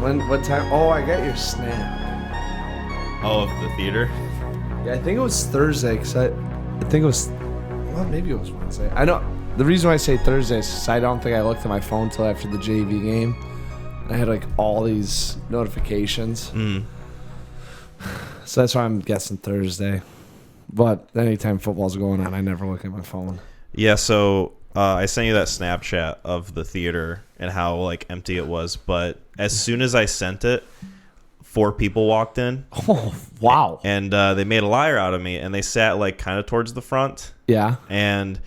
What time? Oh, I got your snap. Oh, of the theater? Yeah, I think it was Thursday, because I think it was, well, maybe it was Wednesday. I know, the reason why I say Thursday is because I don't think I looked at my phone till after the JV game. I had, like, all these notifications. So that's why I'm guessing Thursday. But anytime football's going on, I never look at my phone. Yeah, so I sent you that Snapchat of the theater and how, like, empty it was. But as soon as I sent it, 4 people walked in. Oh, wow. And they made a liar out of me, and they sat, like, kind of towards the front. Yeah. And,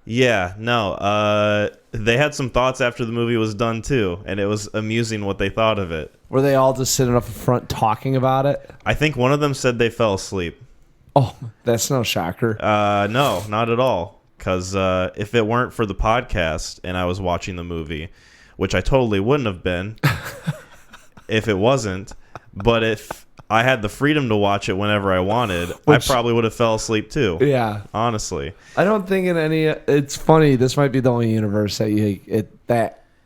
yeah, no, they had some thoughts after the movie was done, too. And it was amusing what they thought of it. Were they all just sitting up front talking about it? I think one of them said they fell asleep. Oh, that's no shocker. No, not at all. Because if it weren't for the podcast and I was watching the movie, which I totally wouldn't have been if it wasn't, but if I had the freedom to watch it whenever I wanted, I probably would have fell asleep too. Yeah. Honestly. I don't think in any... It's funny. This might be the only universe that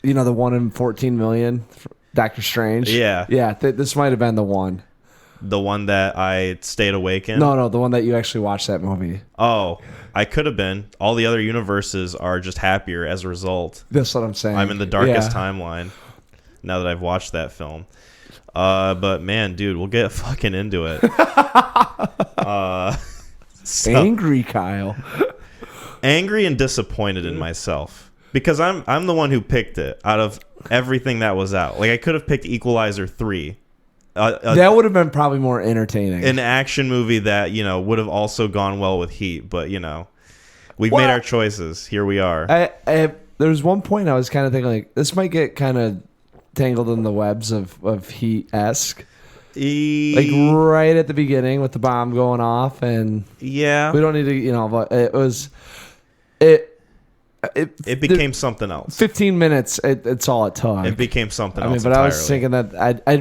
the 1 in 14 million, Doctor Strange. Yeah. Yeah, this might have been the one. The one that I stayed awake in? No, the one that you actually watched that movie. Oh, I could have been. All the other universes are just happier as a result. That's what I'm saying. I'm in the darkest timeline now that I've watched that film. But man, dude, we'll get fucking into it. Angry Kyle. Angry and disappointed in myself. Because I'm the one who picked it out of everything that was out. Like, I could have picked Equalizer 3. That would have been probably more entertaining. An action movie that, would have also gone well with Heat. But, we've made our choices. Here we are. There was one point I was kind of thinking, like, this might get kind of tangled in the webs of Heat-esque. Like, right at the beginning with the bomb going off. And yeah. We don't need to, but it was... It became something else. 15 minutes, it's all it took. It became something else. But entirely. I was thinking that I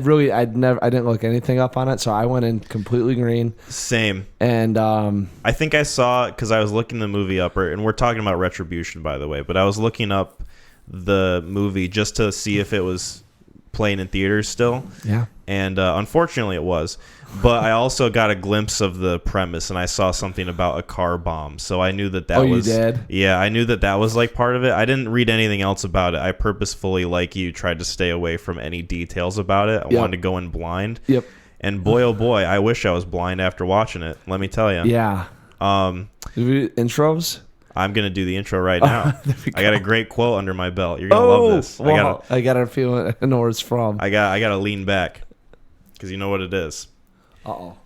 didn't look anything up on it, so I went in completely green. Same. And I think I saw, because I was looking the movie up, and we're talking about Retribution, by the way, but I was looking up the movie just to see if it was playing in theaters still. Yeah. And unfortunately it was. But I also got a glimpse of the premise, and I saw something about a car bomb. So I knew that was... Oh, you did? Yeah, I knew that was like part of it. I didn't read anything else about it. I purposefully, like you, tried to stay away from any details about it. I wanted to go in blind. Yep. And boy, oh boy, I wish I was blind after watching it. Let me tell you. Yeah. Intros? I'm going to do the intro right now. I got a great quote under my belt. You're going to love this. Well, I got a feeling I know where it's from. I got to lean back because you know what it is. Uh-oh.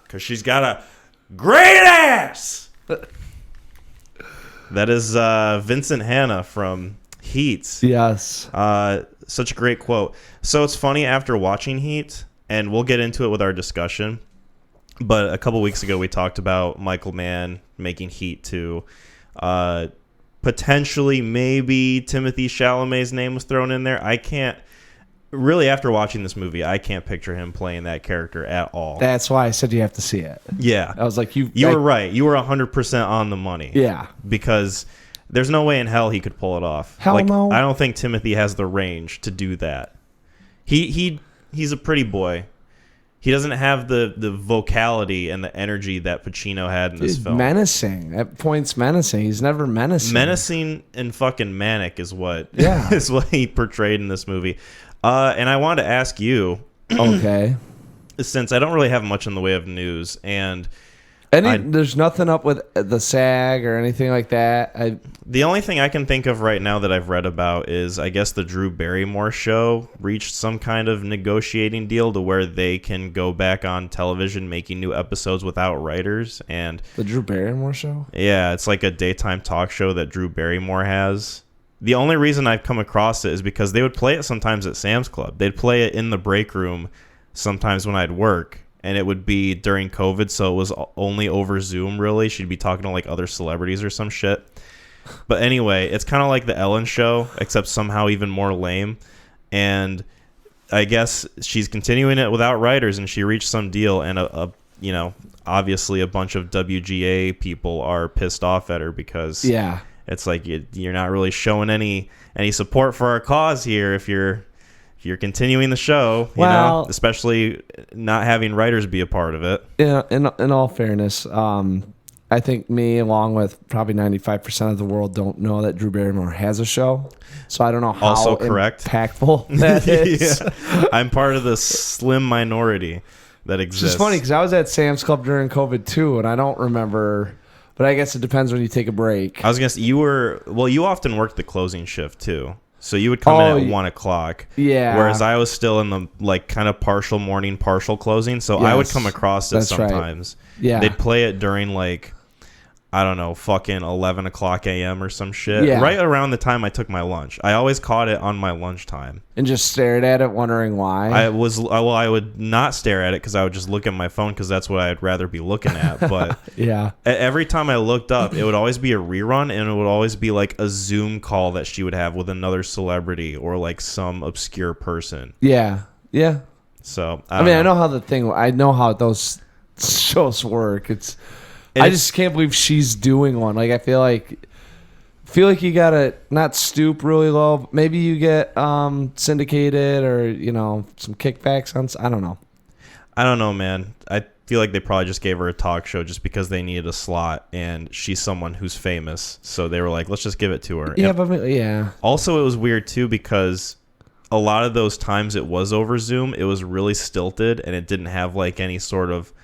Because she's got a great ass. That is Vincent Hanna from Heat. Yes. Such a great quote. So it's funny, after watching Heat, and we'll get into it with our discussion, but a couple weeks ago we talked about Michael Mann making Heat 2. Potentially, maybe Timothée Chalamet's name was thrown in there. I can't... Really, after watching this movie, I can't picture him playing that character at all. That's why I said you have to see it. Yeah. I was like, you were right. You were 100% on the money. Yeah. Because there's no way in hell he could pull it off. Hell no. I don't think Timothy has the range to do that. He's a pretty boy. He doesn't have the vocality and the energy that Pacino had in this film. Menacing. At points menacing. He's never menacing. Menacing and fucking manic is what is what he portrayed in this movie. And I wanted to ask you, okay, since I don't really have much in the way of news, and there's nothing up with the SAG or anything like that. The only thing I can think of right now that I've read about is, I guess, the Drew Barrymore show reached some kind of negotiating deal to where they can go back on television making new episodes without writers. And the Drew Barrymore show? Yeah, it's like a daytime talk show that Drew Barrymore has. The only reason I've come across it is because they would play it sometimes at Sam's Club. They'd play it in the break room sometimes when I'd work, and it would be during COVID, so it was only over Zoom, really. She'd be talking to, like, other celebrities or some shit. But anyway, it's kind of like the Ellen Show, except somehow even more lame. And I guess she's continuing it without writers, and she reached some deal, and obviously a bunch of WGA people are pissed off at her because... It's like you're not really showing any support for our cause here if you're if you're continuing the show, you know, especially not having writers be a part of it. Yeah, in all fairness, I think me, along with probably 95% of the world, don't know that Drew Barrymore has a show. So I don't know how also correct. Impactful that is. Yeah. I'm part of the slim minority that exists. It's just funny because I was at Sam's Club during COVID too, and I don't remember. But I guess it depends when you take a break. I was going to say, you often worked the closing shift too. So you would come in at 1 o'clock. Yeah. Whereas I was still in the like kind of partial morning, partial closing. So I would come across it sometimes. Right. Yeah. They'd play it during like, I don't know, fucking 11 o'clock a.m. or some shit. Yeah. Right around the time I took my lunch. I always caught it on my lunchtime. And just stared at it, wondering why. I would not stare at it because I would just look at my phone because that's what I'd rather be looking at. But yeah, every time I looked up, it would always be a rerun, and it would always be like a Zoom call that she would have with another celebrity or like some obscure person. Yeah, yeah. So I know how those shows work. I just can't believe she's doing one. Like I feel like you gotta not stoop really low. But maybe you get syndicated or some kickbacks on. I don't know. I don't know, man. I feel like they probably just gave her a talk show just because they needed a slot, and she's someone who's famous, so they were like, let's just give it to her. Yeah, yeah. Also, it was weird too because a lot of those times it was over Zoom, it was really stilted, and it didn't have like any sort of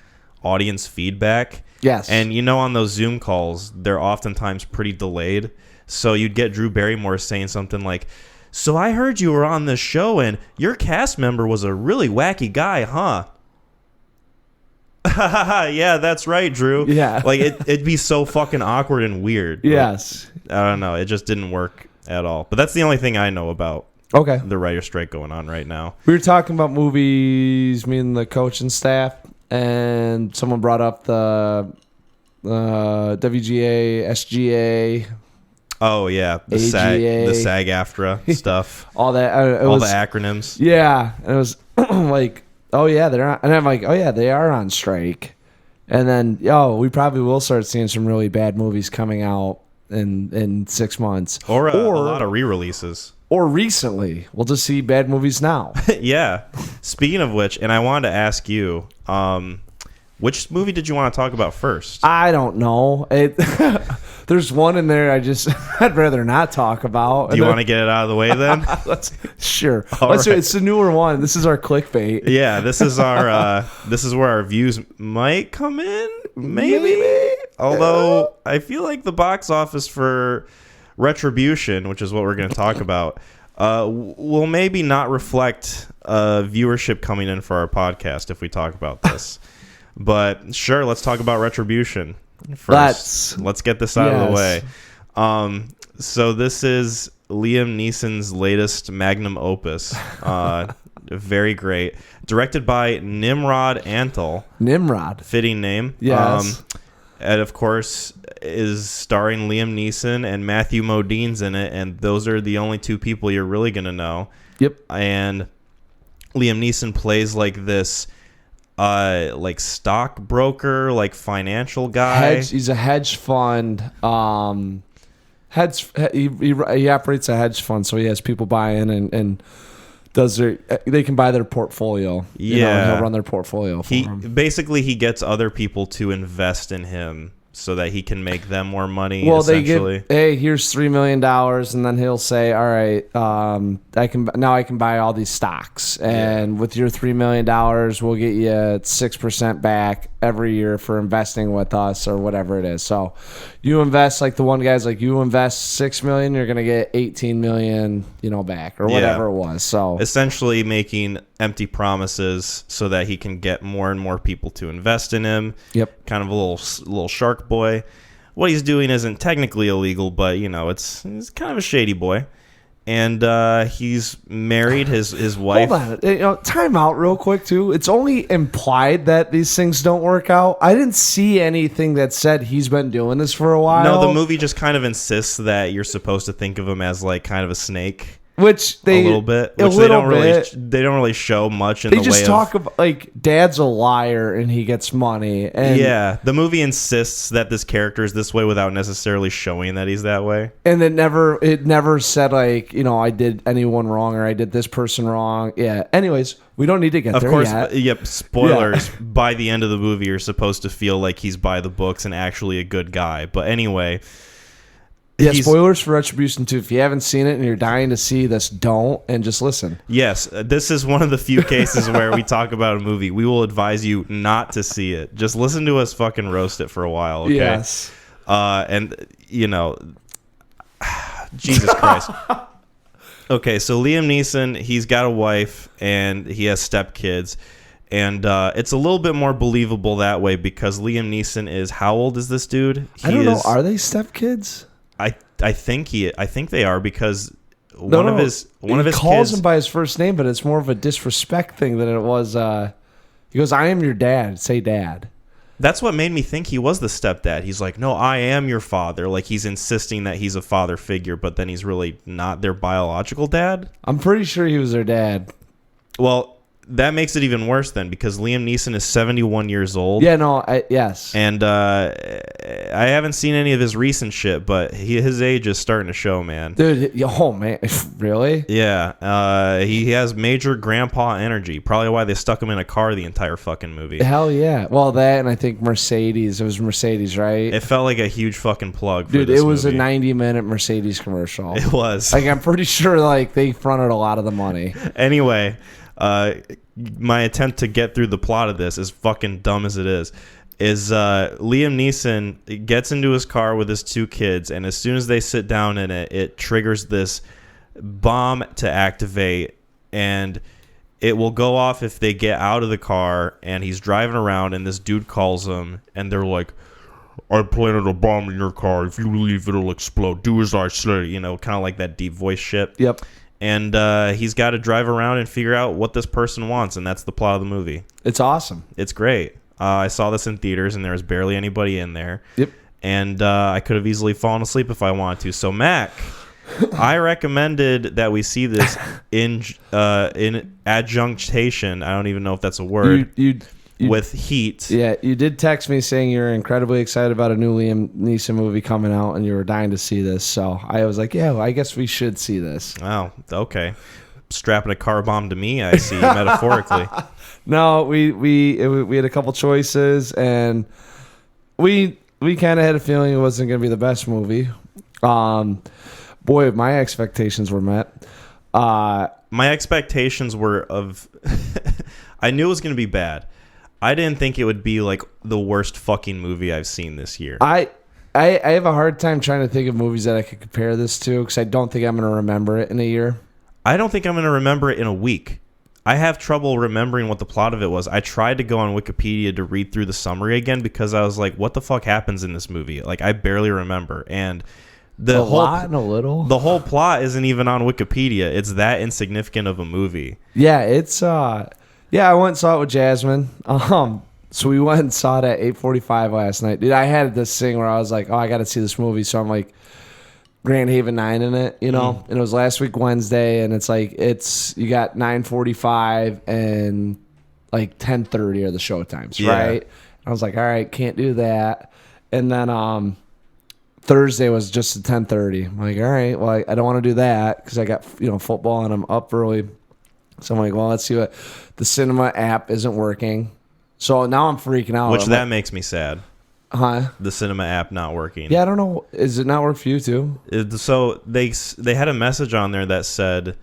audience feedback. Yes. And on those Zoom calls, they're oftentimes pretty delayed. So you'd get Drew Barrymore saying something like, so I heard you were on this show and your cast member was a really wacky guy, huh? Yeah, that's right, Drew. Yeah. Like it'd be so fucking awkward and weird. Yes. I don't know. It just didn't work at all. But that's the only thing I know about the writer strike going on right now. We were talking about movies, me and the coach and staff. And someone brought up the WGA, SGA. Oh yeah, the SAG-AFTRA stuff. All that. All the acronyms. Yeah, and it was like, oh yeah, they're on, and I'm like, oh yeah, they are on strike. And then, we probably will start seeing some really bad movies coming out in 6 months, or a lot of re-releases. Or recently, we'll just see bad movies now. Yeah. Speaking of which, and I wanted to ask you, which movie did you want to talk about first? I don't know. There's one in there I'd rather not talk about. Do you want to get it out of the way then? Sure. Right. It's the newer one. This is our clickbait. Yeah, this is our this is where our views might come in, maybe. Although I feel like the box office for Retribution, which is what we're going to talk about, will maybe not reflect viewership coming in for our podcast if we talk about this. But sure, let's talk about Retribution first. Let's get this out of the way. So this is Liam Neeson's latest magnum opus. Very great. Directed by Nimrod Antal. Nimrod. Fitting name. Yes. And of course is starring Liam Neeson, and Matthew Modine's in it, and those are the only two people you're really going to know. Yep. And Liam Neeson plays like this like stockbroker, like financial guy. He's a hedge fund. He operates a hedge fund, so he has people buy in and they can buy their portfolio. Yeah, he'll run their portfolio for them. Basically he gets other people to invest in him so that he can make them more money. Well, essentially. they give, hey, here's $3 million, and then he'll say, all right, I can buy all these stocks, and with your $3 million, we'll get you 6% back every year for investing with us or whatever it is. So you invest, like the one guy's like, you invest $6 million, you're gonna get $18 million, back or whatever it was. So essentially making empty promises so that he can get more and more people to invest in him. Yep. Kind of a little shark boy. What he's doing isn't technically illegal, but it's kind of a shady boy. And he's married. His wife. Hold on, time out real quick too. It's only implied that these things don't work out. I didn't see anything that said he's been doing this for a while. No, the movie just kind of insists that you're supposed to think of him as like kind of a snake. Which a little bit, which they don't really show much in the way of. They just talk about like dad's a liar and he gets money. And yeah, the movie insists that this character is this way without necessarily showing that he's that way. And it never said like, I did anyone wrong or I did this person wrong. Yeah. Anyways, we don't need to get there yet. Of course, yep. Spoilers. Yeah. By the end of the movie, you're supposed to feel like he's by the books and actually a good guy. But anyway. Yeah, spoilers for Retribution 2. If you haven't seen it and you're dying to see this, don't, and just listen. Yes, this is one of the few cases where we talk about a movie. We will advise you not to see it. Just listen to us fucking roast it for a while, okay? Yes. And, Jesus Christ. Okay, so Liam Neeson, he's got a wife, and he has stepkids. And it's a little bit more believable that way because Liam Neeson is... How old is this dude? I don't know. Are they stepkids? I think they are because one of his calls kids, him by his first name, but it's more of a disrespect thing than it was. He goes, "I am your dad. Say dad." That's what made me think he was the stepdad. He's like, "No, I am your father." Like he's insisting that he's a father figure, but then he's really not their biological dad. I'm pretty sure he was their dad. Well, that makes it even worse then because Liam Neeson is 71 years old. Yeah, no, yes. And I haven't seen any of his recent shit, but his age is starting to show, man. Dude, oh, man. Really? Yeah. He has major grandpa energy. Probably why they stuck him in a car the entire fucking movie. Hell yeah. Well, that and I think Mercedes. It was Mercedes, right? It felt like a huge fucking plug for Dude, this it was movie. A 90-minute Mercedes commercial. It was. Like, I'm pretty sure, like, they fronted a lot of the money. Anyway... my attempt to get through the plot of this, as fucking dumb as it is Liam Neeson gets into his car with his two kids, and as soon as they sit down in it, it triggers this bomb to activate, and it will go off if they get out of the car, and he's driving around, and this dude calls him, and they're like, "I planted a bomb in your car. If you leave, it'll explode. Do as I say." Kind of like that deep voice shit. Yep. And he's got to drive around and figure out what this person wants, and that's the plot of the movie. It's awesome. It's great. I saw this in theaters, and there was barely anybody in there. Yep. And I could have easily fallen asleep if I wanted to. So, Mac, I recommended that we see this in adjunctation. I don't even know if that's a word. With Heat. Yeah, you did text me saying you're incredibly excited about a new Liam Neeson movie coming out and you were dying to see this. So I was like, yeah, well, I guess we should see this. Oh, okay. Strapping a car bomb to me, I see, metaphorically. No, we had a couple choices and we kind of had a feeling it wasn't going to be the best movie. Boy, my expectations were met. My expectations were of... I knew it was going to be bad. I didn't think it would be like the worst fucking movie I've seen this year. I have a hard time trying to think of movies that I could compare this to because I don't think I'm going to remember it in a year. I don't think I'm going to remember it in a week. I have trouble remembering what the plot of it was. I tried to go on Wikipedia to read through the summary again because I was like, what the fuck happens in this movie? Like, I barely remember. And the whole plot isn't even on Wikipedia. It's that insignificant of a movie. Yeah, it's... Yeah, I went and saw it with Jasmine. So we went and saw it at 8:45 last night. Dude, I had this thing where I was like, oh, I got to see this movie. So I'm like, Grand Haven 9 in it, And it was last week Wednesday, and it's like, you got 9:45 and like 10:30 are the show times, right? And I was like, all right, can't do that. And then Thursday was just at 10:30. I'm like, all right, well, I don't want to do that because I got, football and I'm up early. So I'm like, well, let's see what the cinema app isn't working. So now I'm freaking out. Which that makes me sad. Huh? The cinema app not working. Yeah, I don't know. Is it not work for you too? So they had a message on there that said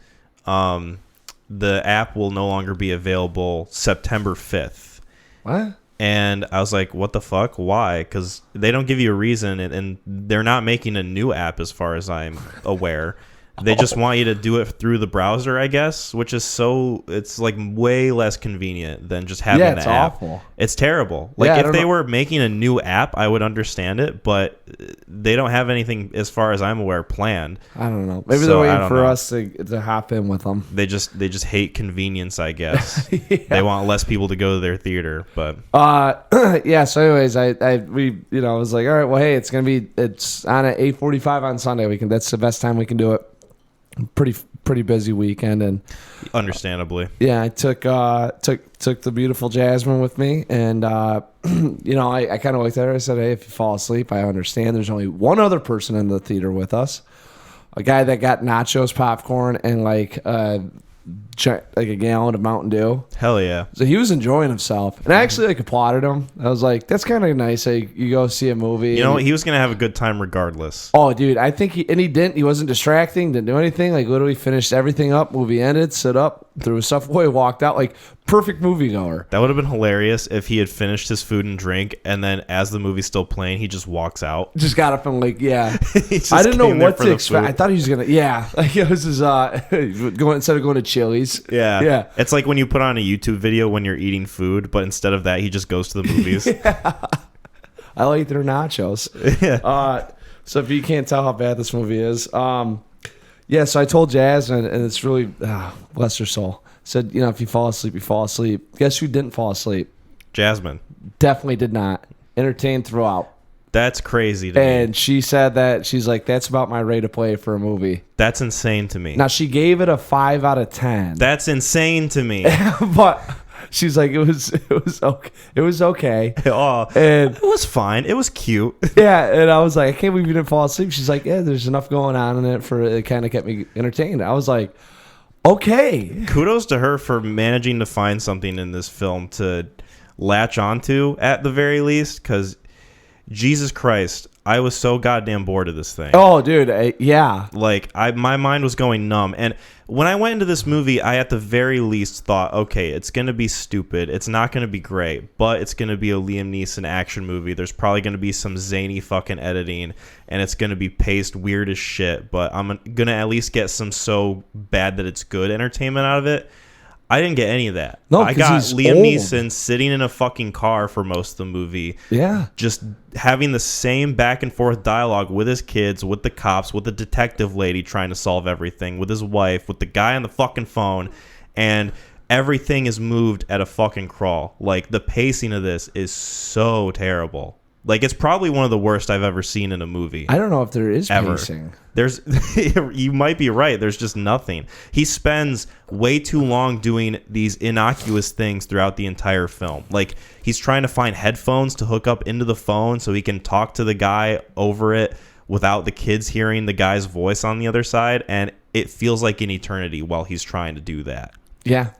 the app will no longer be available September 5th. What? And I was like, what the fuck? Why? Because they don't give you a reason, and they're not making a new app as far as I'm aware. They just want you to do it through the browser, I guess, which is it's like way less convenient than just having the app. Yeah, it's awful. It's terrible. Like if they were making a new app, I would understand it, but they don't have anything, as far as I'm aware, planned. I don't know. Maybe they're waiting for us to hop in with them. They just hate convenience, I guess. Yeah. They want less people to go to their theater, but yeah. So, anyways, I was like, all right, well, hey, it's on at 8:45 on Sunday. That's the best time we can do it. I'm pretty pretty busy weekend, and Understandably. yeah, I took the beautiful Jasmine with me, and you know, I kind of looked at her. I said, "Hey, if you fall asleep, I understand. There's only one other person in the theater with us, a guy that got nachos, popcorn, and like a gallon of Mountain Dew." Hell yeah. So he was enjoying himself, and I actually like applauded him. I was like, "That's kind of nice. You go see a movie." You know what? He was going to have a good time regardless. Oh, dude, I think he didn't. He wasn't distracting. Didn't do anything. Like literally finished everything up. Movie ended. Stood up, threw his stuff away, walked out. Like perfect moviegoer. That would have been hilarious if he had finished his food and drink, and then as the movie's still playing, he just walks out. Just got up and like, yeah. He just I didn't know came there what for to the expect. food. I thought he was gonna, yeah. Like it was his going instead of going to Chili's. Yeah. Yeah. It's like when you put on a YouTube video when you're eating food, but instead of that, he just goes to the movies. I like their nachos. Yeah. So if you can't tell how bad this movie is, yeah. So I told Jasmine, and it's really bless her soul. Said, you know, if you fall asleep, you fall asleep. Guess who didn't fall asleep? Jasmine. Definitely did not. Entertained throughout. That's crazy to me. And she said that she's like, that's about my rate of play for a movie. That's insane to me. Now she gave it a 5 out of 10. That's insane to me. But she's like, it was okay. It was okay. Oh, And it was fine. It was cute. yeah, and I was like, I can't believe you didn't fall asleep. She's like, yeah, there's enough going on in it for it kind of kept me entertained. I was like, okay. Kudos to her for managing to find something in this film to latch onto at the very least, because Jesus Christ, I was so goddamn bored of this thing. Oh, dude, yeah. Like, my mind was going numb. And when I went into this movie, I at the very least thought, okay, it's going to be stupid. It's not going to be great, but it's going to be a Liam Neeson action movie. There's probably going to be some zany fucking editing, and it's going to be paced weird as shit, but I'm going to at least get some so bad that it's good entertainment out of it. I didn't get any of that. No, I got he's Liam old. Neeson sitting in a fucking car for most of the movie. Yeah. Just having the same back and forth dialogue with his kids, with the cops, with the detective lady trying to solve everything, with his wife, with the guy on the fucking phone, and everything is moved at a fucking crawl. Like, the pacing of this is so terrible. Like, it's probably one of the worst I've ever seen in a movie. I don't know if there is Ever. pacing. There's, you might be right. There's just nothing. He spends way too long doing these innocuous things throughout the entire film. Like, he's trying to find headphones to hook up into the phone so he can talk to the guy over it without the kids hearing the guy's voice on the other side. And it feels like an eternity while he's trying to do that. Yeah.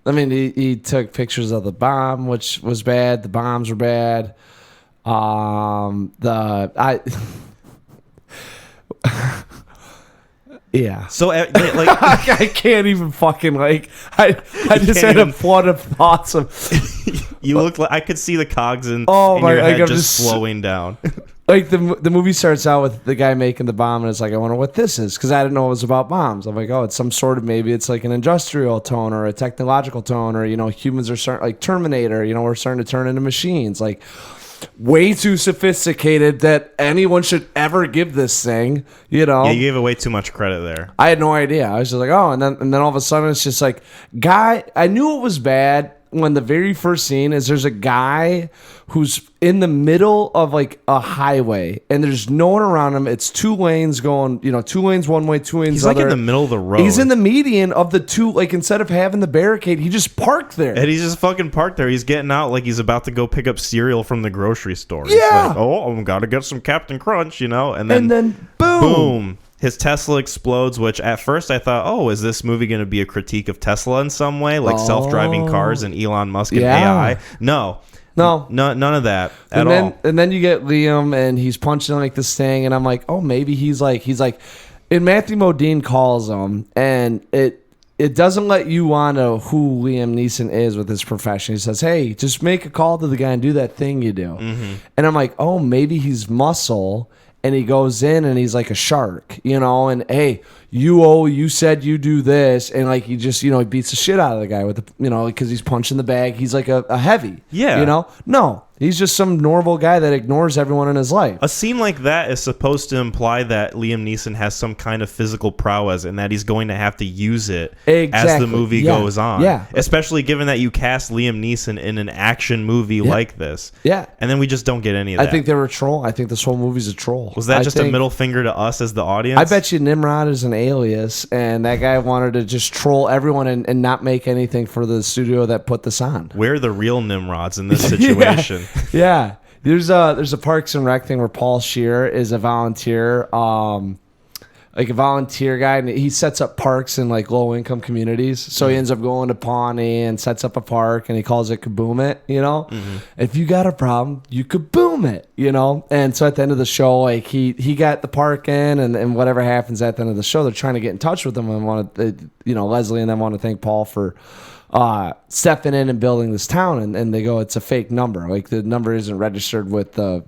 I mean, he took pictures of the bomb, which was bad. The bombs were bad. Yeah. So, like, I can't even fucking like. I just had a flood of thoughts of. you look like I could see the cogs in Oh my! your Like head I'm just slowing down. Like the movie starts out with the guy making the bomb, and it's like, I wonder what this is, because I didn't know it was about bombs. I'm like, oh, it's some sort of, maybe it's like an industrial tone or a technological tone, or, you know, humans are starting, like Terminator, you know, we're starting to turn into machines. Like, way too sophisticated that anyone should ever give this thing, you know. Yeah, you gave it way too much credit there. I had no idea. I was just like, oh, and then all of a sudden it's just like, I knew it was bad when the very first scene is there's a guy who's in the middle of like a highway and there's no one around him. It's 2 lanes going, you know, 2 lanes one way, 2 lanes He's other. like in the middle of the road. He's in the median of the 2, like instead of having the barricade, he just parked there. And he's just fucking parked there. He's getting out like he's about to go pick up cereal from the grocery store. Yeah. He's like, oh, I'm gotta get some Captain Crunch, you know? And then boom. His Tesla explodes, which at first I thought, oh, is this movie going to be a critique of Tesla in some way? Like self-driving cars and Elon Musk and AI? No, none of that at all. And then you get Liam and he's punching like this thing, and I'm like, oh, maybe he's like, and Matthew Modine calls him, and it doesn't let you on to who Liam Neeson is with his profession. He says, hey, just make a call to the guy and do that thing you do. Mm-hmm. And I'm like, oh, maybe he's muscle. And he goes in and he's like a shark, you know, and hey, you said you do this. And like, he just, you know, he beats the shit out of the guy with the, you know, because he's punching the bag. He's like a heavy, yeah, you know, no, He's just some normal guy that ignores everyone in his life. A scene like that is supposed to imply that Liam Neeson has some kind of physical prowess and that he's going to have to use it as the movie goes on. Yeah. Especially given that you cast Liam Neeson in an action movie like this. Yeah. And then we just don't get any of that. I think they were a troll. I think this whole movie's a troll. Was that just a middle finger to us as the audience? I bet you Nimrod is an alias, and that guy wanted to just troll everyone and not make anything for the studio that put this on. We're the real Nimrods in this situation. Yeah. There's a Parks and Rec thing where Paul Scheer is a volunteer, like a volunteer guy, and he sets up parks in like low income communities. So he ends up going to Pawnee and sets up a park, and he calls it Kaboom It, you know? Mm-hmm. If you got a problem, you kaboom it, you know? And so at the end of the show, like he got the park in, and whatever happens at the end of the show, they're trying to get in touch with him and Leslie and them want to thank Paul for stepping in and building this town, and they go, it's a fake number, like the number isn't registered with the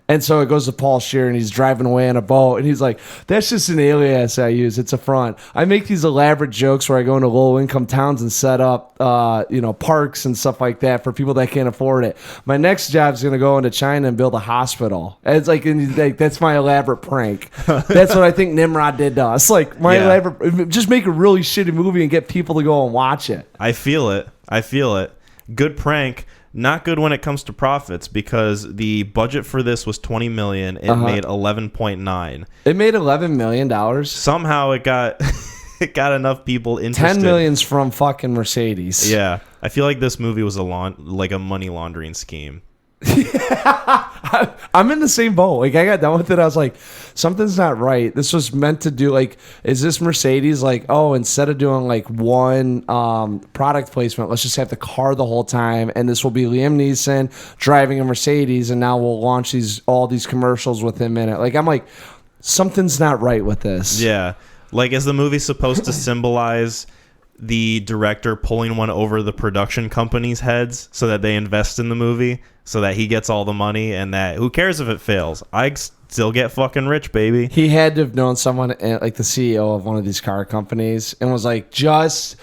and so it goes to Paul Scheer, and he's driving away on a boat, and he's like, that's just an alias I use, it's a front. I make these elaborate jokes where I go into low income towns and set up parks and stuff like that for people that can't afford it. My next job is going to go into China and build a hospital. And it's like, that's my elaborate prank. That's what I think Nimrod did to us. Like elaborate, just make a really shitty movie and get people to go and watch it. I feel it. Good prank. Not good when it comes to profits, because the budget for this was $20 million. It made $11.9. It made $11 million. Somehow it got enough people interested. $10 million's from fucking Mercedes. Yeah, I feel like this movie was like a money laundering scheme. I'm in the same boat. Like, I got done with it, I was like, something's not right. This was meant to do, like, is this Mercedes like, oh, instead of doing like one product placement, let's just have the car the whole time, and this will be Liam Neeson driving a Mercedes, and now we'll launch all these commercials with him in it. Like, I'm like, something's not right with this. Yeah, like, is the movie supposed to symbolize the director pulling one over the production company's heads so that they invest in the movie, so that he gets all the money, and that who cares if it fails? I still get fucking rich, baby. He had to have known someone like the CEO of one of these car companies and was like, just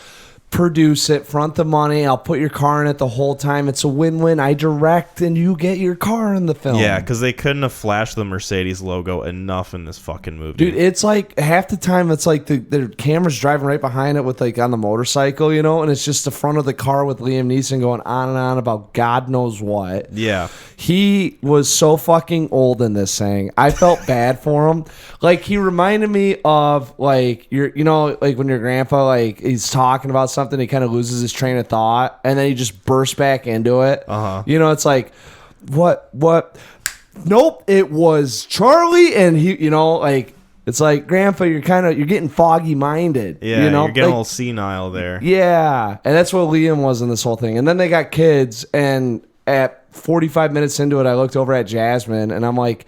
produce it, front the money, I'll put your car in it the whole time, it's a win-win, I direct and you get your car in the film. Yeah, because they couldn't have flashed the Mercedes logo enough in this fucking movie. Dude, it's like half the time it's like the camera's driving right behind it with like on the motorcycle, and it's just the front of the car with Liam Neeson going on and on about God knows what. Yeah. He was so fucking old in this thing. I felt bad for him. Like, he reminded me of like like when your grandpa, like, he's talking about something, he kind of loses his train of thought, and then he just bursts back into it. It's like, what? Nope, it was Charlie, and he, like, it's like, Grandpa, you're getting foggy minded. Yeah, you're getting a little senile there. Yeah, and that's what Liam was in this whole thing. And then they got kids, and at 45 minutes into it, I looked over at Jasmine, and I'm like,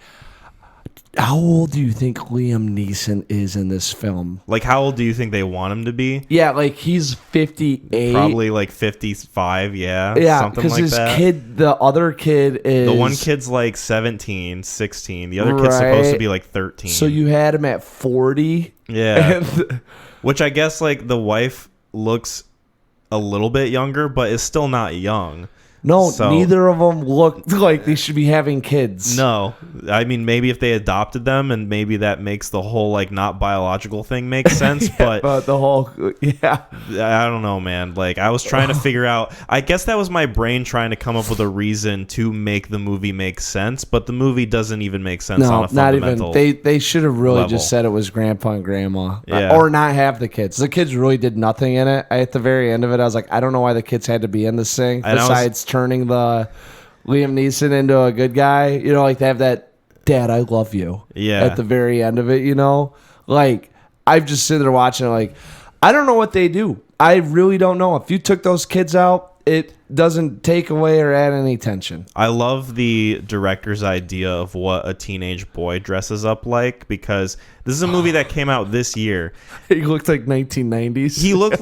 how old do you think Liam Neeson is in this film? Like, how old do you think they want him to be? Yeah, like, he's 58. Probably like 55, yeah. Yeah, something like that. Kid, the other kid is... The one kid's like 17, 16. The other kid's supposed to be like 13. So you had him at 40? Yeah. Which I guess, like, the wife looks a little bit younger, but is still not young. No, neither of them look like they should be having kids. No. I mean, maybe if they adopted them, and maybe that makes the whole, like, not biological thing make sense, but the whole, yeah. I don't know, man. Like, I was trying to figure out, I guess that was my brain trying to come up with a reason to make the movie make sense, but the movie doesn't even make sense on a fundamental not even. They should have really just said it was Grandpa and Grandma. Yeah. Or not have the kids. The kids really did nothing in it. At the very end of it, I was like, I don't know why the kids had to be in this thing, besides turning the Liam Neeson into a good guy, like they have that Dad, I love you at the very end of it, like, I've just sitting there watching it, like, I don't know what they do. I really don't know. If you took those kids out, it doesn't take away or add any tension. I love the director's idea of what a teenage boy dresses up like, because this is a movie that came out this year. He looked like 1990s. He looked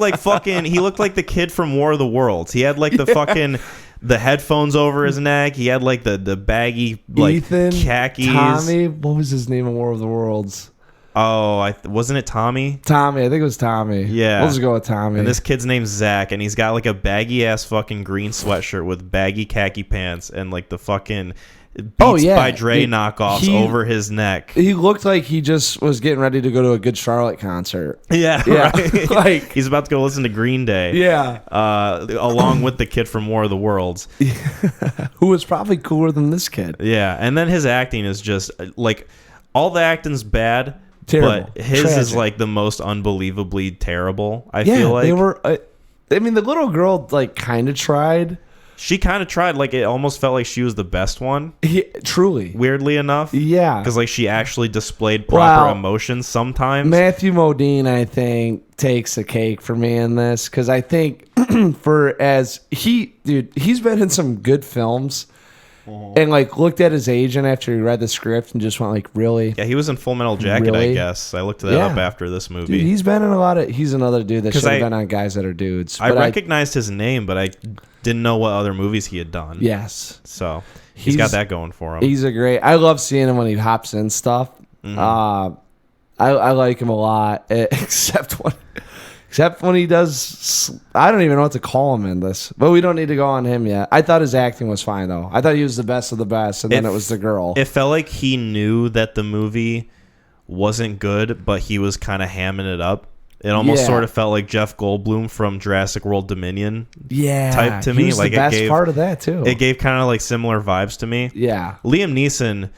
like the kid from War of the Worlds. He had like the fucking the headphones over his neck. He had like the baggy, like, Ethan, khakis. Tommy, what was his name in War of the Worlds? Oh, wasn't it Tommy? Tommy, I think it was Tommy. Yeah. We'll just go with Tommy. And this kid's name's Zach, and he's got like a baggy ass fucking green sweatshirt with baggy khaki pants and like the fucking Beats by Dre knockoffs over his neck. He looked like he just was getting ready to go to a Good Charlotte concert. Yeah. Right. Like he's about to go listen to Green Day. Yeah. Along with the kid from War of the Worlds. Who was probably cooler than this kid. Yeah. And then his acting is just like all the acting's bad. Terrible. But his is like the most unbelievably terrible. I feel like they were. I mean, the little girl like kind of tried. She kind of tried. Like it almost felt like she was the best one. Truly, weirdly enough. Yeah, because like she actually displayed proper emotions sometimes. Matthew Modine, I think, takes the cake for me in this because I think he's been in some good films. And like looked at his agent after he read the script and just went like, really? Yeah, he was in Full Metal Jacket, really? I guess. I looked that up after this movie. Dude, he's been in a lot of. He's another dude that should have been on Guys That Are Dudes. I recognized his name, but I didn't know what other movies he had done. Yes, so he's got that going for him. He's a great. I love seeing him when he hops in stuff. I like him a lot, except when he does. I don't even know what to call him in this, but we don't need to go on him yet. I thought his acting was fine though. I thought he was the best of the best, and then it was the girl. It felt like he knew that the movie wasn't good, but he was kind of hamming it up. It almost sort of felt like Jeff Goldblum from Jurassic World Dominion. Type to me. He was like the best part of that too. It gave kind of like similar vibes to me. Yeah. Liam Neeson,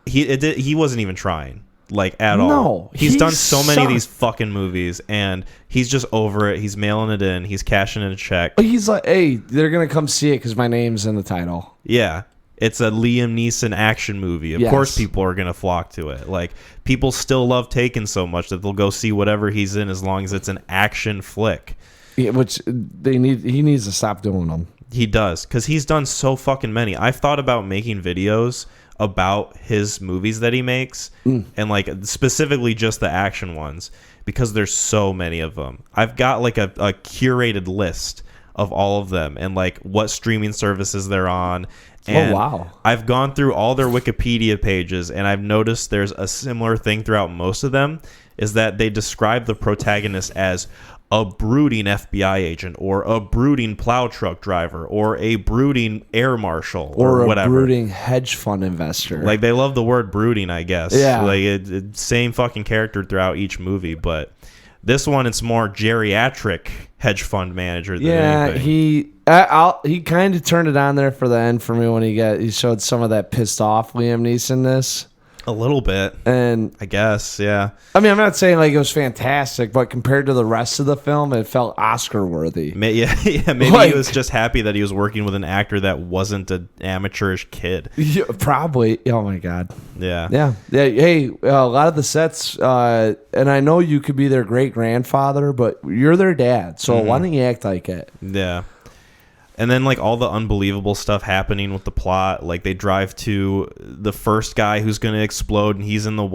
he wasn't even trying. Like at all. No, he's done so many of these fucking movies and he's just over it. He's mailing it in. He's cashing in a check. He's like, hey, they're gonna come see it because my name's in the title. Yeah, it's a Liam Neeson action movie. Of course, people are gonna flock to it. Like people still love Taken so much that they'll go see whatever he's in as long as it's an action flick. Yeah, which he needs to stop doing them. He does because he's done so fucking many. I've thought about making videos about his movies that he makes and like specifically just the action ones because there's so many of them. I've got like a curated list of all of them and like what streaming services they're on. And I've gone through all their Wikipedia pages and I've noticed there's a similar thing throughout most of them is that they describe the protagonist as a brooding FBI agent or a brooding plow truck driver or a brooding air marshal or whatever. A brooding hedge fund investor. Like they love the word brooding, I guess. Yeah. Like same fucking character throughout each movie, but this one it's more geriatric hedge fund manager than anything. He kind of turned it on there for the end for me when he showed some of that pissed off Liam Neeson-ness. A little bit, and I guess, yeah. I mean, I'm not saying like it was fantastic, but compared to the rest of the film, it felt Oscar worthy. Maybe like, he was just happy that he was working with an actor that wasn't an amateurish kid. Yeah, probably. Oh my god. Yeah. Hey, a lot of the sets, and I know you could be their great grandfather, but you're their dad, so why don't you act like it? Yeah. And then like all the unbelievable stuff happening with the plot, like they drive to the first guy who's going to explode and he's in the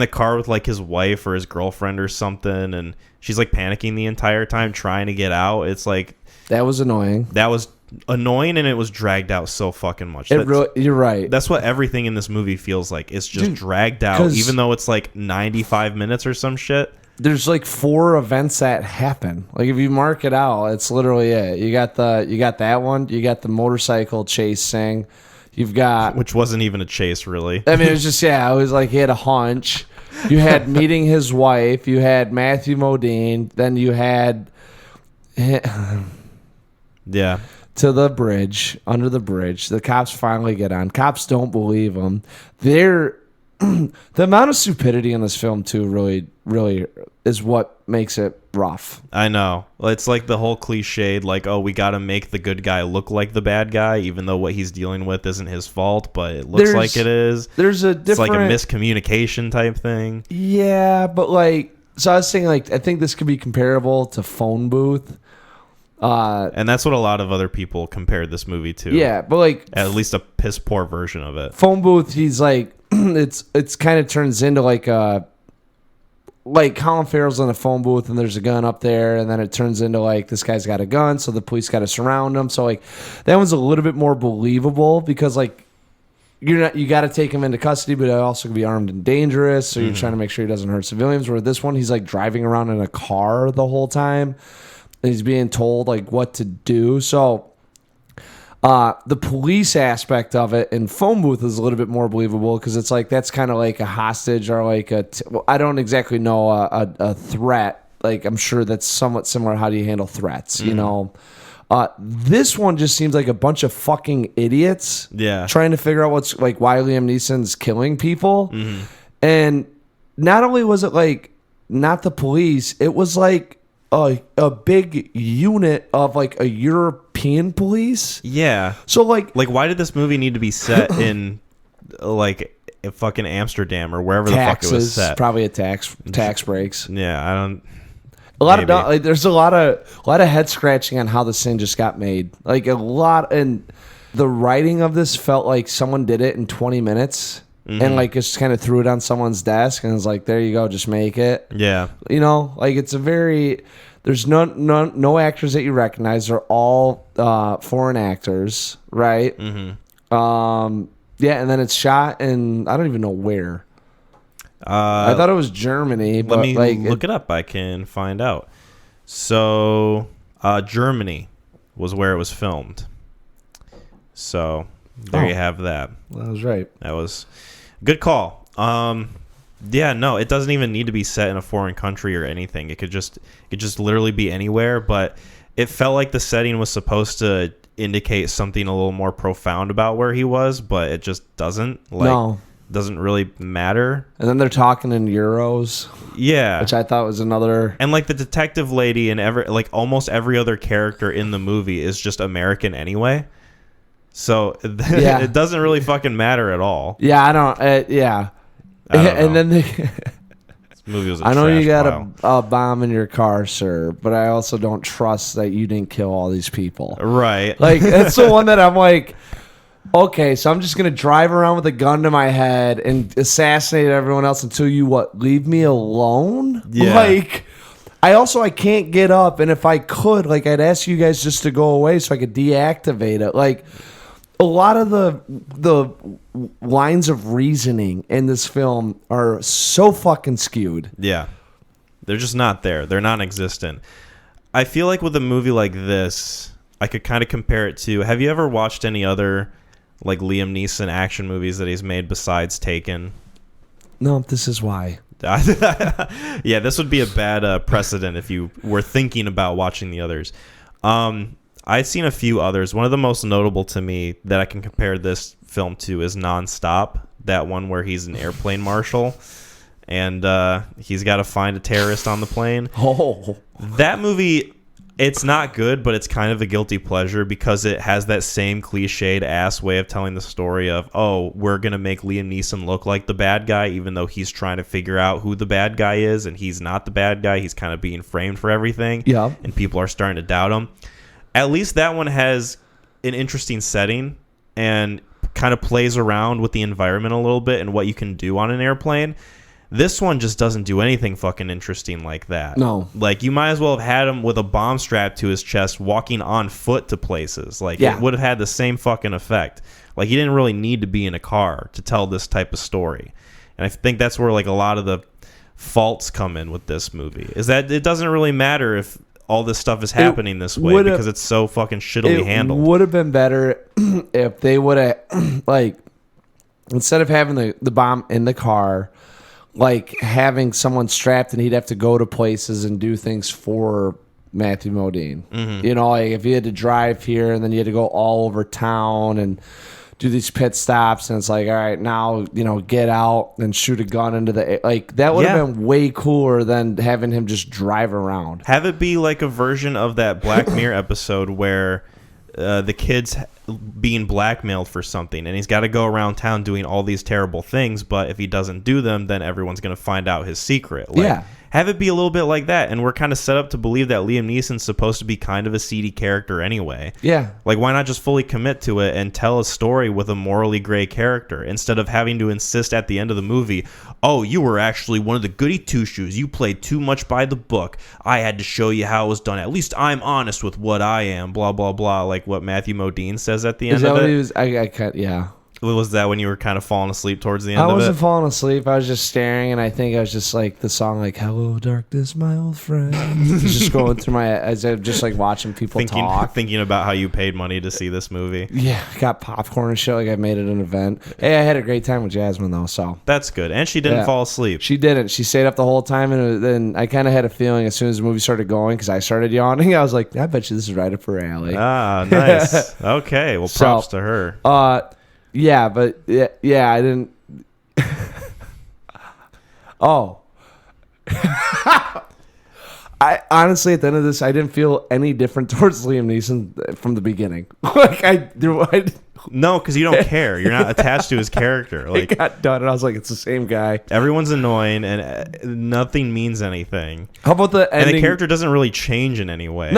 car with like his wife or his girlfriend or something and she's like panicking the entire time trying to get out. It's like that was annoying. That was annoying and it was dragged out so fucking much. You're right. That's what everything in this movie feels like. It's just dragged out even though it's like 95 minutes or some shit. There's like 4 events that happen. Like if you mark it out, it's literally it. You got that one. You got the motorcycle chase thing. You've got which wasn't even a chase really. I mean, it was just it was like he had a hunch. You had meeting his wife. You had Matthew Modine. Then you had to the bridge, under the bridge. The cops finally get on. Cops don't believe him. The amount of stupidity in this film too really is what makes it rough. I know. It's like the whole cliched like, oh, we got to make the good guy look like the bad guy even though what he's dealing with isn't his fault, but it looks like it is. It's like a miscommunication type thing. Yeah, but like so I was saying like I think this could be comparable to Phone Booth. And that's what a lot of other people compared this movie to. Yeah, but like at least a piss poor version of it. Phone Booth, he's like it's kind of turns into like Colin Farrell's in a phone booth and there's a gun up there and then it turns into like this guy's got a gun so the police got to surround him. So like that one's a little bit more believable because like you got to take him into custody, but also could be armed and dangerous. So you're trying to make sure he doesn't hurt civilians. Where this one, he's like driving around in a car the whole time, and he's being told like what to do. So the police aspect of it in Phone Booth is a little bit more believable because it's like that's kind of like a hostage or like I don't exactly know a threat. Like I'm sure that's somewhat similar. How do you handle threats? You know. This one just seems like a bunch of fucking idiots. Yeah. Trying to figure out what's like why Liam Neeson's killing people. And not only was it like not the police, it was like a big unit of like a European police. Yeah. So like why did this movie need to be set in like fucking Amsterdam or wherever the fuck it was set? Probably a tax breaks. Yeah, I don't. A lot of like, there's a lot of head scratching on how the scene just got made. Like a lot, and the writing of this felt like someone did it in 20 minutes and like just kind of threw it on someone's desk and was like, "There you go, just make it." Yeah, you know, like it's a very there's no actors that you recognize. They're all foreign actors, right? Yeah, and then it's shot in I don't even know where. I thought it was Germany. But let me like, look it up. I can find out. So, Germany was where it was filmed. So, there you have that. That was right. That was good call. Yeah, no, it doesn't even need to be set in a foreign country or anything. It could just literally be anywhere. But it felt like the setting was supposed to indicate something a little more profound about where he was, but it just doesn't. No. Doesn't really matter. And then they're talking in euros. Yeah. Which I thought was another. And like the detective lady and almost every other character in the movie is just American anyway. So it doesn't really fucking matter at all. Yeah, I don't. Yeah. I don't know. And then this movie was I know you got a bomb in your car, sir, but I also don't trust that you didn't kill all these people. Right. Like, that's the one that I'm like, okay, so I'm just going to drive around with a gun to my head and assassinate everyone else until you, leave me alone? Yeah. Like, I can't get up, and if I could, like, I'd ask you guys just to go away so I could deactivate it. Like, a lot of the lines of reasoning in this film are so fucking skewed. Yeah. They're just not there. They're non-existent. I feel like with a movie like this, I could kind of compare it to, have you ever watched any other like Liam Neeson action movies that he's made besides Taken? No, this is why. Yeah, this would be a bad precedent if you were thinking about watching the others. I've seen a few others. One of the most notable to me that I can compare this film to is Nonstop, that one where he's an airplane marshal and he's got to find a terrorist on the plane. Oh, that movie, it's not good, but it's kind of a guilty pleasure because it has that same cliched ass way of telling the story of, oh, we're going to make Liam Neeson look like the bad guy, even though he's trying to figure out who the bad guy is, and he's not the bad guy. He's kind of being framed for everything. Yeah. And people are starting to doubt him. At least that one has an interesting setting and kind of plays around with the environment a little bit and what you can do on an airplane. This one just doesn't do anything fucking interesting like that. No. Like, you might as well have had him with a bomb strapped to his chest walking on foot to places. Like, it would have had the same fucking effect. Like, he didn't really need to be in a car to tell this type of story. And I think that's where, like, a lot of the faults come in with this movie. Is that it doesn't really matter if all this stuff is happening this way because it's so fucking shittily handled. It would have been better if they would have, like, instead of having the bomb in the car, like having someone strapped and he'd have to go to places and do things for Matthew Modine. Mm-hmm. You know, like if he had to drive here and then you had to go all over town and do these pit stops, and it's like, all right, now, you know, get out and shoot a gun into the, like, that would have been way cooler than having him just drive around. Have it be like a version of that Black Mirror episode where the kid's being blackmailed for something and he's got to go around town doing all these terrible things, but if he doesn't do them, then everyone's going to find out his secret. Like, have it be a little bit like that, and we're kind of set up to believe that Liam Neeson's supposed to be kind of a seedy character anyway. Yeah. Like, why not just fully commit to it and tell a story with a morally gray character instead of having to insist at the end of the movie, oh, you were actually one of the goody two-shoes. You played too much by the book. I had to show you how it was done. At least I'm honest with what I am, blah, blah, blah, like what Matthew Modine says at the end of it. Is that what he was? I can't, yeah. Was that when you were kind of falling asleep towards the end I of it? wasn't falling asleep. I was just staring, and I think I was just like the song, like "Hello, darkness, my old friend." Just going through my, as I'm just like watching people talk, thinking about how you paid money to see this movie. Yeah, got popcorn and shit. Like I made it an event. Hey, I had a great time with Jasmine though, so That's good. And she didn't fall asleep. she didn't. She stayed up the whole time, and then I kind of had a feeling as soon as the movie started going, because I started yawning. I was like, I bet you this is right up her alley. Ah, nice. Okay, well, props to her. Yeah, but yeah, I didn't. Oh. I honestly, at the end of this, I didn't feel any different towards Liam Neeson from the beginning. No, because you don't care. You're not attached to his character. Like, it got done, and I was like, it's the same guy. Everyone's annoying, and nothing means anything. How about the ending? And the character doesn't really change in any way.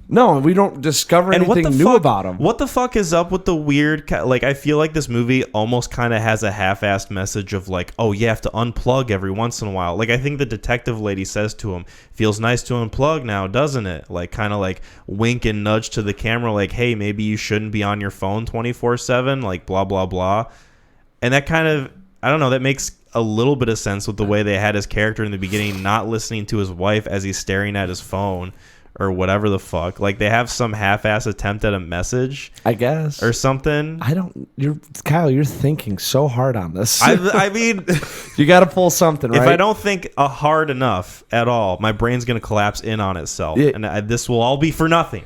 No, we don't discover anything new about him. What the fuck is up with the weird... Like, I feel like this movie almost kind of has a half-assed message of, like, oh, you have to unplug every once in a while. Like, I think the detective lady says to him, feels nice to unplug now, doesn't it? Like, kind of, like, wink and nudge to the camera, like, hey, maybe you shouldn't be on your phone 24/7, like, blah, blah, blah. And that kind of... I don't know, that makes a little bit of sense with the way they had his character in the beginning, not listening to his wife as he's staring at his phone. Or whatever the fuck. Like, they have some half-ass attempt at a message, I guess, or something. Kyle, you're thinking so hard on this. I mean, you got to pull something, right? If I don't think hard enough at all, my brain's going to collapse in on itself. Yeah. And this will all be for nothing.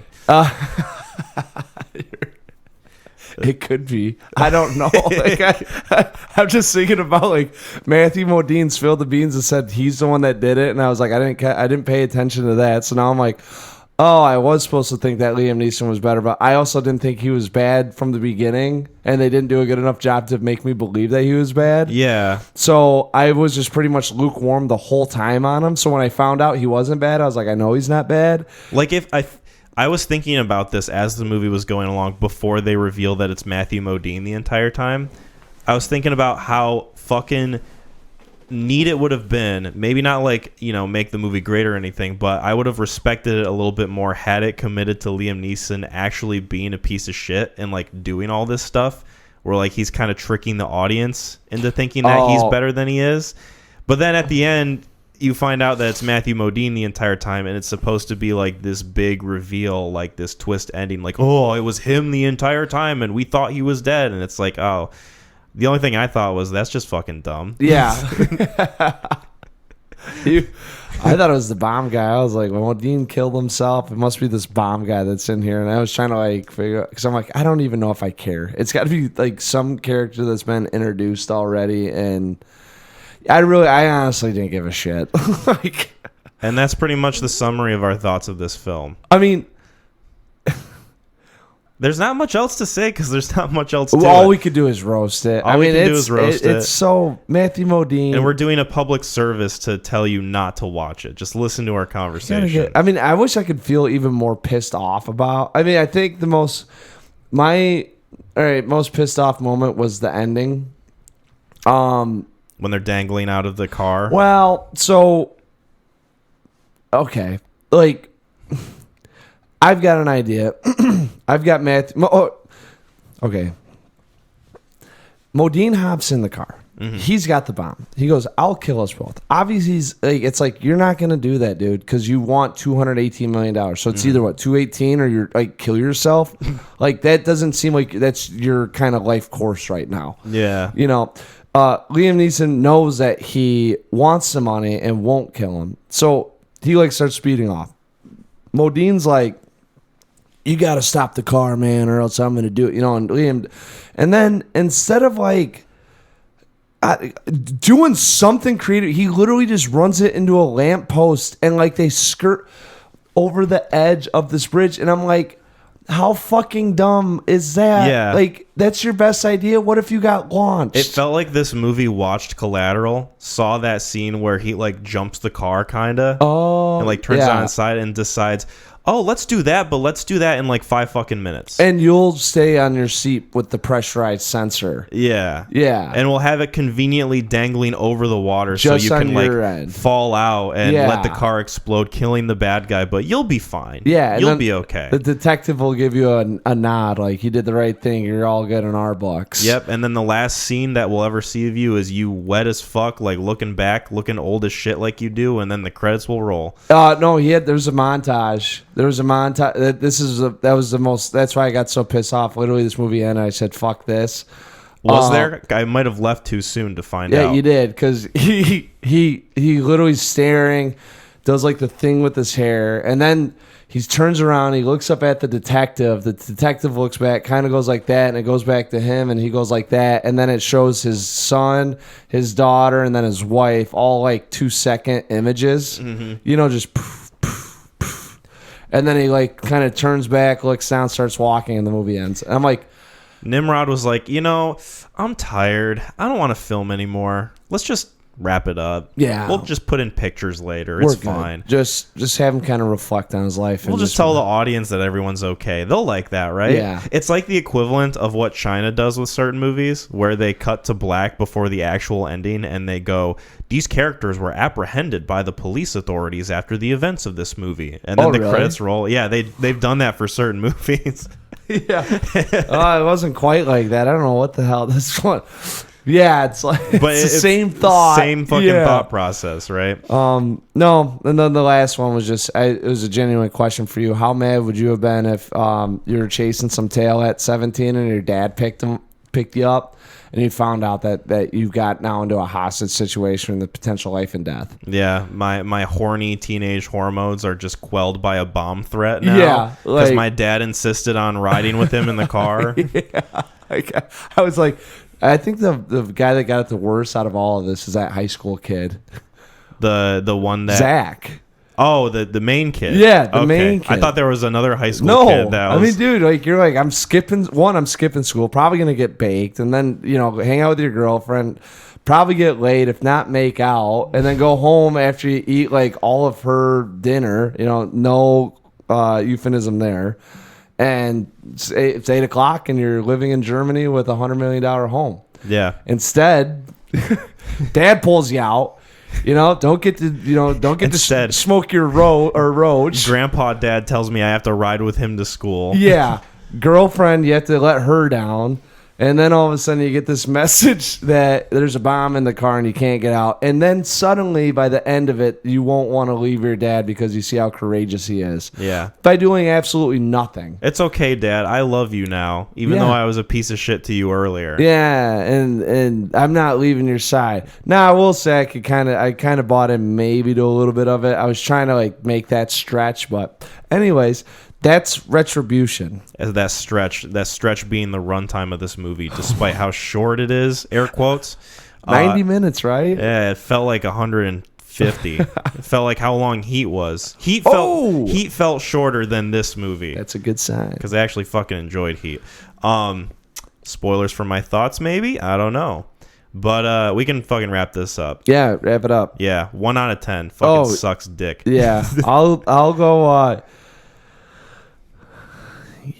It could be. I don't know. Like I'm just thinking about like Matthew Modine spilled the beans and said he's the one that did it, and I was like, I didn't pay attention to that. So now I'm like, oh, I was supposed to think that Liam Neeson was better, but I also didn't think he was bad from the beginning, and they didn't do a good enough job to make me believe that he was bad. Yeah. So I was just pretty much lukewarm the whole time on him. So when I found out he wasn't bad, I was like, I know he's not bad. Like if I was thinking about this as the movie was going along before they reveal that it's Matthew Modine the entire time. I was thinking about how fucking neat it would have been. Maybe not like, make the movie great or anything, but I would have respected it a little bit more had it committed to Liam Neeson actually being a piece of shit and like doing all this stuff where like he's kind of tricking the audience into thinking that he's better than he is. But then at the end, you find out that it's Matthew Modine the entire time, and it's supposed to be like this big reveal, like this twist ending, like, oh, it was him the entire time, and we thought he was dead. And it's like, oh, the only thing I thought was that's just fucking dumb. Yeah. I thought it was the bomb guy. I was like, well, Modine killed himself. It must be this bomb guy that's in here. And I was trying to like figure out, because I'm like, I don't even know if I care. It's got to be like some character that's been introduced already, and I honestly didn't give a shit. And that's pretty much the summary of our thoughts of this film. I mean, there's not much else to say because there's not much else to all we could do is roast it. It's so Matthew Modine. And we're doing a public service to tell you not to watch it. Just listen to our conversation. I wish I could feel even more pissed off about. I think my most pissed off moment was the ending. When they're dangling out of the car. Well, so okay, like I've got an idea. I've got Matthew. Okay, Modine hops in the car. Mm-hmm. He's got the bomb. He goes, "I'll kill us both." Obviously, it's like you're not gonna do that, dude, because you want $218 million. So it's either 218 or you're like kill yourself. Like that doesn't seem like that's your kind of life course right now. Yeah, Liam Neeson knows that he wants the money and won't kill him. So he like starts speeding off. Modine's like, you got to stop the car, man, or else I'm going to do it. And Liam, and then instead of like doing something creative, he literally just runs it into a lamppost and like they skirt over the edge of this bridge. And I'm like, how fucking dumb is that? Yeah. Like, that's your best idea? What if you got launched? It felt like this movie watched Collateral, saw that scene where he, like, jumps the car, kind of. Oh. And, like, turns it on its side and decides, oh, let's do that, but let's do that in like 5 fucking minutes. And you'll stay on your seat with the pressurized sensor. Yeah. Yeah. And we'll have it conveniently dangling over the water Just so you can like end. fall out and Yeah. let the car explode, killing the bad guy, but you'll be fine. Yeah. And you'll then be okay. The detective will give you a nod, like you did the right thing. You're all good in our books. Yep. And then the last scene that we'll ever see of you is you wet as fuck, like looking back, looking old as shit like you do, and then the credits will roll. No, there's a montage. There was a montage. That's why I got so pissed off. Literally, this movie ended. I said, "Fuck this." Was there? I might have left too soon to find out. Yeah, you did, because he literally staring, does like the thing with his hair, and then he turns around. He looks up at the detective. The detective looks back, kind of goes like that, and it goes back to him, and he goes like that, and then it shows his son, his daughter, and then his wife, all like 2-second images. Mm-hmm. Just. And then he like kind of turns back, looks down, starts walking, and the movie ends. And I'm like, Nimrod was like, I'm tired. I don't want to film anymore. Let's just wrap it up. Yeah. We'll just put in pictures later. We're It's fine. good. Just have him kind of reflect on his life. We'll just tell the audience that everyone's okay. They'll like that, right? Yeah. It's like the equivalent of what China does with certain movies, where they cut to black before the actual ending and they go, these characters were apprehended by the police authorities after the events of this movie. And then the really? credits roll. Yeah, they've done that for certain movies. Yeah. It wasn't quite like that. I don't know what the hell this one. Yeah, it's like it's the same thought. Same fucking thought process, right? No, and then the last one was just it was a genuine question for you. How mad would you have been if you were chasing some tail at 17 and your dad picked you up and you found out that you got now into a hostage situation and the potential life and death? Yeah, my horny teenage hormones are just quelled by a bomb threat now. Yeah, because like, my dad insisted on riding with him in the car. Yeah, I was like, I think the guy that got it the worst out of all of this is that high school kid, the one that Zach. Oh, the main kid. Yeah, the main kid. I thought there was another high school kid that was... I mean, dude, like you're like, I'm skipping school, probably gonna get baked, and then hang out with your girlfriend, probably get laid, if not make out, and then go home after you eat like all of her dinner. No euphemism there. And it's 8 o'clock, and you're living in Germany with $100 million home. Yeah. Instead, Dad pulls you out. Don't get to smoke your roach. Grandpa Dad tells me I have to ride with him to school. Yeah. Girlfriend, you have to let her down. And then all of a sudden you get this message that there's a bomb in the car and you can't get out. And then suddenly by the end of it, you won't want to leave your dad because you see how courageous he is. Yeah. By doing absolutely nothing. It's okay, Dad. I love you now, even though I was a piece of shit to you earlier. Yeah, and I'm not leaving your side. Now I will say I kind of bought in maybe to a little bit of it. I was trying to like make that stretch, but anyways, that's Retribution. As that stretch being the runtime of this movie, despite how short it is, air quotes. 90 minutes, right? Yeah, it felt like 150. It felt like how long Heat was. Heat felt shorter than this movie. That's a good sign. Because I actually fucking enjoyed Heat. Spoilers for my thoughts, maybe? I don't know. But we can fucking wrap this up. Yeah, wrap it up. Yeah, 1 out of 10. Fucking sucks dick. Yeah, I'll go...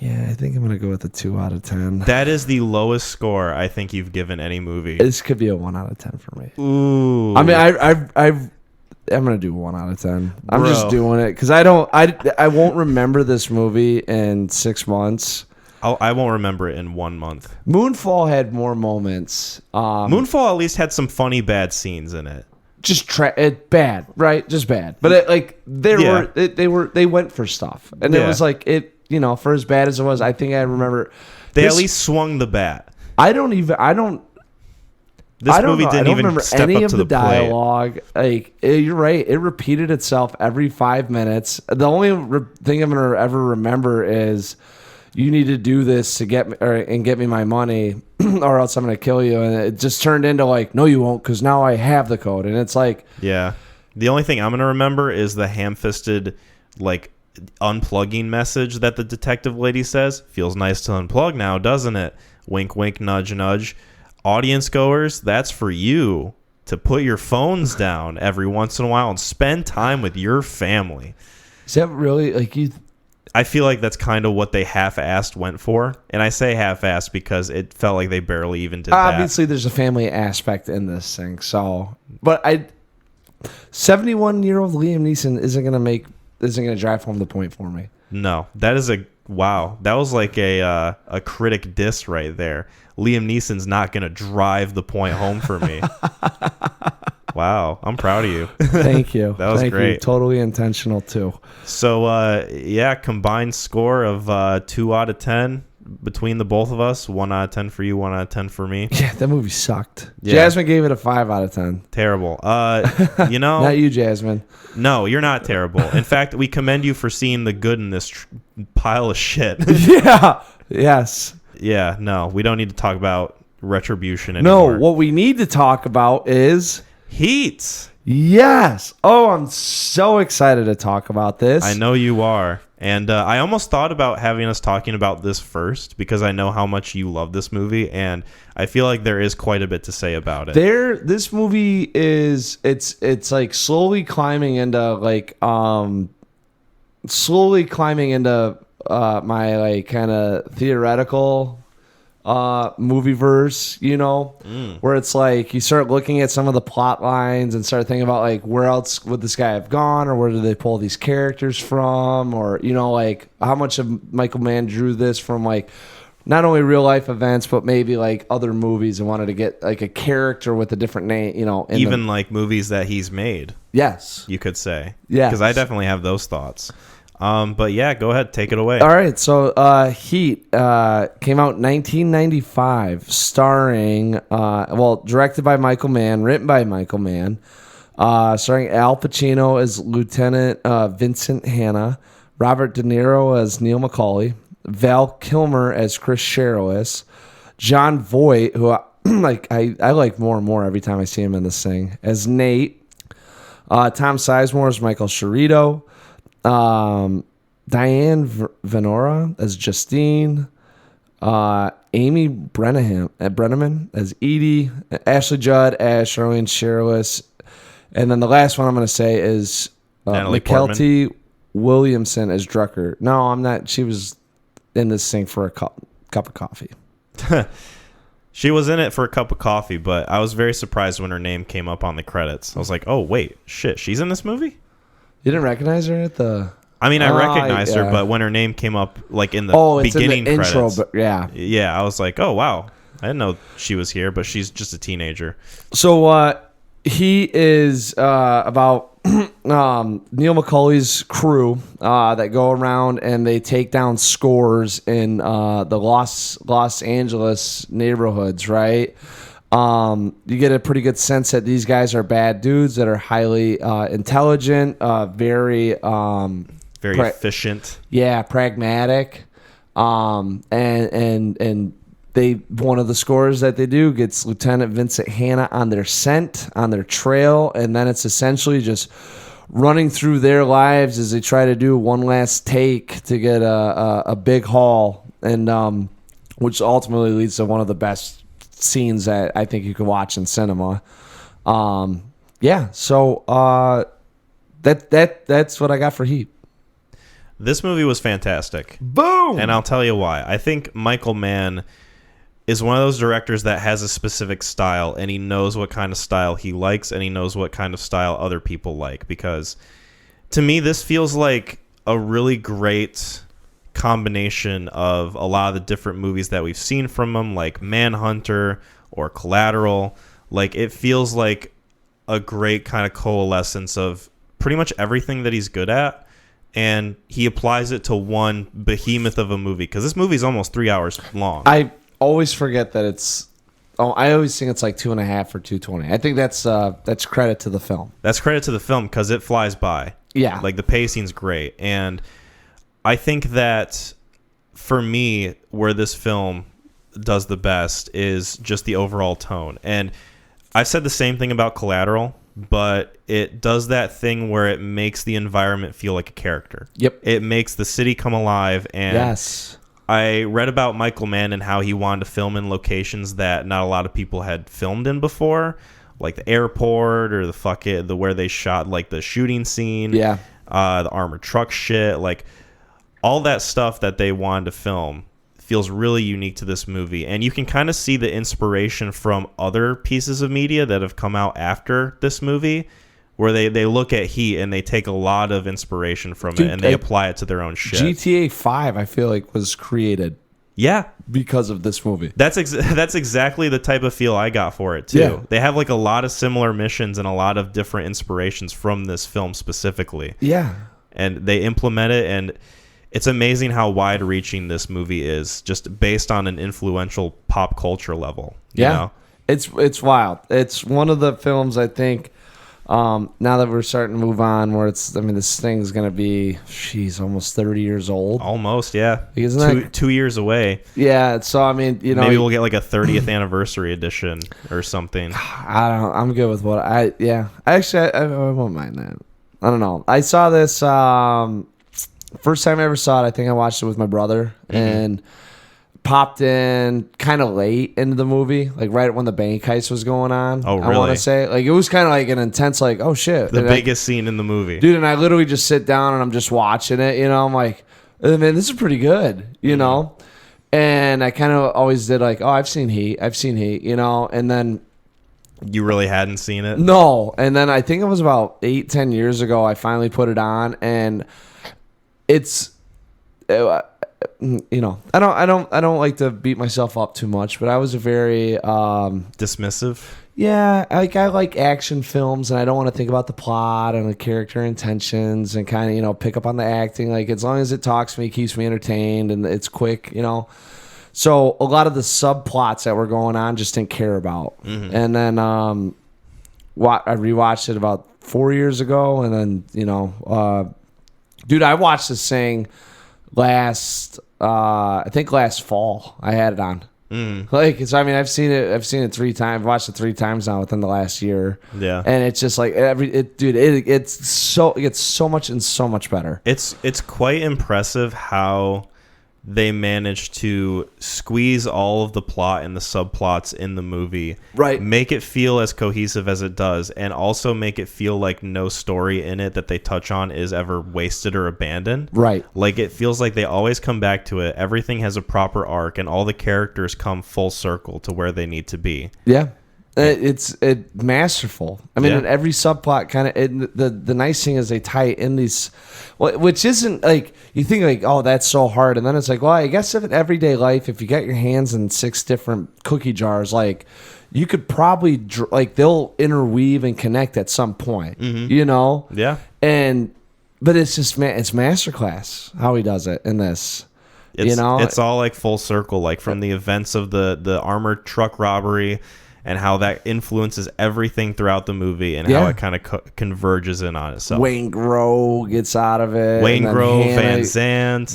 Yeah, I think I'm going to go with a 2 out of 10. That is the lowest score I think you've given any movie. This could be a 1 out of 10 for me. Ooh. I mean, I'm going to do 1 out of 10. I'm just doing it because I won't remember this movie in 6 months. I won't remember it in 1 month. Moonfall had more moments. Moonfall at least had some funny bad scenes in it. Just bad, right? Just bad. But they went for stuff, and it was like it. For as bad as it was, I think I remember. They at least swung the bat. This movie didn't even remember step any up of to the the plate. dialogue. Like you're right, it repeated itself every 5 minutes. The only thing I'm gonna ever remember is you need to do this to get me and get me my money, or else I'm gonna kill you. And it just turned into like, no, you won't, because now I have the code. And it's like, yeah. The only thing I'm gonna remember is the ham-fisted like unplugging message that the detective lady says. Feels nice to unplug now, doesn't it? Wink, wink, nudge, nudge. Audience goers, that's for you to put your phones down every once in a while and spend time with your family. Is that really like you? I feel like that's kind of what they half-assed went for. And I say half-assed because it felt like they barely even did that. Obviously, there's a family aspect in this thing. So, but 71-year-old Liam Neeson isn't gonna drive home the point for me. No, that is wow. That was like a critic diss right there. Liam Neeson's not gonna drive the point home for me. Wow, I'm proud of you. Thank you. That was great. You. Totally intentional too. So combined score of 2 out of 10 between the both of us. 1 out of 10 for you, 1 out of 10 for me. Yeah, that movie sucked. Yeah. Jasmine gave it a 5 out of 10. Terrible. You know, not you, Jasmine. No, you're not terrible. In fact, we commend you for seeing the good in this pile of shit. Yeah. Yes. Yeah. No, we don't need to talk about Retribution anymore. No, what we need to talk about is Heat. Yes. Oh, I'm so excited to talk about this. I know you are. And I almost thought about having us talking about this first because I know how much you love this movie, and I feel like there is quite a bit to say about it. This movie is it's like slowly climbing into my like kind of theoretical movie verse, you know, where it's like you start looking at some of the plot lines and start thinking about like where else would this guy have gone, or where did they pull these characters from, or you know, like how much of Michael Mann drew this from like not only real life events but maybe like other movies and wanted to get like a character with a different name, you know, even like movies that he's made. Yes, you could say. Yeah, because I definitely have those thoughts. But yeah, go ahead, take it away. All right, so Heat came out in 1995, starring, directed by Michael Mann, written by Michael Mann, starring Al Pacino as Lieutenant Vincent Hanna, Robert De Niro as Neil McCauley, Val Kilmer as Chris Sherrillis, John Voight, who I like more and more every time I see him in this thing, as Nate, Tom Sizemore as Michael Cerrito, Diane Venora as Justine, Amy Brenneman as Edie, Ashley Judd as Charlene Sherrillis, and then the last one I'm going to say is McKelty Williamson as Drucker. No, I'm not. She was in this thing for a cup of coffee. She was in it for a cup of coffee, but I was very surprised when her name came up on the credits. I was like, oh, wait, shit, she's in this movie? You didn't recognize her at the... I mean, I recognized her, but when her name came up like in the beginning credits, intro, but yeah, I was like, oh wow, I didn't know she was here, but she's just a teenager. So he is about Neil McCauley's crew that go around and they take down scores in the Los Angeles neighborhoods, right? You get a pretty good sense that these guys are bad dudes that are highly intelligent, very efficient. Yeah, pragmatic. And they, one of the scores that they do gets Lieutenant Vincent Hanna on their scent, on their trail, and then it's essentially just running through their lives as they try to do one last take to get a big haul, and which ultimately leads to one of the best scenes that I think you can watch in cinema. So that's what I got for Heat. This movie was fantastic. Boom! And I'll tell you why. I think Michael Mann is one of those directors that has a specific style, and he knows what kind of style he likes, and he knows what kind of style other people like. Because to me, this feels like a really great combination of a lot of the different movies that we've seen from him, like Manhunter or Collateral. Like, it feels like a great kind of coalescence of pretty much everything that he's good at, and he applies it to one behemoth of a movie, because this movie is almost 3 hours long. I always forget that it's... I always think it's like 2.5 or 2:20. I think that's credit to the film. That's credit to the film, because it flies by. Yeah. Like, the pacing's great, and I think that for me, where this film does the best is just the overall tone. And I've said the same thing about Collateral, but it does that thing where it makes the environment feel like a character. Yep. It makes the city come alive. And yes, I read about Michael Mann and how he wanted to film in locations that not a lot of people had filmed in before, like the airport or the where they shot like the shooting scene. Yeah. The armored truck shit. Like, all that stuff that they wanted to film feels really unique to this movie, and you can kind of see the inspiration from other pieces of media that have come out after this movie, where they look at Heat and they take a lot of inspiration from it and they apply it to their own shit. GTA 5, I feel like, was created because of this movie. That's exactly the type of feel I got for it too. Yeah. They have like a lot of similar missions and a lot of different inspirations from this film specifically. Yeah. And they implement it, and it's amazing how wide-reaching this movie is, just based on an influential pop culture level. You know? It's wild. It's one of the films, I think, now that we're starting to move on, where this thing's going to be, almost 30 years old. Almost, yeah. Isn't that 2 years away. Yeah, so, maybe we'll get like a 30th anniversary edition or something. I'm good with what I won't mind that. I don't know. I saw this, first time I ever saw it, I think I watched it with my brother, and popped in kind of late into the movie, like right when the bank heist was going on. Oh, really? I want to say, like, it was kind of like an intense, like, oh shit, the biggest scene in the movie, dude. And I literally just sit down and I'm just watching it. I'm like, man, this is pretty good, know. And I kind of always did like, oh, I've seen Heat, and then. You really hadn't seen it? No. And then I think it was about 8-10 years ago I finally put it on, and it's I don't like to beat myself up too much, but I was a very dismissive. Yeah, I like action films, and I don't want to think about the plot and the character intentions and kind of pick up on the acting. Like, as long as it talks to me, keeps me entertained, and it's quick, So a lot of the subplots that were going on just didn't care about. Mm-hmm. And then I rewatched it about 4 years ago, and then dude, I watched this thing last fall. I had it on. I've seen it 3 times. Watched it 3 times now within the last year. Yeah, and it's just like it gets so much and so much better. It's quite impressive how they managed to squeeze all of the plot and the subplots in the movie, right? Make it feel as cohesive as it does, and also make it feel like no story in it that they touch on is ever wasted or abandoned. Right. Like, it feels like they always come back to it. Everything has a proper arc, and all the characters come full circle to where they need to be. Yeah. It's masterful. In every subplot kind of, the nice thing is they tie in these, which isn't like, you think like, oh, that's so hard. And then it's like, well, I guess in everyday life, if you get your hands in 6 different cookie jars, like, you could probably, they'll interweave and connect at some point, Yeah. But it's just, it's masterclass how he does it in this. It's all like full circle, like from the events of the armored truck robbery, and how that influences everything throughout the movie, and how it kind of converges in on itself. Waingro gets out of it. Waingro, Van Zandt.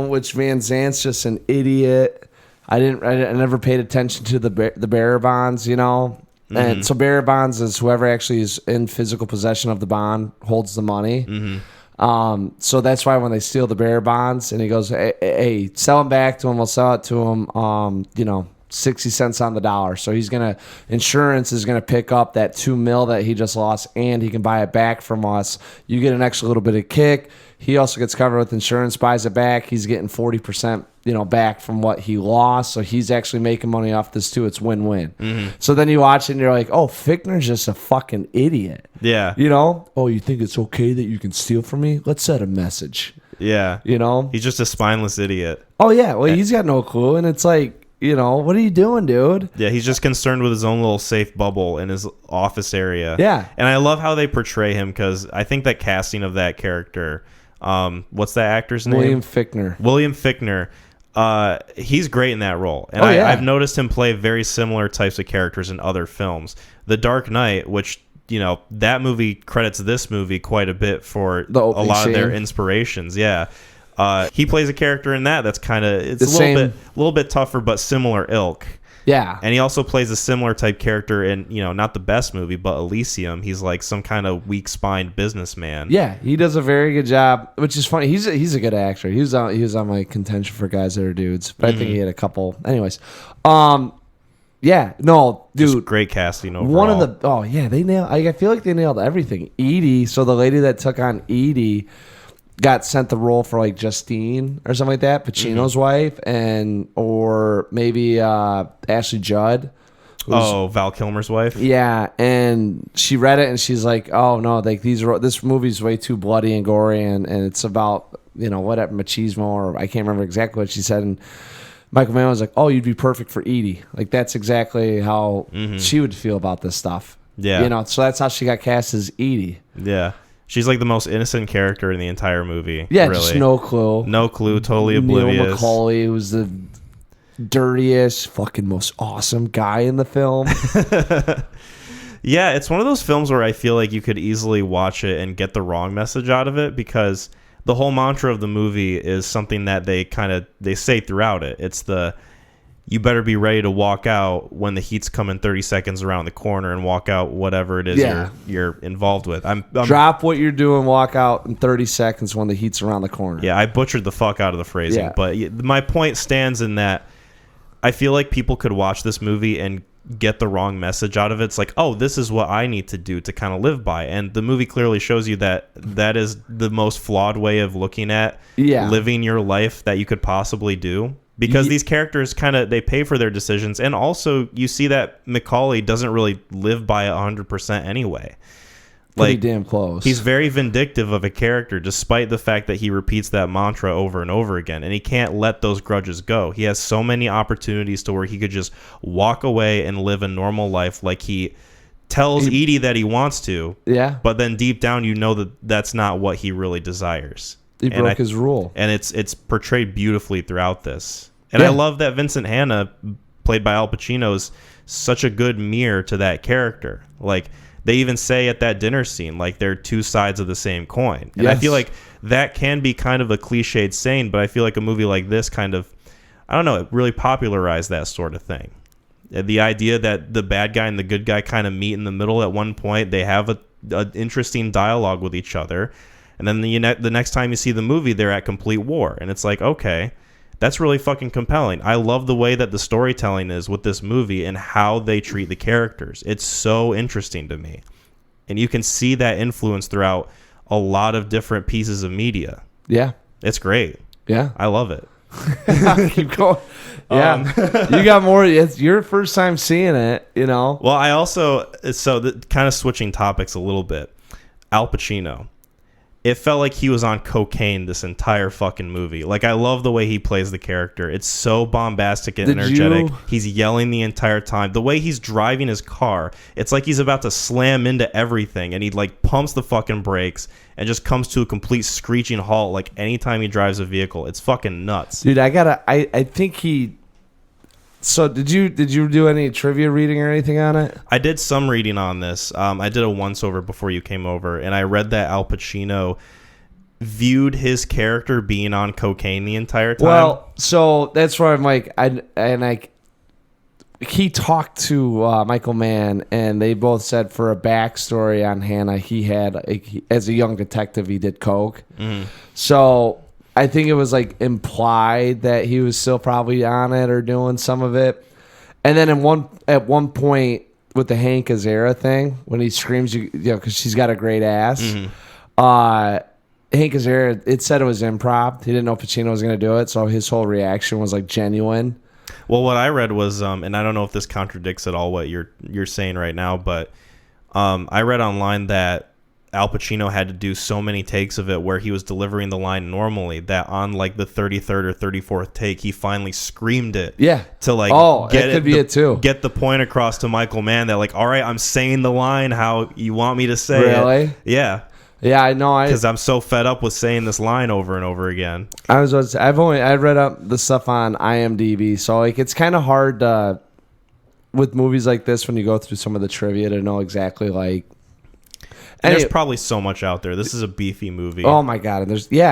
Which Van Zandt's just an idiot. I never paid attention to the bearer bonds, And so bearer bonds is whoever actually is in physical possession of the bond holds the money. Mm-hmm. So that's why when they steal the bearer bonds, and he goes, hey, sell them back to him. We'll sell it to him. 60 cents on the dollar. So insurance is gonna pick up that $2 million that he just lost, and he can buy it back from us. You get an extra little bit of kick. He also gets covered with insurance, buys it back. He's getting 40%, back from what he lost. So he's actually making money off this too. It's win-win. Mm-hmm. So then you watch it and you're like, oh, Fichtner's just a fucking idiot. Yeah. Oh, you think it's okay that you can steal from me? Let's set a message. Yeah. He's just a spineless idiot. Oh yeah. Well, he's got no clue, and it's like, what are you doing, dude? Yeah, he's just concerned with his own little safe bubble in his office area. Yeah. And I love how they portray him, because I think that casting of that character, what's that actor's name? William Fichtner. He's great in that role. And I've noticed him play very similar types of characters in other films. The Dark Knight, which, that movie credits this movie quite a bit for a lot of their inspirations. Yeah. He plays a character in that's kind of, it's a little bit tougher, but similar ilk. Yeah. And he also plays a similar type character in, not the best movie, but Elysium. He's like some kind of weak-spined businessman. Yeah, he does a very good job, which is funny. He's a good actor. He was on my contention for guys that are dudes, but I think he had a couple. Anyways, yeah, no, dude, just great casting overall. One of the they nailed. I feel like they nailed everything. Edie, so the lady that took on Edie. got sent the role for like Justine or something like that, Pacino's wife, or maybe Ashley Judd. Val Kilmer's wife. Yeah, and she read it and she's like, "Oh no, like this movie's way too bloody and gory, and it's about whatever machismo, or I can't remember exactly what she said." And Michael Mann was like, "Oh, you'd be perfect for Edie. Like that's exactly how she would feel about this stuff." Yeah, so that's how she got cast as Edie. Yeah, she's like the most innocent character in the entire movie. Yeah, really. Just no clue, totally oblivious. Neil McCauley, who's the dirtiest, fucking most awesome guy in the film. Yeah, it's one of those films where I feel like you could easily watch it and get the wrong message out of it, because the whole mantra of the movie is something that they say throughout it. It's you better be ready to walk out when the heat's coming 30 seconds around the corner, and walk out whatever it is you're involved with. I'm drop what you're doing, walk out in 30 seconds when the heat's around the corner. Yeah, I butchered the fuck out of the phrasing, but my point stands in that I feel like people could watch this movie and get the wrong message out of it. It's like, oh, this is what I need to do to kind of live by. And the movie clearly shows you that is the most flawed way of looking at living your life that you could possibly do. Because these characters they pay for their decisions. And also you see that McCauley doesn't really live by 100% anyway. Pretty damn close. He's very vindictive of a character, despite the fact that he repeats that mantra over and over again, and he can't let those grudges go. He has so many opportunities to where he could just walk away and live a normal life, like he tells Edie that he wants to. Yeah. But then deep down, that's not what he really desires. He broke his rule, and it's portrayed beautifully throughout this. And I love that Vincent Hanna, played by Al Pacino, is such a good mirror to that character. Like, they even say at that dinner scene, like, they're two sides of the same coin. And I feel like that can be kind of a cliched saying, but I feel like a movie like this it really popularized that sort of thing. The idea that the bad guy and the good guy kind of meet in the middle at one point. They have an interesting dialogue with each other. And then the next time you see the movie, they're at complete war. And it's like, okay, that's really fucking compelling. I love the way that the storytelling is with this movie and how they treat the characters. It's so interesting to me. And you can see that influence throughout a lot of different pieces of media. Yeah. It's great. Yeah. I love it. Keep going. Yeah. You got more. It's your first time seeing it, Well, I also, kind of switching topics a little bit. Al Pacino. It felt like he was on cocaine this entire fucking movie. Like, I love the way he plays the character. It's so bombastic and energetic. He's yelling the entire time. The way he's driving his car, it's like he's about to slam into everything, and he like pumps the fucking brakes and just comes to a complete screeching halt like anytime he drives a vehicle. It's fucking nuts. Dude, I think he... So did you do any trivia reading or anything on it? I did some reading on this. I did a once over before you came over, and I read that Al Pacino viewed his character being on cocaine the entire time. Well, so that's where I'm like, he talked to Michael Mann, and they both said for a backstory on Hannah, as a young detective, he did coke. Mm-hmm. So I think it was like implied that he was still probably on it or doing some of it. And then at one point with the Hank Azaria thing, when he screams, because she's got a great ass. Mm-hmm. Hank Azaria, it said it was improv. He didn't know Pacino was going to do it, so his whole reaction was like genuine. Well, what I read was, and I don't know if this contradicts at all what you're saying right now, but I read online that Al Pacino had to do so many takes of it where he was delivering the line normally that on like the 33rd or 34th take, he finally screamed it. Yeah. To like get the point across to Michael Mann that like, all right, I'm saying the line how you want me to say it. Really? Yeah. Yeah, I know. Because I'm so fed up with saying this line over and over again. I read up the stuff on IMDb, so like it's kind of hard with movies like this when you go through some of the trivia to know exactly like. And there's probably so much out there. This is a beefy movie. Oh my god! And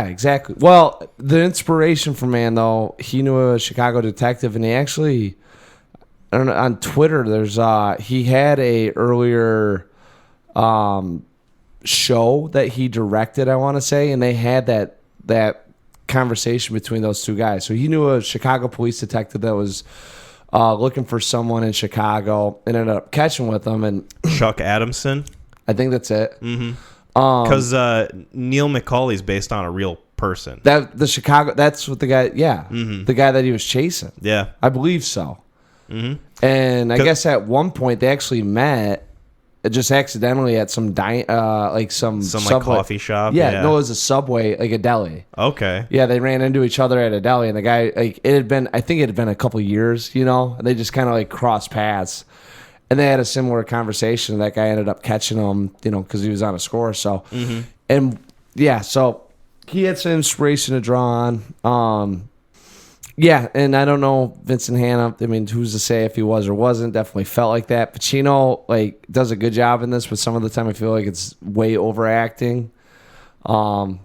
exactly. Well, the inspiration for Mann though, he knew a Chicago detective, and he actually, I don't know, on Twitter, there's he had a earlier show that he directed, I want to say, and they had that conversation between those two guys. So he knew a Chicago police detective that was looking for someone in Chicago and ended up catching with them. And Chuck Adamson, I think that's it. Mm-hmm. Because Neil McCauley's based on a real person. That's what the guy, the guy that he was chasing. Yeah. I believe so. And I guess at one point they actually met just accidentally at some some like coffee shop. Yeah, no, it was a Subway, like a deli. Okay. Yeah, they ran into each other at a deli, and the guy, like, I think it had been a couple years, and they just kind of like crossed paths, and they had a similar conversation. That guy ended up catching him, because he was on a score. So, and yeah, so he had some inspiration to draw on. Yeah, and I don't know Vincent Hanna. I mean, who's to say if he was or wasn't? Definitely felt like that. Pacino does a good job in this, but some of the time I feel like it's way overacting. And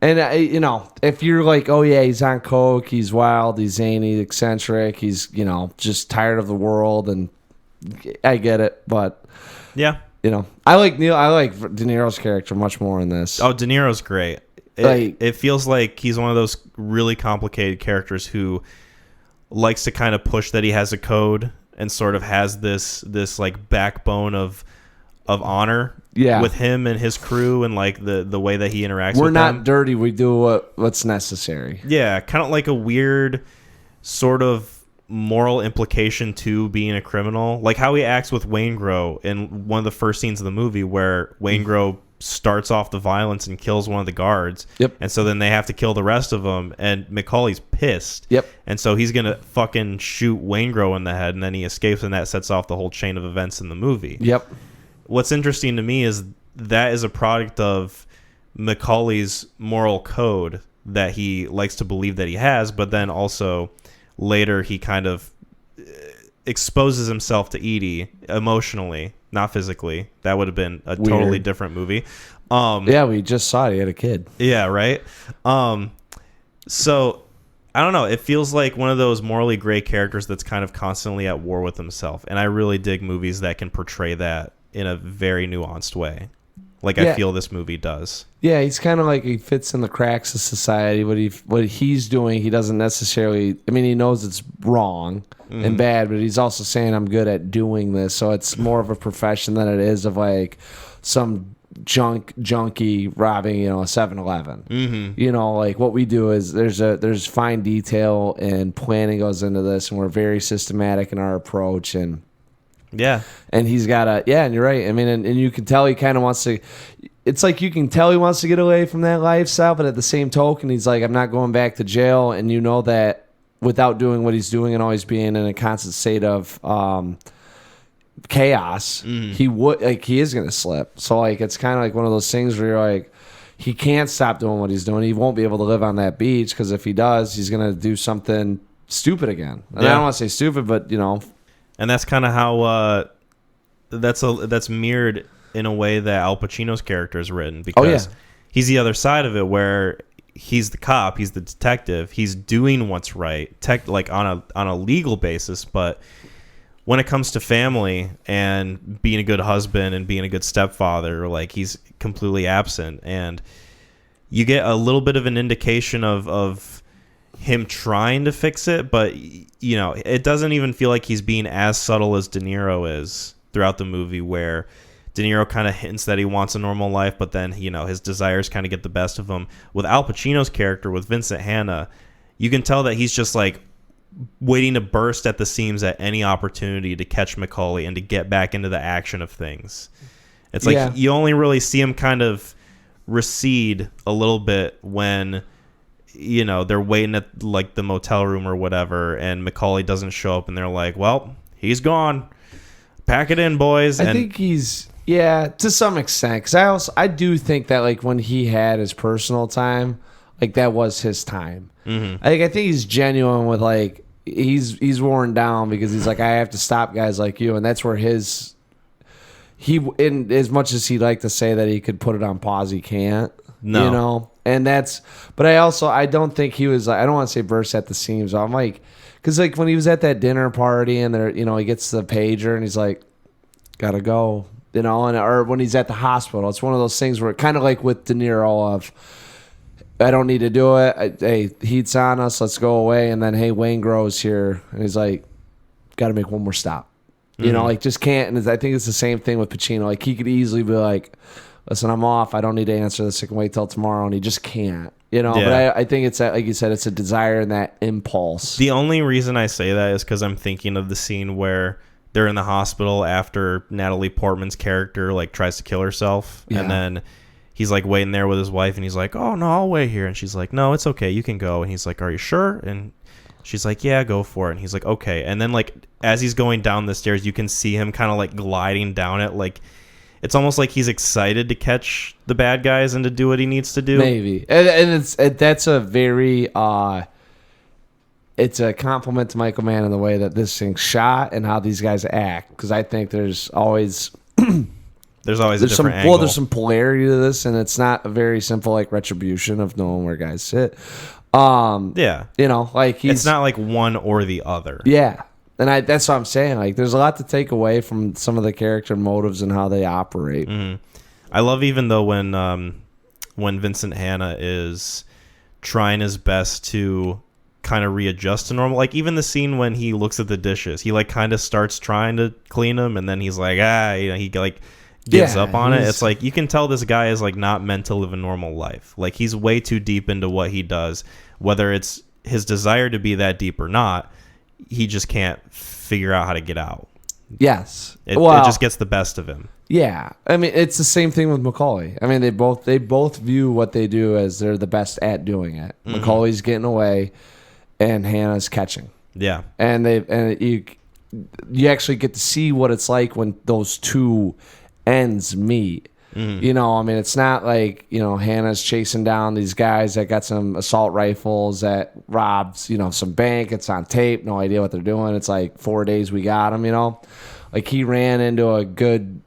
if you're like, oh yeah, he's on coke, he's wild, he's zany, eccentric, he's just tired of the world, and I get it, but yeah, I like De Niro's character much more in this. Oh, De Niro's great. It feels like he's one of those really complicated characters who likes to kind of push that he has a code and sort of has this like backbone of honor with him and his crew and like the way that he interacts with them. We're not dirty. We do what's necessary. Yeah, kind of like a weird sort of moral implication to being a criminal. Like how he acts with Waingro in one of the first scenes of the movie where Waingro starts off the violence and kills one of the guards. Yep. And so then they have to kill the rest of them, and McCauley's pissed. Yep. And so he's going to fucking shoot Waingro in the head, and then he escapes, and that sets off the whole chain of events in the movie. Yep. What's interesting to me is that is a product of McCauley's moral code that he likes to believe that he has, but then also later he kind of exposes himself to Edie emotionally, not physically. That would have been a totally different movie. Yeah, we just saw it. He had a kid. Yeah, right? So, I don't know. It feels like one of those morally gray characters that's kind of constantly at war with himself. And I really dig movies that can portray that in a very nuanced way. Like I feel this movie does. Yeah, he's kind of like he fits in the cracks of society. What he's doing, he doesn't necessarily. I mean, he knows it's wrong and bad, but he's also saying I'm good at doing this. So it's more of a profession than it is of like some junkie robbing, a 7-Eleven. Mm-hmm. Like what we do is there's fine detail and planning goes into this, and we're very systematic in our approach and. Yeah. And he's got and you're right. I mean, and you can tell he kind of wants to, it's like you can tell he wants to get away from that lifestyle, but at the same token, he's like, I'm not going back to jail. And that without doing what he's doing and always being in a constant state of chaos, he is going to slip. So it's kind of like one of those things where you're like, he can't stop doing what he's doing. He won't be able to live on that beach because if he does, he's going to do something stupid again. And I don't want to say stupid, but And that's kind of how that's mirrored in a way that Al Pacino's character is written, because he's the other side of it, where he's the cop, he's the detective, he's doing what's right, on a legal basis, but when it comes to family and being a good husband and being a good stepfather, he's completely absent, and you get a little bit of an indication of him trying to fix it, but it doesn't even feel like he's being as subtle as De Niro is throughout the movie, where De Niro kind of hints that he wants a normal life, but then his desires kind of get the best of him. With Al Pacino's character, with Vincent Hanna, you can tell that he's just waiting to burst at the seams at any opportunity to catch McCauley and to get back into the action of things. It's you only really see him kind of recede a little bit when they're waiting at the motel room or whatever, and McCauley doesn't show up, and they're like, well, he's gone, pack it in, boys. I think he's to some extent, because I do think that when he had his personal time, that was his time. I think he's genuine with he's worn down because he's I have to stop guys like you, and that's where as much as he'd like to say that he could put it on pause, he can't. No. And but I don't think he was, I don't want to say burst at the seams. I'm because when he was at that dinner party and there, he gets the pager and he's like, gotta go, or when he's at the hospital, it's one of those things where kind of with De Niro of, I don't need to do it. Hey, heat's on us. Let's go away. And then, hey, Waingro's here. And he's like, got to make one more stop. Just can't. And I think it's the same thing with Pacino. He could easily be listen, I'm off. I don't need to answer this. I can wait till tomorrow. And he just can't. Yeah. But I think it's that, like you said, it's a desire and that impulse. The only reason I say that is because I'm thinking of the scene where they're in the hospital after Natalie Portman's character like tries to kill herself, and then he's like waiting there with his wife, and he's like, "Oh no, I'll wait here," and she's like, "No, it's okay, you can go," and he's like, "Are you sure?" And she's like, "Yeah, go for it," and he's like, "Okay," and then like as he's going down the stairs, you can see him kind of like gliding down it, like it's almost like he's excited to catch the bad guys and to do what he needs to do. Maybe, and that's a very it's a compliment to Michael Mann in the way that this thing's shot and how these guys act, because I think there's always a different angle. Well, there's some polarity to this, and it's not a very simple like retribution of knowing where guys sit. Yeah, like it's not like one or the other. Yeah, and that's what I'm saying. Like, there's a lot to take away from some of the character motives and how they operate. Mm-hmm. I love even though when Vincent Hanna is trying his best to kind of readjust to normal, like even the scene when he looks at the dishes, he like kind of starts trying to clean them, and then he's like he like gives up on it. It's like you can tell this guy is like not meant to live a normal life. Like, he's way too deep into what he does, whether it's his desire to be that deep or not. He just can't figure out how to get out. Yes, it just gets the best of him. Yeah, I mean, it's the same thing with Macaulay. I mean, they both view what they do as they're the best at doing it. Mm-hmm. Macaulay's getting away, and Hannah's catching. Yeah, and you actually get to see what it's like when those two ends meet. Mm-hmm. I mean, it's not like Hannah's chasing down these guys that got some assault rifles that robs some bank. It's on tape, no idea what they're doing. It's like 4 days we got him. Like, he ran into a good.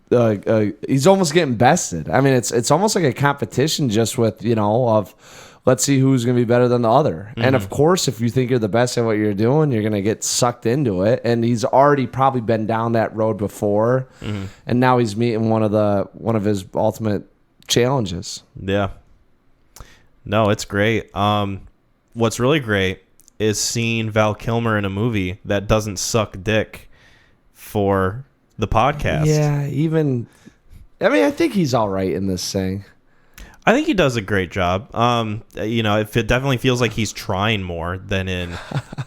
He's almost getting bested. I mean, it's almost like a competition just with of let's see who's going to be better than the other. Mm-hmm. And of course, if you think you're the best at what you're doing, you're going to get sucked into it. And he's already probably been down that road before, mm-hmm. and now he's meeting one of his ultimate challenges. Yeah. No, it's great. What's really great is seeing Val Kilmer in a movie that doesn't suck dick for the podcast. Yeah, I think he's all right in this thing. I think he does a great job. If it definitely feels like he's trying more than in,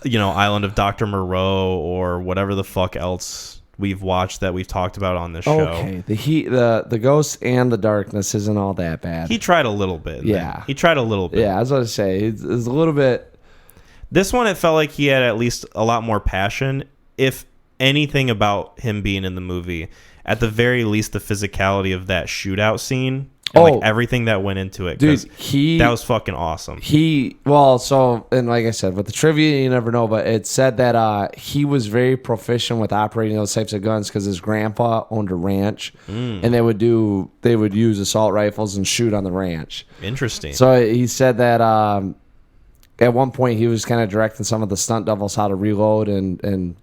Island of Dr. Moreau or whatever the fuck else we've watched that we've talked about on this show. Okay, the Ghost and the Darkness isn't all that bad. He tried a little bit. Yeah, he tried a little bit. Yeah, I was going to say it's a little bit. This one, it felt like he had at least a lot more passion. If anything about him being in the movie, at the very least, the physicality of that shootout scene. And like everything that went into it, dude, that was fucking awesome. And like I said, with the trivia, you never know, but it said that he was very proficient with operating those types of guns because his grandpa owned a ranch, and they would use assault rifles and shoot on the ranch. Interesting. So he said that at one point he was kind of directing some of the stunt doubles how to reload and.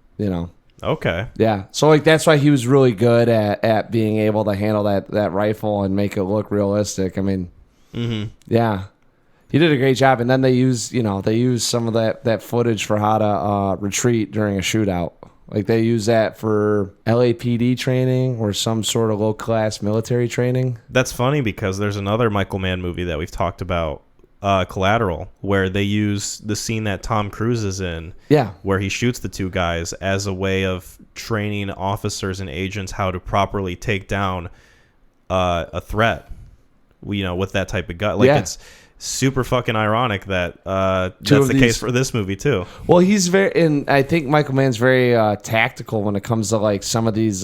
Okay. Yeah. So like that's why he was really good at being able to handle that rifle and make it look realistic. I mean, mm-hmm. Yeah, he did a great job. And then they used some of that footage for how to retreat during a shootout. Like they use that for LAPD training or some sort of low class military training. That's funny because there's another Michael Mann movie that we've talked about. Collateral, where they use the scene that Tom Cruise is in, where he shoots the two guys as a way of training officers and agents how to properly take down a threat, with that type of gun. Like, it's super fucking ironic that that's the case for this movie too. Well, and I think Michael Mann's very tactical when it comes to like some of these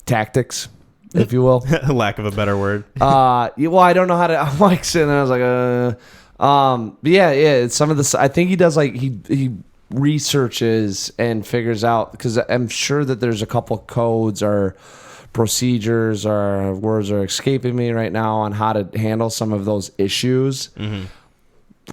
tactics, if you will. Lack of a better word. Well, I don't know how to. I'm like sitting there, I was like, but yeah. It's some of this. I think he does like he researches and figures out, because I'm sure that there's a couple codes or procedures or words are escaping me right now on how to handle some of those issues. Mm-hmm.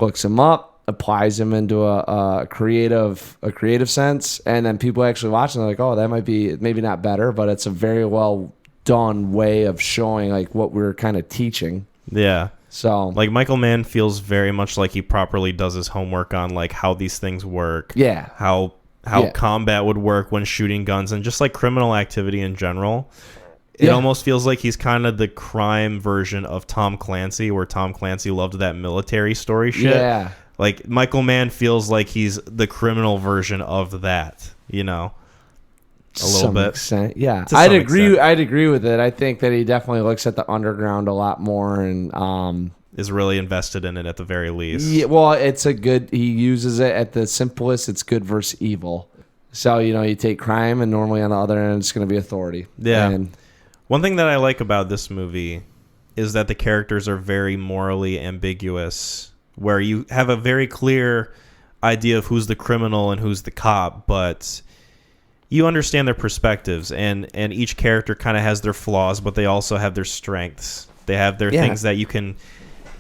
Looks them up, applies them into a creative sense, and then people actually watch them, they're like, oh, that might be maybe not better, but it's a very well done way of showing like what we're kind of teaching. Yeah. So like Michael Mann feels very much like he properly does his homework on like how these things work. Yeah. How combat would work when shooting guns and just like criminal activity in general. It almost feels like he's kind of the crime version of Tom Clancy, where Tom Clancy loved that military story shit. Yeah. Like, Michael Mann feels like he's the criminal version of that, you know? A little bit. Extent. Yeah. To some extent. I'd agree with it. I think that he definitely looks at the underground a lot more and is really invested in it at the very least. Yeah, well, he uses it at the simplest, it's good versus evil. So, you take crime and normally on the other end it's going to be authority. Yeah. And one thing that I like about this movie is that the characters are very morally ambiguous, where you have a very clear idea of who's the criminal and who's the cop, but you understand their perspectives, and each character kind of has their flaws, but they also have their strengths. They have their things that you can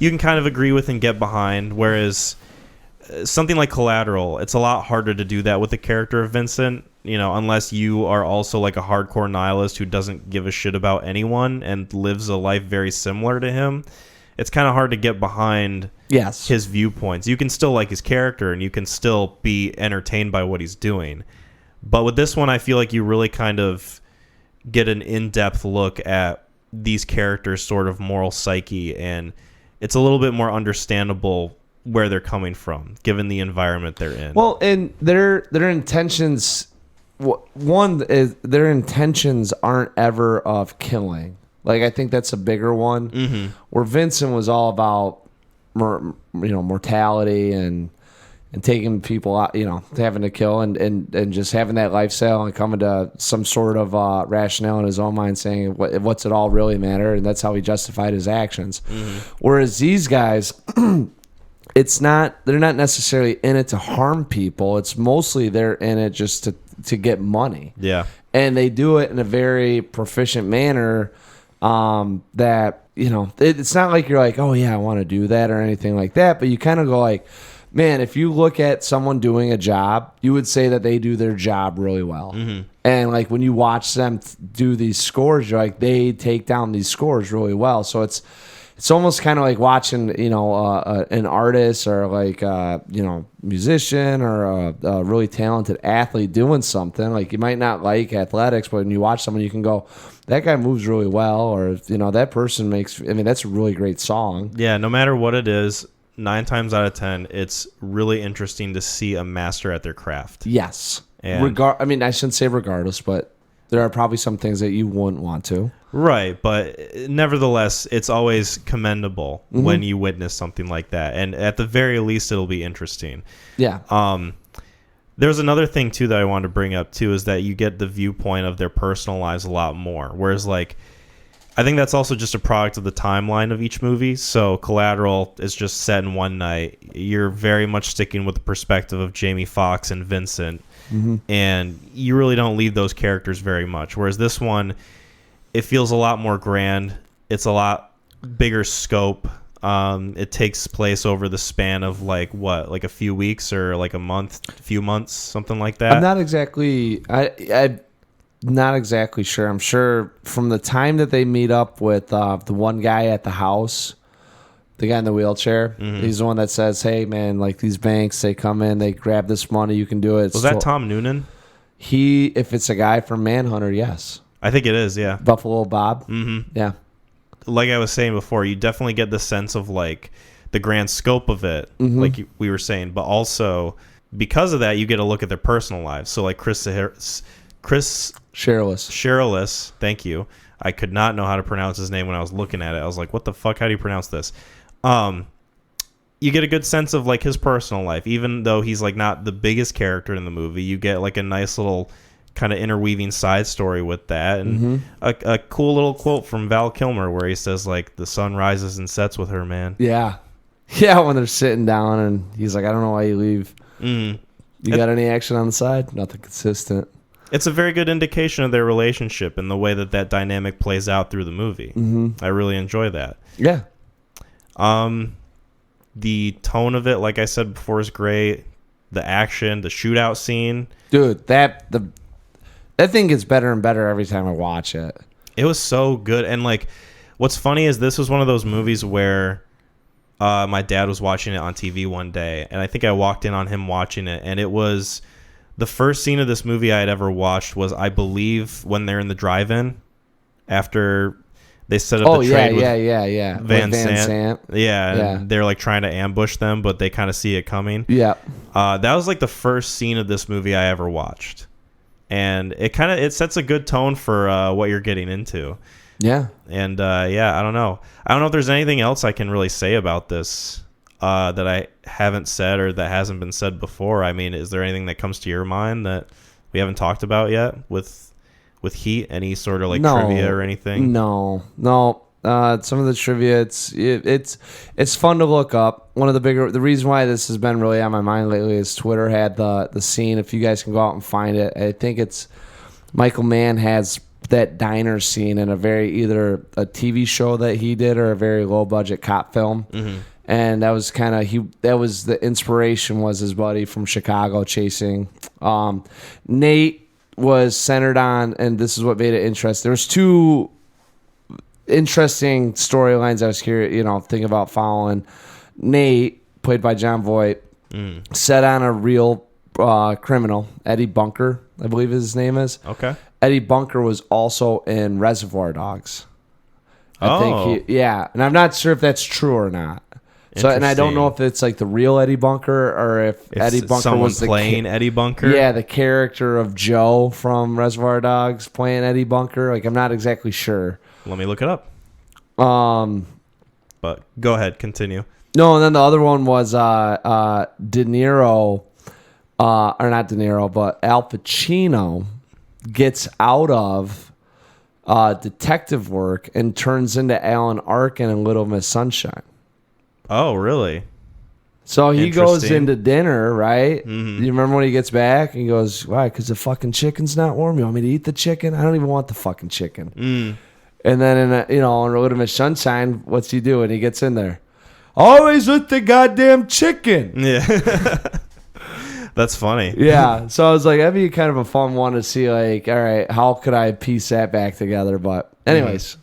kind of agree with and get behind, whereas something like Collateral, it's a lot harder to do that with the character of Vincent, unless you are also like a hardcore nihilist who doesn't give a shit about anyone and lives a life very similar to him. It's kind of hard to get behind his viewpoints. You can still like his character and you can still be entertained by what he's doing. But with this one, I feel like you really kind of get an in-depth look at these characters' sort of moral psyche, and it's a little bit more understandable where they're coming from, given the environment they're in. Well, and their intentions, one is their intentions aren't ever of killing. Like, I think that's a bigger one. Mm-hmm. Where Vincent was all about, mortality and taking people out, having to kill and just having that lifestyle and coming to some sort of rationale in his own mind, saying what's it all really matter, and that's how he justified his actions. Mm-hmm. Whereas these guys, they're not necessarily in it to harm people. It's mostly they're in it just to get money. Yeah. And they do it in a very proficient manner that, it's not like you're like, oh yeah, I want to do that or anything like that. But you kind of go like, man, if you look at someone doing a job, you would say that they do their job really well. Mm-hmm. And like when you watch them do these scores, you're like, they take down these scores really well. So it's almost kind of like watching, an artist or like, musician or a really talented athlete doing something. Like, you might not like athletics, but when you watch someone, you can go, that guy moves really well, or, that person that's a really great song. Yeah, no matter what it is, 9 times out of 10, it's really interesting to see a master at their craft. Yes. And I shouldn't say regardless, but there are probably some things that you wouldn't want to. Right, but nevertheless, it's always commendable Mm-hmm. when you witness something like that, and at the very least, it'll be interesting. Yeah. There's another thing too that I wanted to bring up too, is that you get the viewpoint of their personal lives a lot more. Whereas, like, I think that's also just a product of the timeline of each movie. So Collateral is just set in one night. You're very much sticking with the perspective of Jamie Foxx and Vincent, Mm-hmm. and you really don't leave those characters very much. Whereas this one, it feels a lot more grand. It's a lot bigger scope. It takes place over the span of like a few weeks or like a few months, something like that. I'm not exactly not exactly sure. I'm sure from the time that they meet up with the one guy at the house, the guy in the wheelchair, Mm-hmm. he's the one that says, hey man, like these banks, they come in, they grab this money, you can do it. Was that Tom Noonan? If it's a guy from Manhunter, yes. I think it is, yeah. Buffalo Bob. Mm-hmm. Yeah. Like I was saying before, you definitely get the sense of like the grand scope of it, Mm-hmm. like we were saying, but also because of that, you get a look at their personal lives. So like Chris Shirless. Thank you. I could not know how to pronounce his name when I was looking at it. I was like, what the fuck? How do you pronounce this? You get a good sense of like his personal life, even though he's like not the biggest character in the movie. You get like a nice little kind of interweaving side story with that, and a cool little quote from Val Kilmer where he says like, the sun rises and sets with her, man. Yeah. When they're sitting down and he's like, I don't know why you leave. You got any action on the side? Nothing consistent. It's a very good indication of their relationship and the way that dynamic plays out through the movie. I really enjoy that. Yeah. The tone of it, like I said before, is great. The action, the shootout scene. Dude, that thing gets better and better every time I watch it. It was so good. And like, what's funny is this was one of those movies where my dad was watching it on TV one day, and I think I walked in on him watching it, and it was the first scene of this movie I had ever watched was, I believe, when they're in the drive-in, after they set up Oh, the trade with yeah. Van With Sant. Yeah, Yeah. and they're like trying to ambush them, but they kind of see it coming. Yeah. That was like the first scene of this movie I ever watched, and it sets a good tone for what you're getting into. Yeah. And I don't know if there's anything else I can really say about this that I haven't said or that hasn't been said before. I mean, is there anything that comes to your mind that we haven't talked about yet with Heat? Any sort of like trivia or anything? No. Some of the trivia, it's fun to look up. The reason why this has been really on my mind lately is Twitter had the scene. If you guys can go out and find it, I think it's Michael Mann has that diner scene in either a TV show that he did or a very low budget cop film. Mm-hmm. And that was the inspiration was his buddy from Chicago chasing. Nate was centered on, and this is what made it interesting. There was two interesting storylines I was thinking about following. Nate, played by John Voight, set on a real criminal, Eddie Bunker, I believe his name is. Okay. Eddie Bunker was also in Reservoir Dogs. I think and I'm not sure if that's true or not. So, and I don't know if it's like the real Eddie Bunker or if Eddie Bunker was playing Eddie Bunker. Yeah, the character of Joe from Reservoir Dogs playing Eddie Bunker. Like, I'm not exactly sure. Let me look it up. But go ahead, continue. No, and then the other one was De Niro, or not De Niro, but Al Pacino gets out of detective work and turns into Alan Arkin in Little Miss Sunshine. Oh, really? So he goes into dinner, right? Mm-hmm. You remember when he gets back and he goes, why? Because the fucking chicken's not warm. You want me to eat the chicken? I don't even want the fucking chicken. And then in Little Miss Sunshine, what's he doing? He gets in there. Always with the goddamn chicken. Yeah. That's funny. Yeah. So I was like, that'd be kind of a fun one to see, like, all right, how could I piece that back together? But anyways.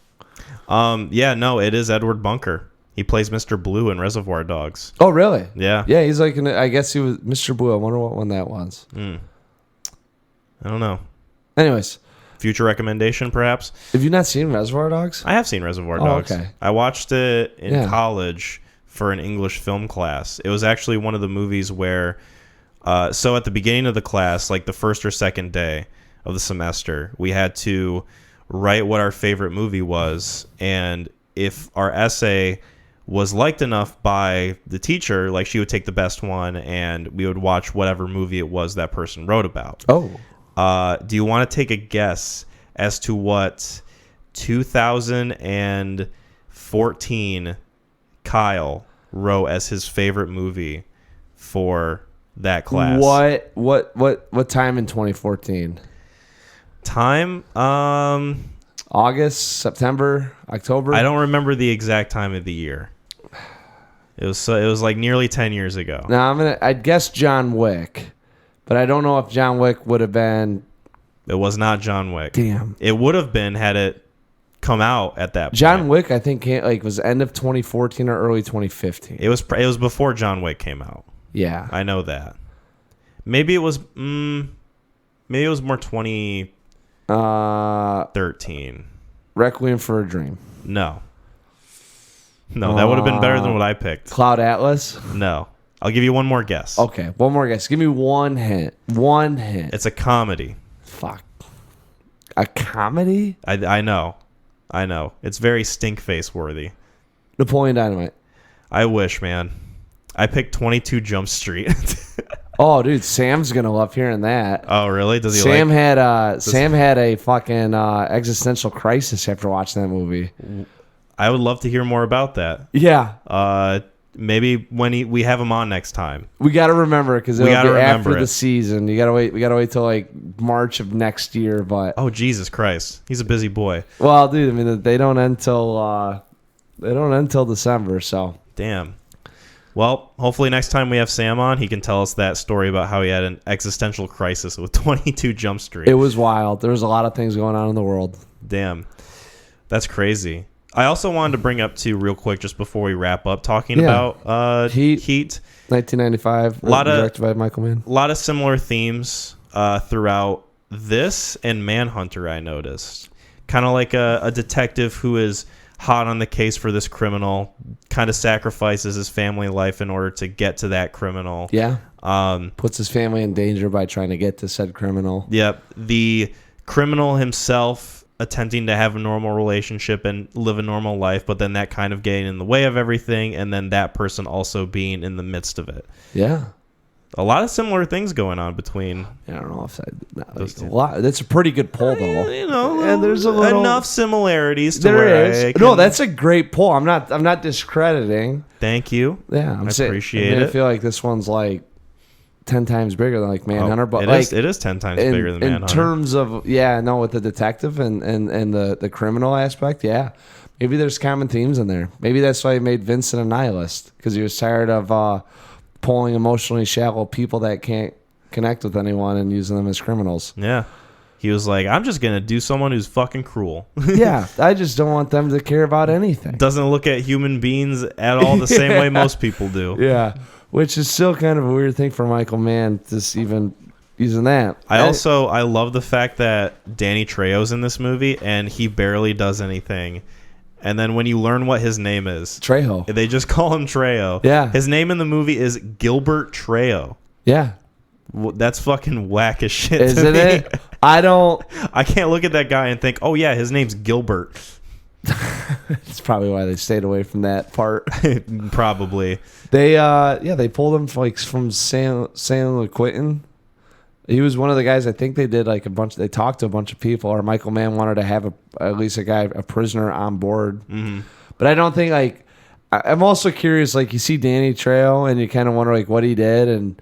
No, it is Edward Bunker. He plays Mr. Blue in Reservoir Dogs. Oh, really? Yeah. Yeah, he's like, I guess he was Mr. Blue. I wonder what one that was. I don't know. Anyways. Future recommendation, perhaps? Have you not seen Reservoir Dogs? I have seen Reservoir Dogs. Okay. I watched it in college for an English film class. It was actually one of the movies where, so at the beginning of the class, like the first or second day of the semester, we had to write what our favorite movie was. And if our essay was liked enough by the teacher, like she would take the best one and we would watch whatever movie it was that person wrote about. Oh. Do you want to take a guess as to what 2014 Kyle wrote as his favorite movie for that class? What time in 2014? Time? August, September, October? I don't remember the exact time of the year. It was like nearly 10 years ago. Now I'd guess John Wick, but I don't know if John Wick would have been. It was not John Wick. Damn. It would have been had it come out at that point. John Wick, I think, was end of 2014 or early 2015. It was before John Wick came out. Yeah, I know that. Maybe it was more 2013. Requiem for a Dream. No, that would have been better than what I picked. Cloud Atlas? No. I'll give you one more guess. Okay, one more guess. Give me one hint. One hint. It's a comedy. Fuck. A comedy? I know. It's very stink face worthy. Napoleon Dynamite. I wish, man. I picked 22 Jump Street. Oh, dude, Sam's gonna love hearing that. Oh, really? Does he? Sam had a fucking existential crisis after watching that movie. I would love to hear more about that. Yeah. Maybe when we have him on next time. We got to remember because it'll be after the season. You got to wait. We got to wait till like March of next year. But oh, Jesus Christ, he's a busy boy. Well, dude, I mean they don't end till December. So damn. Well, hopefully next time we have Sam on, he can tell us that story about how he had an existential crisis with 22 Jump Street. It was wild. There was a lot of things going on in the world. Damn, that's crazy. I also wanted to bring up too real quick just before we wrap up talking about Heat 1995 directed by Michael Mann. A lot of similar themes throughout this and Manhunter I noticed. kind of like a detective who is hot on the case for this criminal, kind of sacrifices his family life in order to get to that criminal. Yeah. Puts his family in danger by trying to get to said criminal. Yep. The criminal himself attempting to have a normal relationship and live a normal life, but then that kind of getting in the way of everything, and then that person also being in the midst of it. Yeah. A lot of similar things going on between. I don't know if a lot. That's a pretty good poll, though. And there's enough similarities to there is. No, that's a great poll. I'm not discrediting. Thank you. Yeah, I appreciate it. I feel like this one's like 10 times bigger than like Manhunter, but it is 10 times bigger than Manhunter. In terms of with the detective and the criminal aspect, yeah. Maybe there's common themes in there. Maybe that's why he made Vincent a nihilist, because he was tired of pulling emotionally shallow people that can't connect with anyone and using them as criminals. Yeah. He was like, I'm just going to do someone who's fucking cruel. Yeah. I just don't want them to care about anything. Doesn't look at human beings at all the same way most people do. Yeah. Which is still kind of a weird thing for Michael Mann, just even using that. I love the fact that Danny Trejo's in this movie and he barely does anything. And then when you learn what his name is, Trejo, they just call him Trejo. Yeah. His name in the movie is Gilbert Trejo. Yeah. That's fucking whack as shit. Isn't it? I can't look at that guy and think, oh yeah, his name's Gilbert. It's probably why they stayed away from that part. Probably. They pulled him from San Quentin. He was one of the guys. I think they did like a bunch. They talked to a bunch of people, or Michael Mann wanted to have at least a prisoner on board. Mm-hmm. But I don't think like. I'm also curious. Like you see Danny Trejo, and you kind of wonder like what he did, and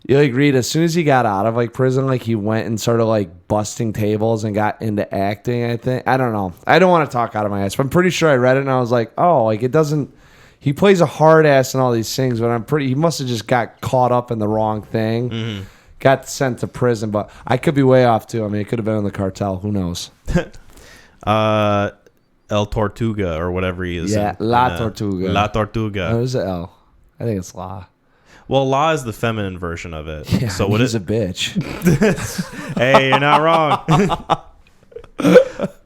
you like read as soon as he got out of like prison, like he went and started like busting tables and got into acting. I don't know. I don't want to talk out of my ass, but I'm pretty sure I read it and I was like, oh, like it doesn't. He plays a hard ass in all these things, but he must have just got caught up in the wrong thing. Mm-hmm. Got sent to prison, but I could be way off too. I mean, it could have been in the cartel. Who knows? El Tortuga or whatever he is. Yeah, La Tortuga. La Tortuga. Oh, is it El? I think it's La. Well, La is the feminine version of it. Yeah, so he's a bitch. Hey, you're not wrong.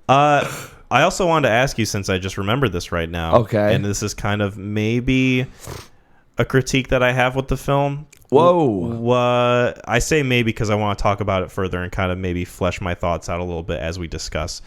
I also wanted to ask you, since I just remembered this right now. Okay. And this is kind of maybe a critique that I have with the film. Whoa. I say maybe because I want to talk about it further and kind of maybe flesh my thoughts out a little bit as we discuss.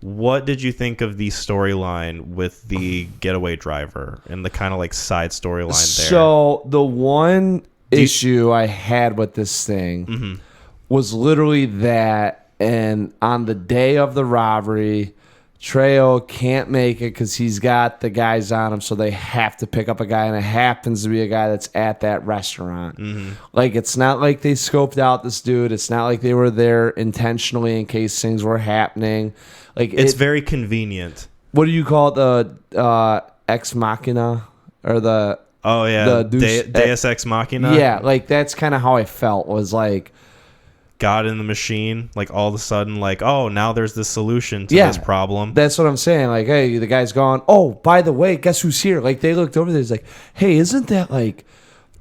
What did you think of the storyline with the getaway driver and the kind of like side storyline there? So the one issue I had with this thing was literally that, and on the day of the robbery, Trejo can't make it because he's got the guys on him, so they have to pick up a guy, and it happens to be a guy that's at that restaurant. Mm-hmm. Like, it's not like they scoped out this dude. It's not like they were there intentionally in case things were happening. Like, it's very convenient. What do you call it? The ex machina? Or the... Oh, yeah. Deus ex machina? Yeah, like, that's kind of how I felt, was like... God in the machine, like all of a sudden, like, oh, now there's this solution to this problem. That's what I'm saying. Like, hey, the guy's gone. Oh, by the way, guess who's here? Like, they looked over there. It's like, hey, isn't that like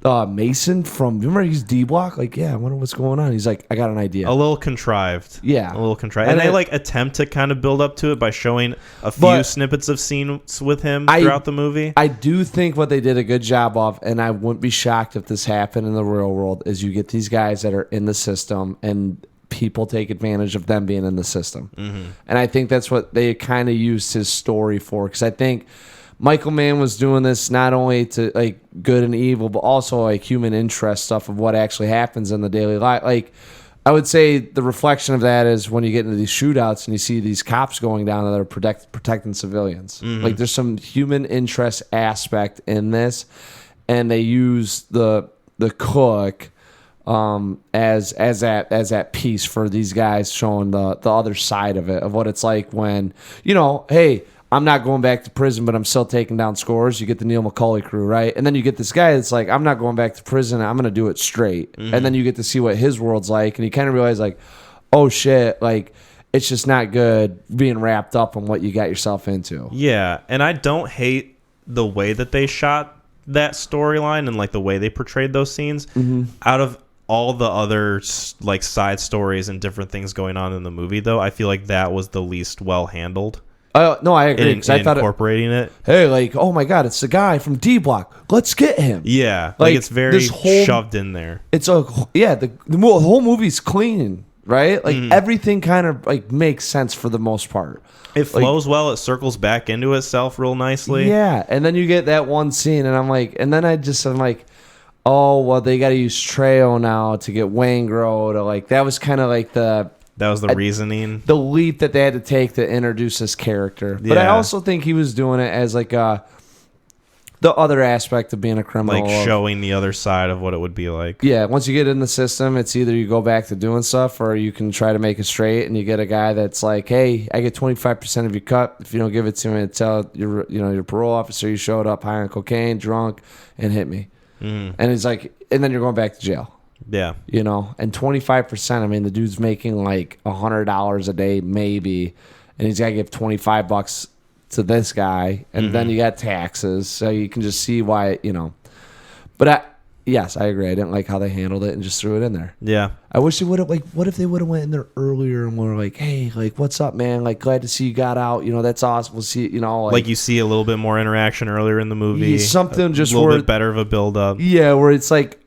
Mason from? Remember he's D Block? Like, yeah, I wonder what's going on. He's like, I got an idea. A little contrived. Yeah, a little contrived. And they like attempt to kind of build up to it by showing a few snippets of scenes with him throughout the movie. I do think what they did a good job of, and I wouldn't be shocked if this happened in the real world, is you get these guys that are in the system and people take advantage of them being in the system. Mm-hmm. And I think that's what they kind of used his story for, because I think Michael Mann was doing this not only to like good and evil, but also like human interest stuff of what actually happens in the daily life. Like, I would say the reflection of that is when you get into these shootouts and you see these cops going down that are protecting civilians. Mm-hmm. Like, there's some human interest aspect in this, and they use the cook as that piece for these guys, showing the other side of it, of what it's like when, you know, hey, I'm not going back to prison, but I'm still taking down scores. You get the Neil McCauley crew, right? And then you get this guy that's like, I'm not going back to prison. I'm going to do it straight. Mm-hmm. And then you get to see what his world's like. And you kind of realize, like, oh, shit, like, it's just not good being wrapped up in what you got yourself into. Yeah, and I don't hate the way that they shot that storyline and, like, the way they portrayed those scenes. Mm-hmm. Out of all the other like side stories and different things going on in the movie, though, I feel like that was the least well handled. No, I agree. In I thought incorporating it. Hey, like, oh my God, it's the guy from D Block. Let's get him. Yeah, like it's very shoved in there. It's the whole movie's clean, right? Like everything kind of like makes sense for the most part. It flows well. It circles back into itself real nicely. Yeah, and then you get that one scene, and I'm like, oh well, they got to use Trejo now to get Wangro to like. That was kind of like the reasoning, the leap that they had to take to introduce this character. But I also think he was doing it as like the other aspect of being a criminal, like showing the other side of what it would be like. Yeah, once you get in the system, it's either you go back to doing stuff or you can try to make it straight, and you get a guy that's like, hey, I get 25% of your cut. If you don't give it to me, tell your parole officer you showed up high on cocaine, drunk, and hit me. And it's like, and then you're going back to jail. Yeah. And 25%, I mean, the dude's making like $100 a day, maybe, and he's got to give $25 to this guy, and then you got taxes, so you can just see why, But yes, I agree. I didn't like how they handled it and just threw it in there. Yeah. I wish they would have, like, what if they would have went in there earlier and were like, hey, like, what's up, man? Like, glad to see you got out. That's awesome. We'll see, Like you see a little bit more interaction earlier in the movie. Something just a little bit better of a build-up. Yeah, where it's like,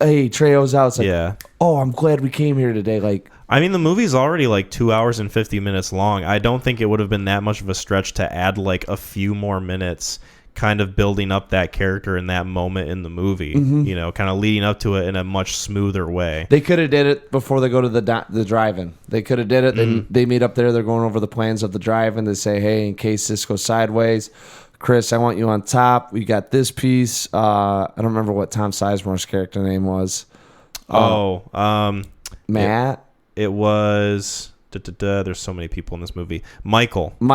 hey, Trejo's out. It's like, oh, I'm glad we came here today. Like, I mean, the movie's already like 2 hours and 50 minutes long. I don't think it would have been that much of a stretch to add like a few more minutes kind of building up that character in that moment in the movie, kind of leading up to it in a much smoother way. They could have did it before they go to the drive-in. They could have did it. They meet up there. They're going over the plans of the drive-in. They say, hey, in case this goes sideways, Chris, I want you on top. We got this piece. I don't remember what Tom Sizemore's character name was. Matt? It was... There's so many people in this movie. Michael, you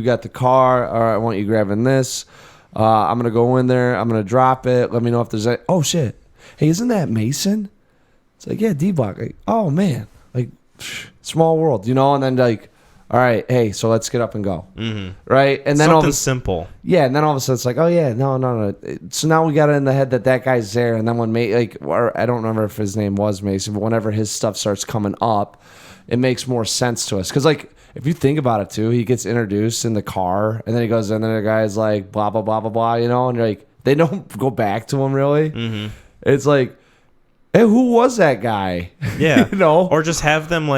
got the car. All right, I want you grabbing this. I'm gonna go in there. I'm gonna drop it. Let me know if there's a. Oh shit! Hey, isn't that Mason? It's like, yeah, D-Block. Like, oh man, like small world, And then like, all right, hey, so let's get up and go. Right, and then something simple. Yeah, and then all of a sudden it's like, oh yeah, no. So now we got it in the head that guy's there, and then when I don't remember if his name was Mason, but whenever his stuff starts coming up, it makes more sense to us because like if you think about it too, he gets introduced in the car, and then he goes in, and the guy's like blah blah blah blah blah, and you're like they don't go back to him really. It's like, hey, who was that guy? Yeah. Or just have them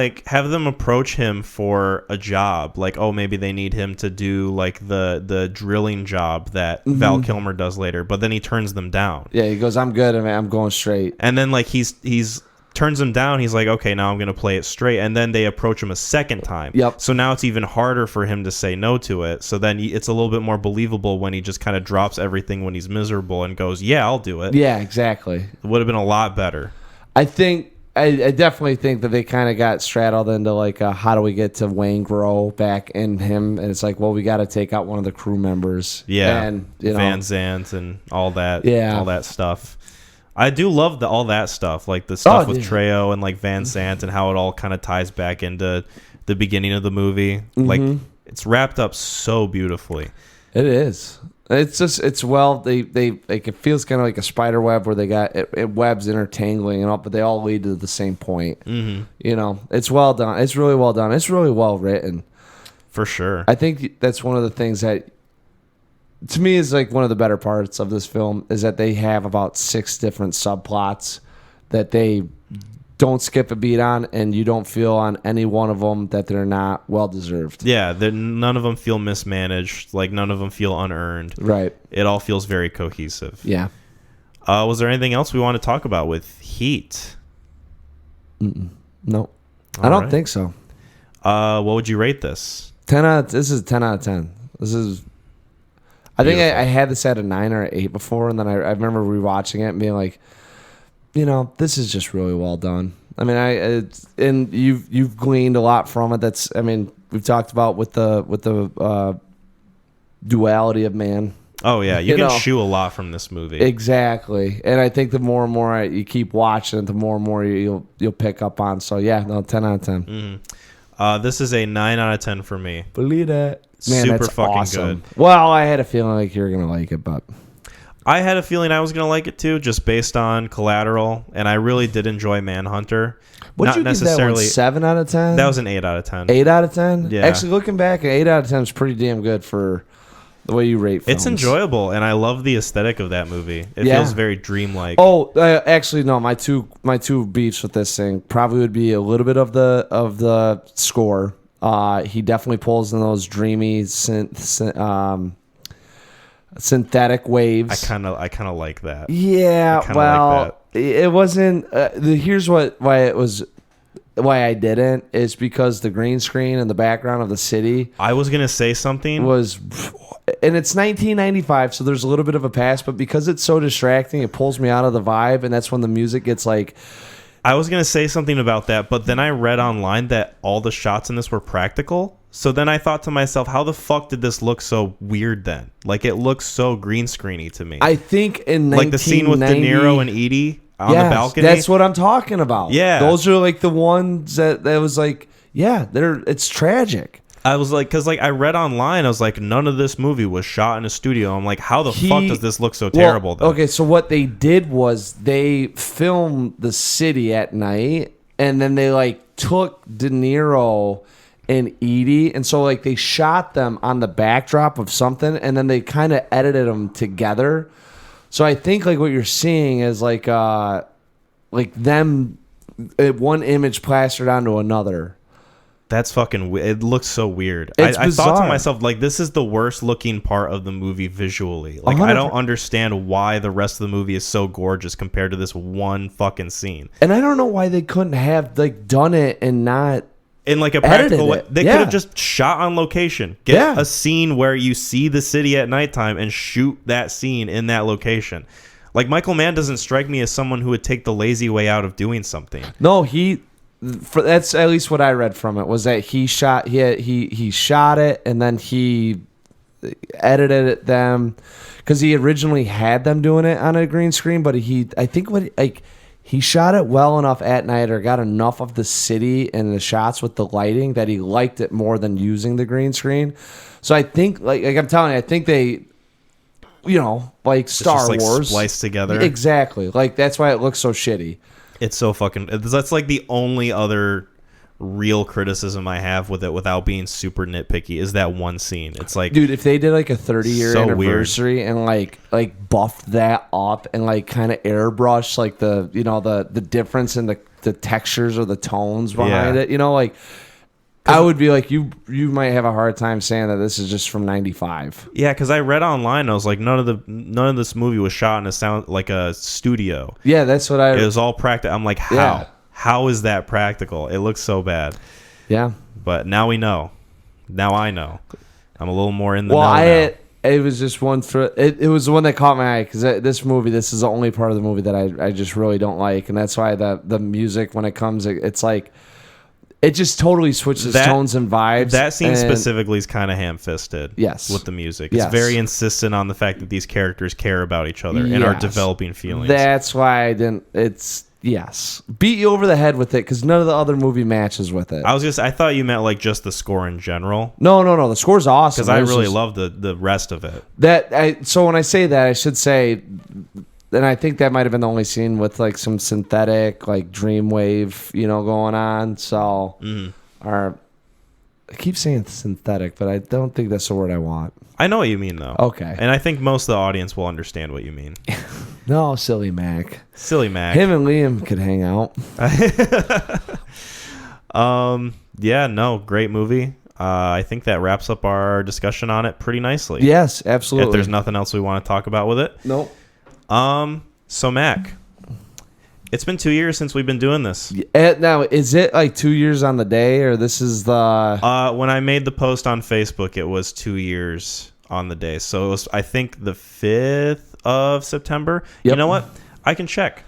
approach him for a job. Like, oh, maybe they need him to do like the drilling job that Val Kilmer does later, but then he turns them down. Yeah, he goes, I'm good, I'm going straight. And then like he's turns them down. He's like, okay, now I'm going to play it straight. And then they approach him a second time. Yep. So now it's even harder for him to say no to it. So then it's a little bit more believable when he just kind of drops everything when he's miserable and goes, yeah, I'll do it. Yeah, exactly. It would have been a lot better. I definitely think that they kind of got straddled into like, how do we get to Wayne Grow back in him? And it's like, well, we got to take out one of the crew members. Yeah. And, Van Zandt and all that. Yeah. All that stuff. I do love all that stuff, like the stuff with Trejo and like Van Zandt and how it all kind of ties back into the beginning of the movie. Like it's wrapped up so beautifully. It is. It's well, they like it feels kind of like a spider web where they got it webs intertangling and all, but they all lead to the same point. It's well done. It's really well done. It's really well written. For sure. I think that's one of the things that, to me, is like one of the better parts of this film is that they have about 6 different subplots that they don't skip a beat on, and you don't feel on any one of them that they're not well deserved. Yeah, none of them feel mismanaged. Like none of them feel unearned. Right. It all feels very cohesive. Yeah. Was there anything else we want to talk about with Heat? No, I don't think so. What would you rate this? This is 10 out of 10. This is. I think I had this at a 9 or an 8 before, and then I remember rewatching it and being like, this is just really well done. I mean, and you've gleaned a lot from it. We've talked about with the duality of man. Oh yeah, you can shoe a lot from this movie. Exactly, and I think the more and more you keep watching it, the more and more you'll pick up on. So yeah, 10 out of 10. This is a 9 out of 10 for me. Believe that. Man, super that's fucking awesome. good. Well, I had a feeling like you were gonna like it, but I had a feeling I was going to like it too, just based on Collateral, and I really did enjoy Manhunter. What'd you give that one? 7 out of 10? That was an 8 out of 10. 8 out of 10? Yeah. Actually, looking back, an 8 out of 10 is pretty damn good for the way you rate films. It's enjoyable, and I love the aesthetic of that movie. It feels very dreamlike. Oh, actually, no. My two beefs with this thing probably would be a little bit of the score. He definitely pulls in those dreamy synthetic waves. I kind of like that. Yeah, well, like that. It wasn't. Here's why I didn't is because the green screen in the background of the city. I was gonna say something was, and it's 1995, so there's a little bit of a pass, but because it's so distracting, it pulls me out of the vibe, and that's when the music gets like. I was gonna say something about that, but then I read online that all the shots in this were practical. So then I thought to myself, how the fuck did this look so weird then? Like, it looks so green screeny to me. I think in like the scene with De Niro and Edie on the balcony. That's what I'm talking about. Yeah. Those are like the ones that was like, yeah, it's tragic. I was like, because like I read online, I was like, none of this movie was shot in a studio. I'm like, how the fuck does this look so terrible then? Okay, so what they did was they filmed the city at night, and then they like took De Niro and Edie, and so like they shot them on the backdrop of something, and then they kind of edited them together. So I think like what you're seeing is like them one image plastered onto another. That's fucking it looks so weird. It's I thought to bizarre. myself, like, this is the worst looking part of the movie visually. Like, I don't understand why the rest of the movie is so gorgeous compared to this one fucking scene. And I don't know why they couldn't have like done it and not in like a practical way. They Yeah. could have just shot on location. Get a scene where you see the city at nighttime and shoot that scene in that location. Like, Michael Mann doesn't strike me as someone who would take the lazy way out of doing something. No, that's at least what I read from it, was that he shot it and then he edited it them because he originally had them doing it on a green screen, but he shot it well enough at night or got enough of the city and the shots with the lighting that he liked it more than using the green screen. So I think like I'm telling you, I think they, like Star just, like, Wars spliced together. Exactly. Like that's why it looks so shitty. It's so fucking. That's like the only other real criticism I have with it, without being super nitpicky, is that one scene. It's like, dude, if they did like a 30-year so anniversary weird. And like buffed that up and like kind of airbrush like the the difference in the textures or the tones behind it, like. I would be like, you might have a hard time saying that this is just from 95. Yeah, because I read online, I was like, none of this movie was shot in a studio. Yeah, that's what It was all practical. I'm like, how? Yeah. How is that practical? It looks so bad. Yeah. But now we know. Now I know. I'm a little more in the know now. It was just one it was the one that caught my eye because this is the only part of the movie that I just really don't like, and that's why the music when it comes, it's like. It just totally switches tones and vibes. That scene specifically is kind of ham-fisted. Yes. With the music. It's very insistent on the fact that these characters care about each other and are developing feelings. That's why I didn't. Beat you over the head with it because none of the other movie matches with it. I thought you meant like just the score in general. No. The score's awesome. Because I really love the rest of it. So when I say that, I should say. And I think that might have been the only scene with like some synthetic, like dreamwave, going on. So, I keep saying synthetic, but I don't think that's the word I want. I know what you mean, though. Okay. And I think most of the audience will understand what you mean. No, silly Mac. Silly Mac. Him and Liam could hang out. Yeah, no, great movie. I think that wraps up our discussion on it pretty nicely. Yes, absolutely. If there's nothing else we want to talk about with it. Nope. So Mac, it's been 2 years since we've been doing this. Now, is it like 2 years on the day, or this is the? When I made the post on Facebook, it was 2 years on the day. So it was, I think, the 5th of September. Yep. You know what? I can check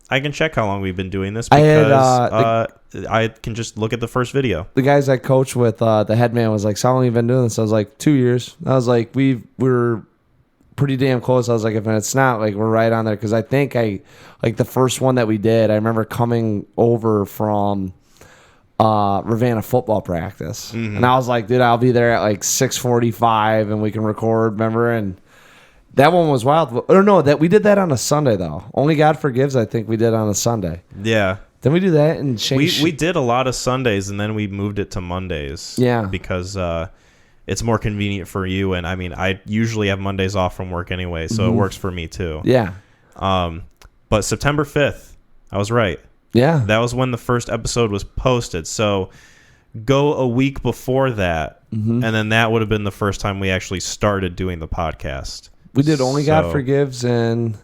how long we've been doing this because I can just look at the first video. The guys I coach with, the head man was like, "So how long have you been doing this?" I was like, 2 years. I was like, we're pretty damn close. I was like, if it's not, like, we're right on there, because I think the first one that we did, I remember coming over from Ravenna football practice, and I was like, dude, I'll be there at like 6:45 and we can record, remember? And That one was wild. Or no, that we did that on a Sunday though. Only God Forgives, I think we did on a Sunday. Yeah. Then we do that and We did a lot of Sundays, and then we moved it to Mondays. Yeah. Because it's more convenient for you, and I mean, I usually have Mondays off from work anyway, so it works for me too. Yeah. But September 5th, I was right. Yeah. That was when the first episode was posted. So go a week before that, and then that would have been the first time we actually started doing the podcast. We did Only God Forgives, and it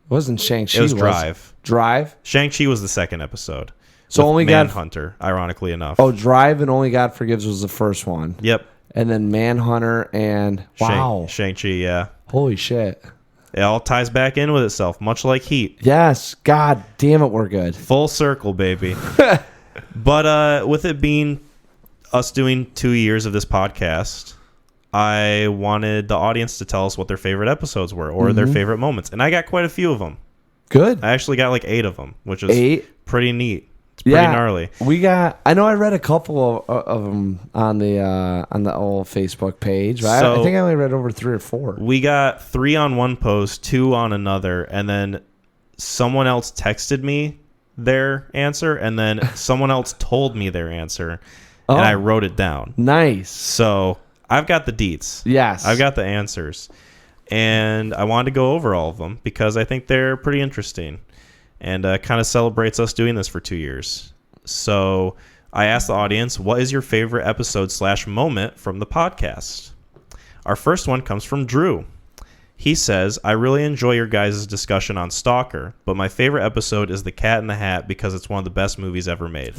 wasn't Shang-Chi. It was Drive. Drive? Shang-Chi was the second episode. So Only God... Manhunter, ironically enough. Oh, Drive and Only God Forgives was the first one. Yep. And then Manhunter and... Wow. Shang-Chi, yeah. Holy shit. It all ties back in with itself, much like Heat. Yes. God damn it, we're good. Full circle, baby. But with it being us doing 2 years of this podcast, I wanted the audience to tell us what their favorite episodes were or their favorite moments. And I got quite a few of them. Good. I actually got like 8 of them, which is pretty neat. It's pretty gnarly. I know I read a couple of them on the old Facebook page. But I think I only read over 3 or 4. We got 3 on one post, 2 on another, and then someone else texted me their answer, and then someone else told me their answer, and I wrote it down. Nice. So I've got the deets. Yes. I've got the answers. And I wanted to go over all of them because I think they're pretty interesting. And kind of celebrates us doing this for 2 years. So I asked the audience, what is your favorite episode / moment from the podcast? Our first one comes from Drew. He says, I really enjoy your guys' discussion on Stalker, but my favorite episode is The Cat in the Hat because it's one of the best movies ever made.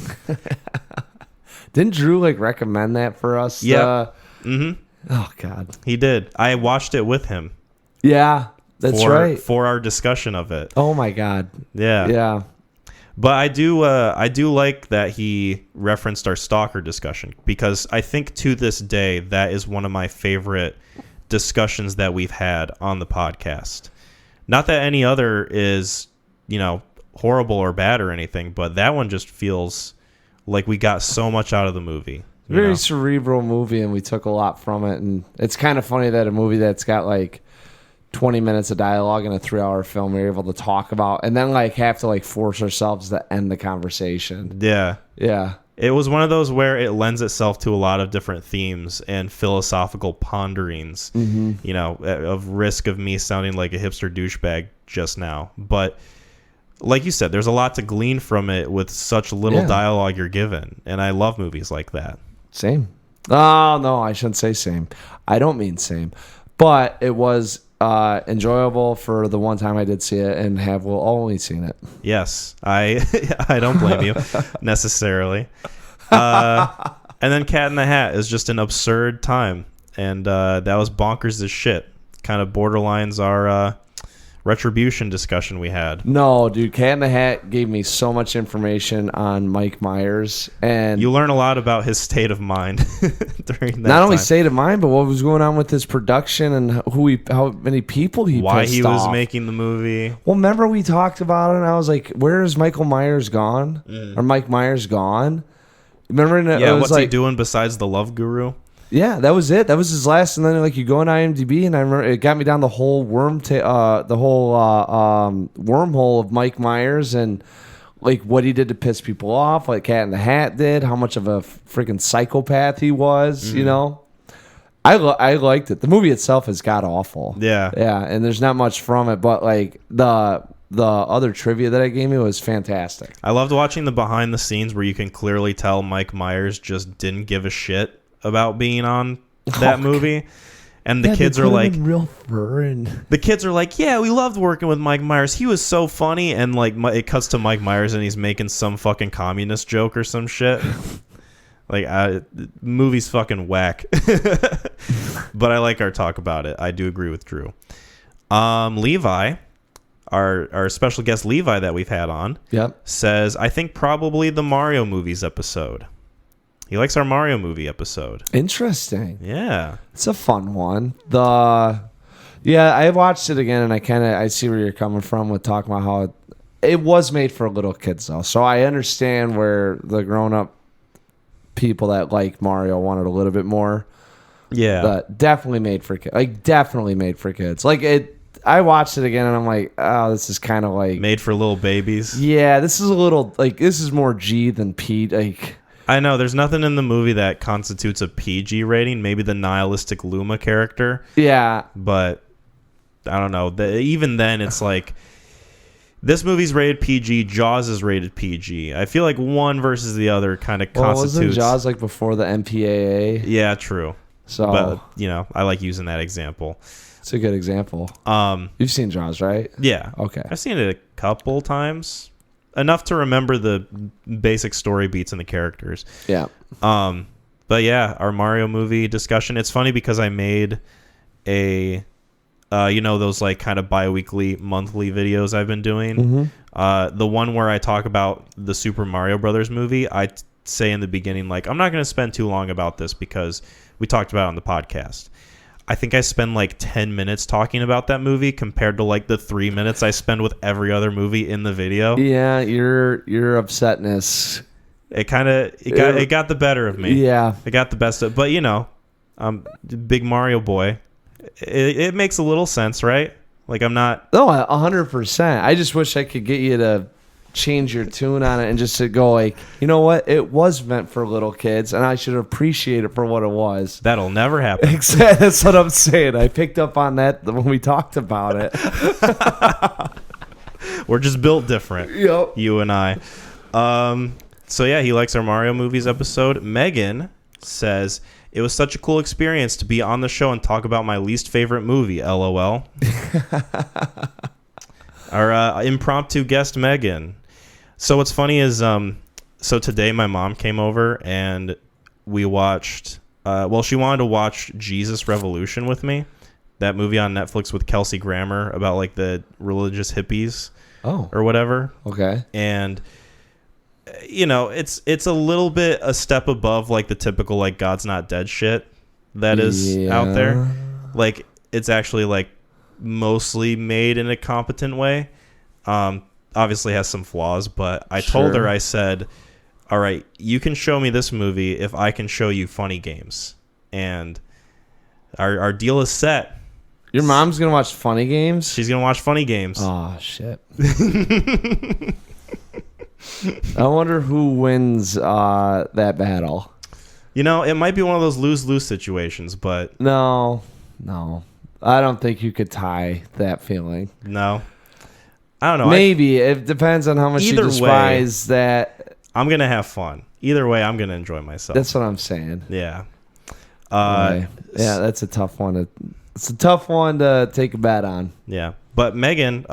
Didn't Drew recommend that for us? Yeah. Oh, God. He did. I watched it with him. Yeah. That's right. For our discussion of it. Oh my God. Yeah. Yeah. But I do like that he referenced our Stalker discussion because I think to this day that is one of my favorite discussions that we've had on the podcast. Not that any other is, horrible or bad or anything, but that one just feels like we got so much out of the movie. Very cerebral movie, and we took a lot from it. And it's kind of funny that a movie that's got 20 minutes of dialogue in a 3-hour film we're able to talk about and then have to force ourselves to end the conversation. Yeah. Yeah. It was one of those where it lends itself to a lot of different themes and philosophical ponderings, of risk of me sounding like a hipster douchebag just now. But like you said, there's a lot to glean from it with such little dialogue you're given. And I love movies like that. Same. Oh, no, I shouldn't say same. I don't mean same. But it was enjoyable for the one time I did see it and have only seen it. Yes, I don't blame you necessarily. And then Cat in the Hat is just an absurd time, and that was bonkers as shit. Kind of borderlines our Retribution discussion we had. No, dude, Cat in the Hat gave me so much information on Mike Myers, and you learn a lot about his state of mind during that. Not only state of mind, but what was going on with his production and how many people he why pissed he was off. making the movie. Well, remember we talked about it, and I was like, "Where is Michael Myers gone? Or Mike Myers gone?" Remember? What's he doing besides the Love Guru? Yeah, that was it. That was his last. And then you go on IMDb, and I remember it got me down the whole wormhole of Mike Myers and what he did to piss people off, like Cat in the Hat did, how much of a freaking psychopath he was. I liked it. The movie itself is god awful. Yeah, yeah, and there's not much from it, but the other trivia that I gave me was fantastic. I loved watching the behind the scenes where you can clearly tell Mike Myers just didn't give a shit about being on that movie, and the kids are like, real fun. The kids are like, yeah, we loved working with Mike Myers. He was so funny, and it cuts to Mike Myers and he's making some fucking communist joke or some shit. Movie's fucking whack. But I like our talk about it. I do agree with Drew. Levi, our special guest Levi that we've had on, says, I think probably the Mario movies episode. He likes our Mario movie episode. Interesting. Yeah. It's a fun one. I watched it again, and I see where you're coming from with talking about how it was made for little kids, though. So I understand where the grown-up people that like Mario wanted a little bit more Yeah. But definitely made for kids. Like, definitely made for kids. Like, I watched it again, and I'm like, oh, this is kind of like... Made for little babies. Yeah, this is a little... Like, this is more G than P. Like... I know, there's nothing in the movie that constitutes a PG rating. Maybe the nihilistic Luma character. Yeah. But, I don't know. Even then, it's like... This movie's rated PG. Jaws is rated PG. I feel like one versus the other kind of constitutes... Wasn't Jaws like before the MPAA? Yeah, true. So... But, you know, I like using that example. It's a good example. You've seen Jaws, right? Yeah. Okay. I've seen it a couple times. Enough to remember the basic story beats and the characters. Yeah. But yeah, our Mario movie discussion. It's funny because I made a, those like kind of bi-weekly, monthly videos I've been doing. Mm-hmm. The one where I talk about the Super Mario Brothers movie, I say in the beginning, like, I'm not going to spend too long about this because we talked about it on the podcast. I think I spend like 10 minutes talking about that movie compared to like the 3 minutes I spend with every other movie in the video. Yeah, your upsetness. It got the better of me. Yeah. It got the best of, but you know, I'm a big Mario boy. It makes a little sense, right? Like I'm not. No, 100%. I just wish I could get you to change your tune on it and just to go like, you know what? It was meant for little kids, and I should appreciate it for what it was. That'll never happen. Exactly. That's what I'm saying. I picked up on that when we talked about it. We're just built different. Yep. You and I. So yeah, he likes our Mario movies episode. Megan says, it was such a cool experience to be on the show and talk about my least favorite movie, LOL. Our impromptu guest, Megan. So what's funny is, so today my mom came over and we watched, she wanted to watch Jesus Revolution with me. That movie on Netflix with Kelsey Grammer about like the religious hippies or whatever. Okay. And, you know, it's a little bit a step above like the typical like God's Not Dead shit that is out there. Like it's actually like mostly made in a competent way. Obviously has some flaws, but I told her, I said, all right, you can show me this movie if I can show you Funny Games. And our deal is set. Your mom's going to watch Funny Games? She's going to watch Funny Games. Oh, shit. I wonder who wins that battle. You know, it might be one of those lose-lose situations, but... No. I don't think you could tie that feeling. No. I don't know. Maybe. It depends on how much you despise that. I'm going to have fun. Either way, I'm going to enjoy myself. That's what I'm saying. Yeah. Yeah, that's a tough one. It's a tough one to take a bet on. Yeah. But Megan,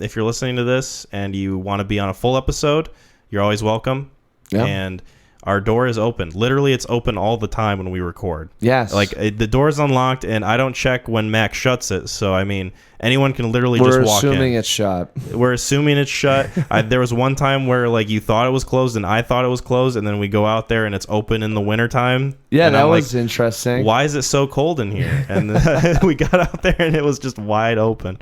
if you're listening to this and you want to be on a full episode, you're always welcome. Yeah. And our door is open. Literally, it's open all the time when we record. Yes. Like, the door's unlocked, and I don't check when Max shuts it. So, I mean, anyone can literally just walk in. We're assuming it's shut. We're assuming it's shut. There was one time where, like, you thought it was closed, and I thought it was closed, and then we go out there, and it's open in the wintertime. Yeah, and that was interesting. Why is it so cold in here? And we got out there, and it was just wide open.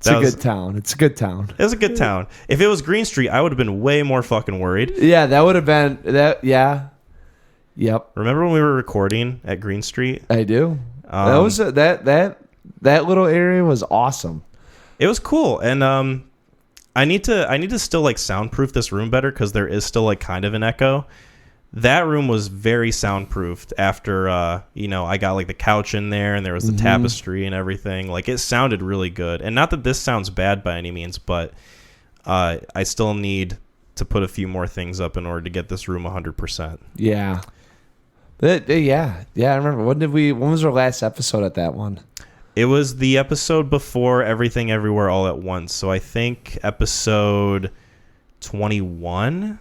It's a good town. It's a good town. It was a good town. If it was Green Street, I would have been way more fucking worried. Yeah, that would have been that. Yeah. Yep. Remember when we were recording at Green Street? I do. That was that little area was awesome. It was cool, and I need to still like soundproof this room better because there is still like kind of an echo. That room was very soundproofed after, I got like the couch in there and there was the tapestry and everything. Like it sounded really good. And not that this sounds bad by any means, but I still need to put a few more things up in order to get this room 100%. Yeah. Yeah. I remember. When was our last episode at that one? It was the episode before Everything Everywhere All at Once. So I think episode 21.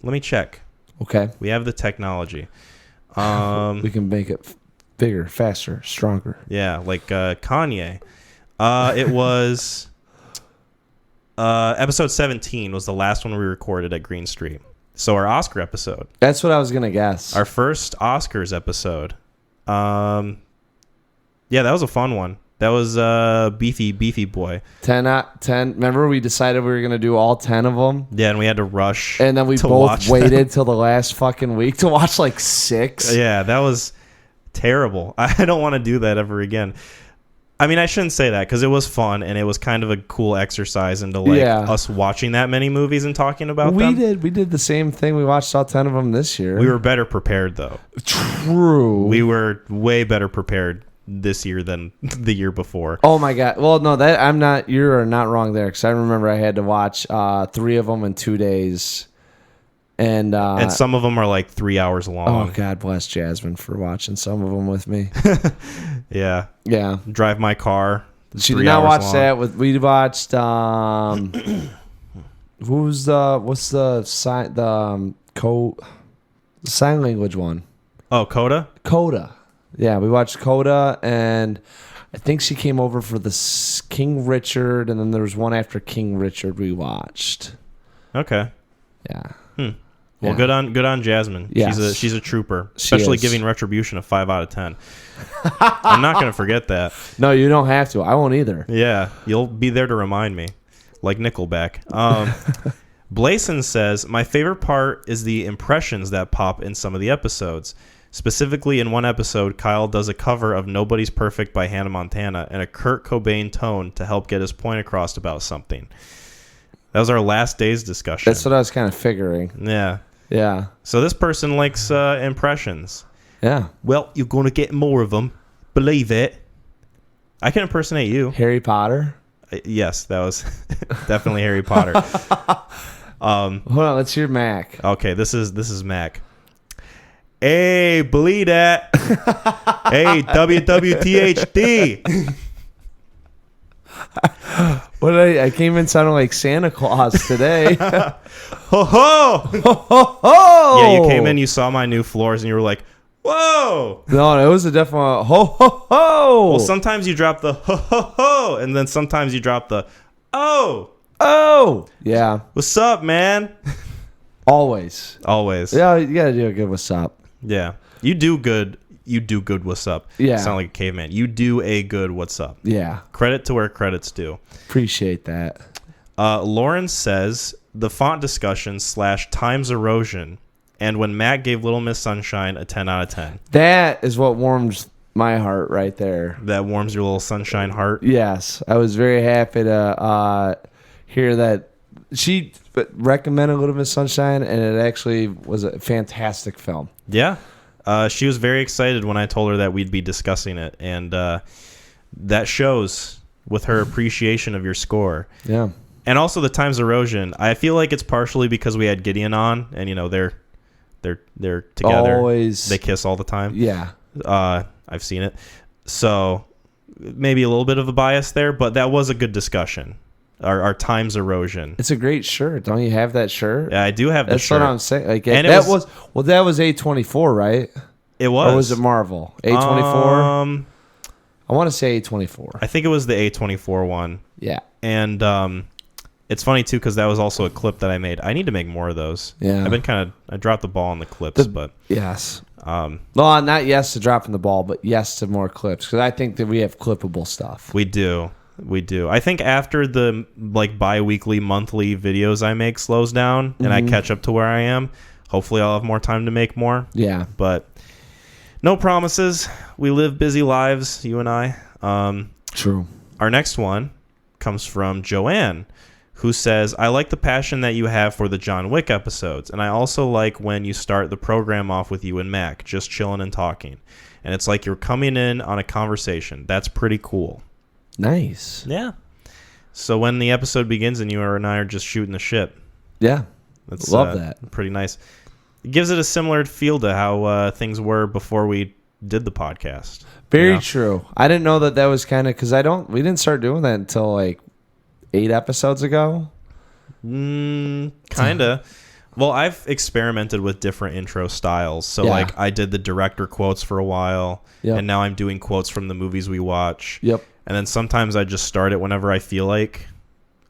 Let me check. Okay. We have the technology. We can make it bigger, faster, stronger. Yeah, like Kanye. It was episode 17 was the last one we recorded at Green Street. So our Oscar episode. That's what I was going to guess. Our first Oscars episode. Yeah, that was a fun one. That was Beefy Boy. 10 out 10. Remember we decided we were going to do all 10 of them? Yeah, and we had to rush. And then we both waited till the last fucking week to watch like 6. Yeah, that was terrible. I don't want to do that ever again. I mean, I shouldn't say that because it was fun and it was kind of a cool exercise into us watching that many movies and talking about them. We did the same thing. We watched all 10 of them this year. We were better prepared though. True. We were way better prepared this year than the year before. Oh my god. Well, no, you're not wrong there because I remember I had to watch 3 of them in 2 days. And some of them are like 3 hours long. Oh, God bless Jasmine for watching some of them with me. Yeah. Drive my car. She did not watch that. We watched. What's the sign language one? Oh, Coda. Coda. Yeah, we watched Coda, and I think she came over for the King Richard, and then there was one after King Richard we watched. Okay. Yeah. Well, good on Jasmine. Yes. She's a trooper, especially giving Retribution a 5 out of 10. I'm not going to forget that. No, you don't have to. I won't either. Yeah, you'll be there to remind me, like Nickelback. Blason says, my favorite part is the impressions that pop in some of the episodes. Specifically, in one episode, Kyle does a cover of Nobody's Perfect by Hannah Montana in a Kurt Cobain tone to help get his point across about something. That was our last day's discussion. That's what I was kind of figuring. Yeah. So this person likes impressions. Yeah. Well, you're going to get more of them. Believe it. I can impersonate you. Harry Potter? Yes, that was definitely Harry Potter. Hold on, let's hear Mac. Okay, this is Mac. Hey, believe that. Hey, WWTHD. I came in sounding like Santa Claus today. Ho ho! Ho ho ho! Yeah, you came in, you saw my new floors, and you were like, whoa! No, it was a definite ho ho ho! Well, sometimes you drop the ho ho ho, and then sometimes you drop the oh! Oh! Yeah. What's up, man? Always. Yeah, you gotta do a good what's up. Yeah. You do good what's up. Yeah. Sound like a caveman. You do a good what's up. Yeah. Credit to where credit's due. Appreciate that. Lauren says the font discussion / times erosion and when Matt gave Little Miss Sunshine a 10 out of 10. That is what warms my heart right there. That warms your little sunshine heart. Yes. I was very happy to hear that she recommended Little Miss Sunshine, and it actually was a fantastic film. Yeah. She was very excited when I told her that we'd be discussing it, and that shows with her appreciation of your score. Yeah. And also the times erosion. I feel like it's partially because we had Gideon on, and they're together. Always. They kiss all the time. Yeah. I've seen it. So maybe a little bit of a bias there, but that was a good discussion. Our times erosion. It's a great shirt. Don't you have that shirt? Yeah, I do have the shirt. That's what I'm saying. Like, and that was A24, right? It was. Or was it Marvel? A24? I want to say A24. I think it was the A24 one. Yeah. And it's funny, too, because that was also a clip that I made. I need to make more of those. Yeah. I dropped the ball on the clips, but... Yes. Well, not yes to dropping the ball, but yes to more clips, because I think that we have clippable stuff. We do. I think after the bi-weekly, monthly videos I make slows down and I catch up to where I am, hopefully I'll have more time to make more. Yeah. But no promises. We live busy lives, you and I. True. Our next one comes from Joanne, who says, I like the passion that you have for the John Wick episodes, and I also like when you start the program off with you and Mac, just chilling and talking. And it's like you're coming in on a conversation. That's pretty cool. Nice. Yeah. So when the episode begins and you and I are just shooting the shit. Yeah. That's love that. Pretty nice. It gives it a similar feel to how things were before we did the podcast. Very true. I didn't know that was kind of because we didn't start doing that until like 8 episodes ago. Kind of. Well, I've experimented with different intro styles. So I did the director quotes for a while, and now I'm doing quotes from the movies we watch. Yep. And then sometimes I just start it whenever I feel like,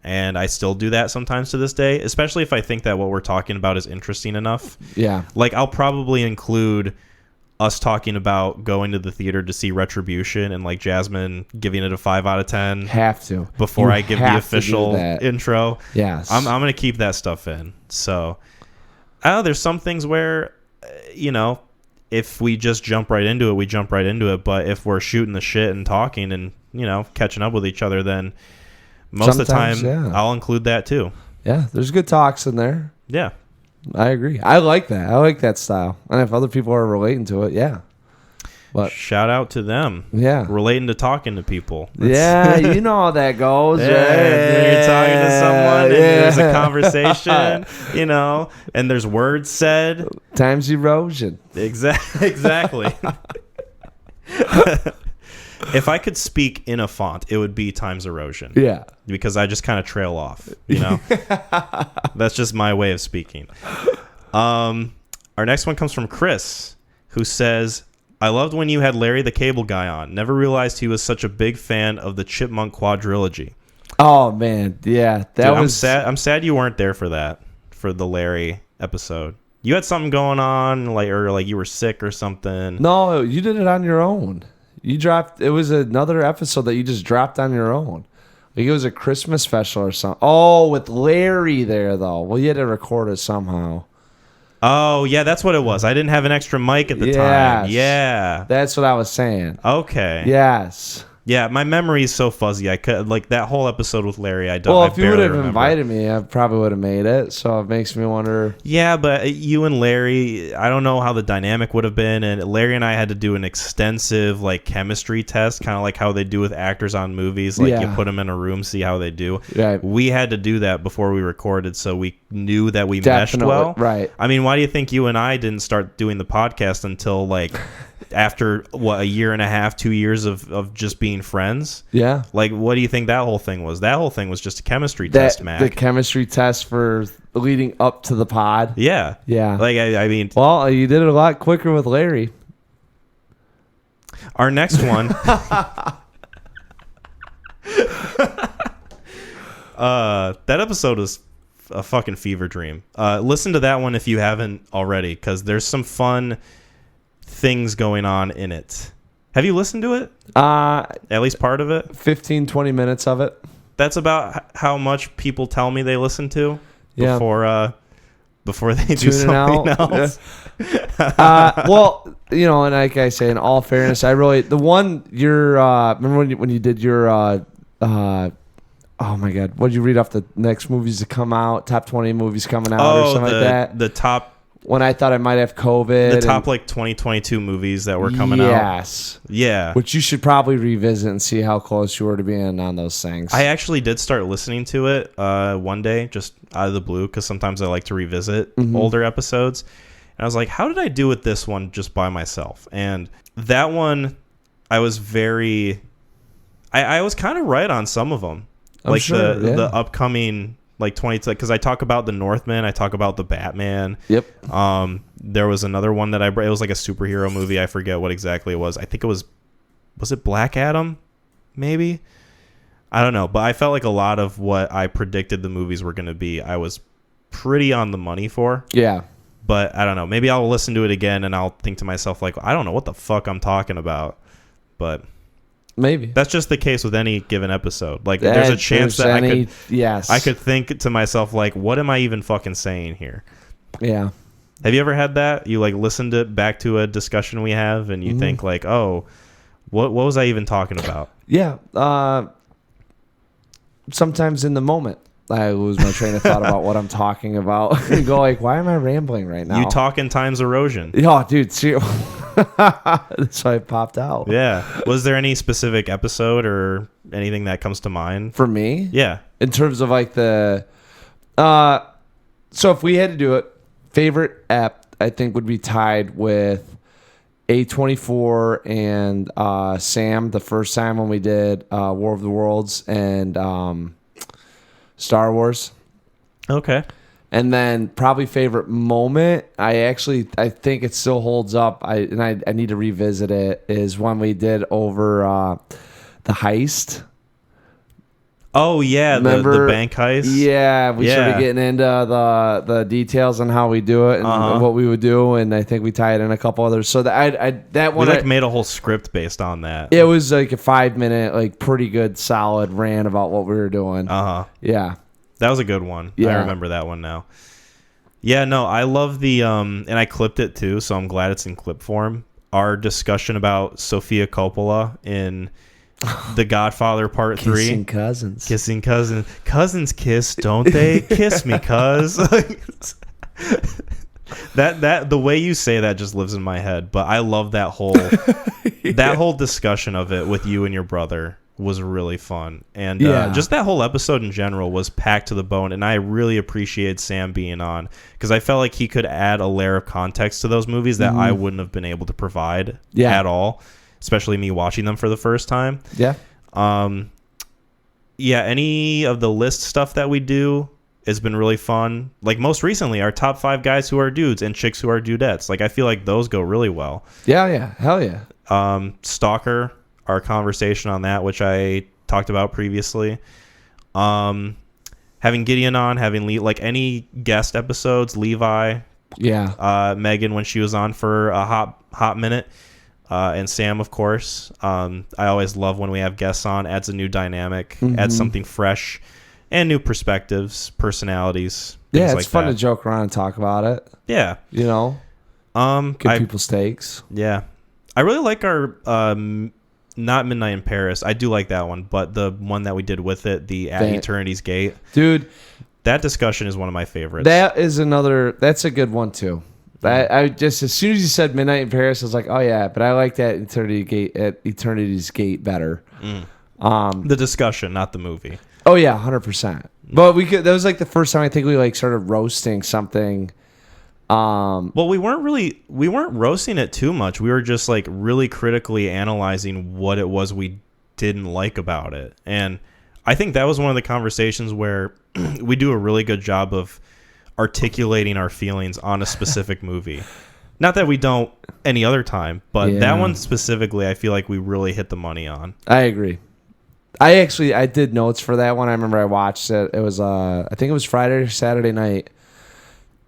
and I still do that sometimes to this day, especially if I think that what we're talking about is interesting enough. Yeah. Like, I'll probably include us talking about going to the theater to see Retribution and, like, Jasmine giving it a 5 out of 10. Have to. Before I give the official intro. Yes. I'm going to keep that stuff in. So, there's some things where, if we just jump right into it, we jump right into it. But if we're shooting the shit and talking and, catching up with each other, then most of the time I'll include that too. Yeah, there's good talks in there. Yeah. I agree. I like that. I like that style. And if other people are relating to it, yeah. But shout out to them. Yeah. Relating to talking to people. Yeah, you know how that goes. Yeah, right? You're talking to someone and there's a conversation, and there's words said. Times erosion. Exactly. If I could speak in a font, it would be times erosion. Yeah. Because I just kind of trail off, That's just my way of speaking. Our next one comes from Chris, who says, I loved when you had Larry the Cable Guy on. Never realized he was such a big fan of the Chipmunk quadrilogy. Oh, man. Yeah. I'm sad you weren't there for that, for the Larry episode. You had something going on, or you were sick or something. No, you did it on your own. It was another episode that you just dropped on your own. Like it was a Christmas special or something. Oh, with Larry there, though. Well, you had to record it somehow. Oh, yeah, that's what it was. I didn't have an extra mic at the time. Yeah. That's what I was saying. Okay. Yes. Yeah, my memory is so fuzzy. I could that whole episode with Larry. If you would have invited me, I probably would have made it. So it makes me wonder. Yeah, but you and Larry, I don't know how the dynamic would have been. And Larry and I had to do an extensive chemistry test, kind of like how they do with actors on movies. You put them in a room, see how they do. Right. We had to do that before we recorded, so we knew that we meshed well. Right. I mean, why do you think you and I didn't start doing the podcast until after a year and a half, 2 years of just being friends? Yeah. What do you think that whole thing was? That whole thing was just a chemistry test, Mac. The chemistry test for leading up to the pod. Yeah. Yeah. I mean. Well, you did it a lot quicker with Larry. Our next one. That episode is a fucking fever dream. Listen to that one if you haven't already, because there's some fun things going on in it. Have you listened to it? At least part of it? 15, 20 minutes of it. That's about how much people tell me they listen to before they do something else. Well, and like I say, in all fairness, the one remember when you did your oh my God, what did you read off the next movies to come out, top 20 movies coming out or something like that? The top. When I thought I might have COVID. The top 2022 movies that were coming out. Yes. Yeah. Which you should probably revisit and see how close you were to being on those things. I actually did start listening to it one day, just out of the blue, because sometimes I like to revisit older episodes. And I was like, how did I do with this one just by myself? And that one, I was I was kind of right on some of them. The upcoming... 20, because I talk about the Northman, I talk about the Batman. Yep. There was another one that it was like a superhero movie. I forget what exactly it was. I think it was it Black Adam? Maybe? I don't know. But I felt like a lot of what I predicted the movies were going to be, I was pretty on the money for. Yeah. But I don't know. Maybe I'll listen to it again and I'll think to myself, I don't know what the fuck I'm talking about. But... maybe that's just the case with any given episode. There's a chance that I could think to myself, what am I even fucking saying here? Yeah. Have you ever had that? You listened back to a discussion we have and you think oh, what was I even talking about? Yeah. Sometimes in the moment I lose my train of thought about what I'm talking about and go why am I rambling right now? You talk in times erosion. Oh, dude. That's why it popped out. Yeah. Was there any specific episode or anything that comes to mind? For me? Yeah. In terms of the... so if we had to do it, favorite app, I think, would be tied with A24 and Sam, the first time when we did War of the Worlds and Star Wars. Okay. And then probably favorite moment, I think it still holds up. I need to revisit it. Is when we did over the heist. Oh yeah, the bank heist. Yeah, we started getting into the details on how we do it and what we would do, and I think we tied in a couple others. So that one we made a whole script based on that. It was a 5-minute, pretty good, solid rant about what we were doing. Yeah. That was a good one. Yeah. I remember that one now. Yeah, no, I love the and I clipped it too, so I'm glad it's in clip form. Our discussion about Sofia Coppola in The Godfather Part 3. Kissing cousins. Kissing cousins. Cousins kiss, don't they? Kiss me, cuz. That the way you say that just lives in my head, but I love that whole that whole discussion of it with you and your brother was really fun. And just that whole episode in general was packed to the bone, and I really appreciate Sam being on because I felt like he could add a layer of context to those movies that I wouldn't have been able to provide at all, especially me watching them for the first time. Any of the list stuff that we do has been really fun. Like most recently, our top 5 guys who are dudes and chicks who are dudettes. Like I feel like those go really well. Hell yeah. Stalker, our conversation on that, which I talked about previously. Having Gideon on, having like any guest episodes, Levi, Megan when she was on for a hot minute, and Sam, of course. I always love when we have guests on. Adds a new dynamic, adds something fresh and new perspectives, personalities. Yeah, it's like fun that. to joke around and talk about it. Yeah, give people steaks. Yeah, I really like our not Midnight in Paris. I do like that one, but the one that we did with it, the At Eternity's Gate, dude, that discussion is one of my favorites. That's a good one too. I just, as soon as you said Midnight in Paris, I was like, oh yeah, but I like that Eternity's Gate better. The discussion, not the movie. Oh yeah, 100%. But that was like the first time I think we like started roasting something. Well, we weren't roasting it too much. We were just like really critically analyzing what it was we didn't like about it. And I think that was one of the conversations where we do a really good job of articulating our feelings on a specific movie. Not that we don't any other time, but that one specifically, I feel like we really hit the money on. I agree. I did notes for that one. I remember I watched it. It was I think it was Friday or Saturday night,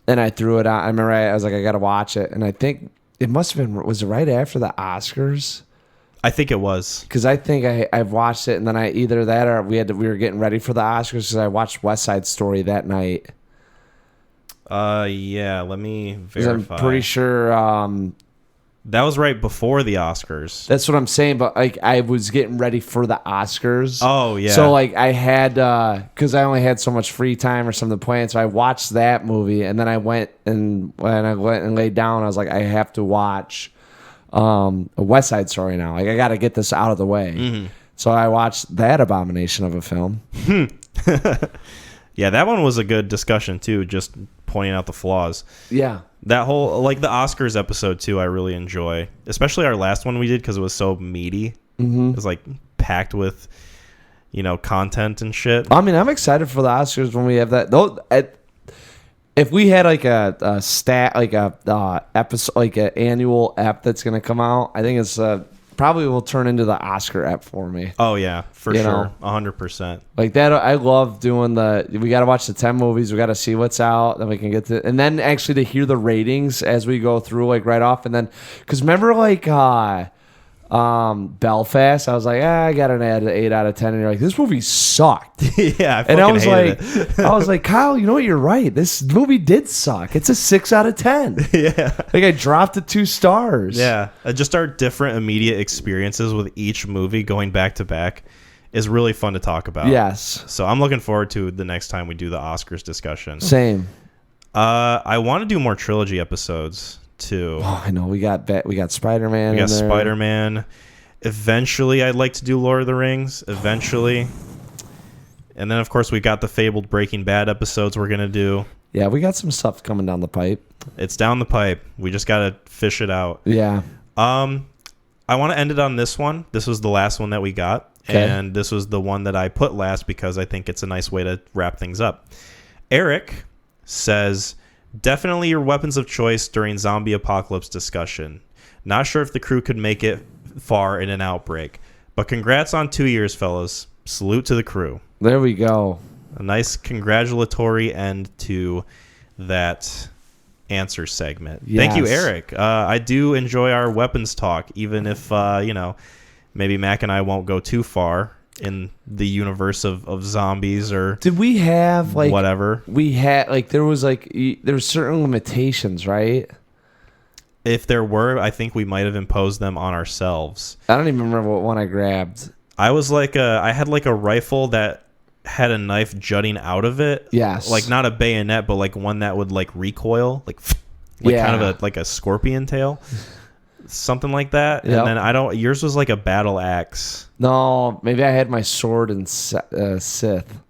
and I threw it out. I remember I was like, I got to watch it, and I think it must have been, was it right after the Oscars? I think it was, because I think I've watched it, and then I either that or we were getting ready for the Oscars because I watched West Side Story that night. Yeah, let me verify. I'm pretty sure that was right before the Oscars. That's what I'm saying, but like I was getting ready for the Oscars. Oh yeah. So like I had because I only had so much free time or something planned, so I watched that movie, and then when I went and laid down, I was like, I have to watch a West Side Story now. Like I got to get this out of the way. So I watched that abomination of a film. Yeah, that one was a good discussion too, just pointing out the flaws. Yeah. That whole, like the Oscars episode too, I really enjoy. Especially our last one we did because it was so meaty. It was like packed with, content and shit. I mean, I'm excited for the Oscars when we have that. If we had like a stat, like a episode, like an annual ep that's going to come out, I think it's probably will turn into the Oscar ep for me. Oh yeah, for sure, 100%. Like that, I love doing we got to watch the 10 movies. We got to see what's out, then we can get to, and then actually to hear the ratings as we go through, like right off, and then because remember like Belfast, I was like, I got an 8 out of 10, and you're like, this movie sucked. Yeah, and I was hated like, I was like, Kyle, you know what? You're right. This movie did suck. It's a 6 out of 10. Yeah, like I dropped it 2 stars. Yeah, just our different immediate experiences with each movie going back to back is really fun to talk about. Yes. So I'm looking forward to the next time we do the Oscars discussion. Same. I want to do more trilogy episodes too. Oh, I know. We got Spider-Man. We got Spider-Man. Eventually, I'd like to do Lord of the Rings. Eventually. And then, of course, we got the fabled Breaking Bad episodes we're going to do. Yeah, we got some stuff coming down the pipe. It's down the pipe. We just got to fish it out. Yeah. I want to end it on this one. This was the last one that we got. Okay. And this was the one that I put last because I think it's a nice way to wrap things up. Eric says, definitely your weapons of choice during zombie apocalypse discussion. Not sure if the crew could make it far in an outbreak. But congrats on 2 years, fellas. Salute to the crew. There we go. A nice congratulatory end to that answer segment. Yes. Thank you, Eric. I do enjoy our weapons talk, even if, maybe Mac and I won't go too far in the universe of zombies or did we have like whatever. We had like there was certain limitations, right? If there were, I think we might have imposed them on ourselves. I don't even remember what one I grabbed. I had like a rifle that had a knife jutting out of it. Yes. Like not a bayonet, but like one that would like recoil, like kind of a scorpion tail. Something like that. Yep. And then yours was like a battle axe. No, maybe I had my sword in Sith.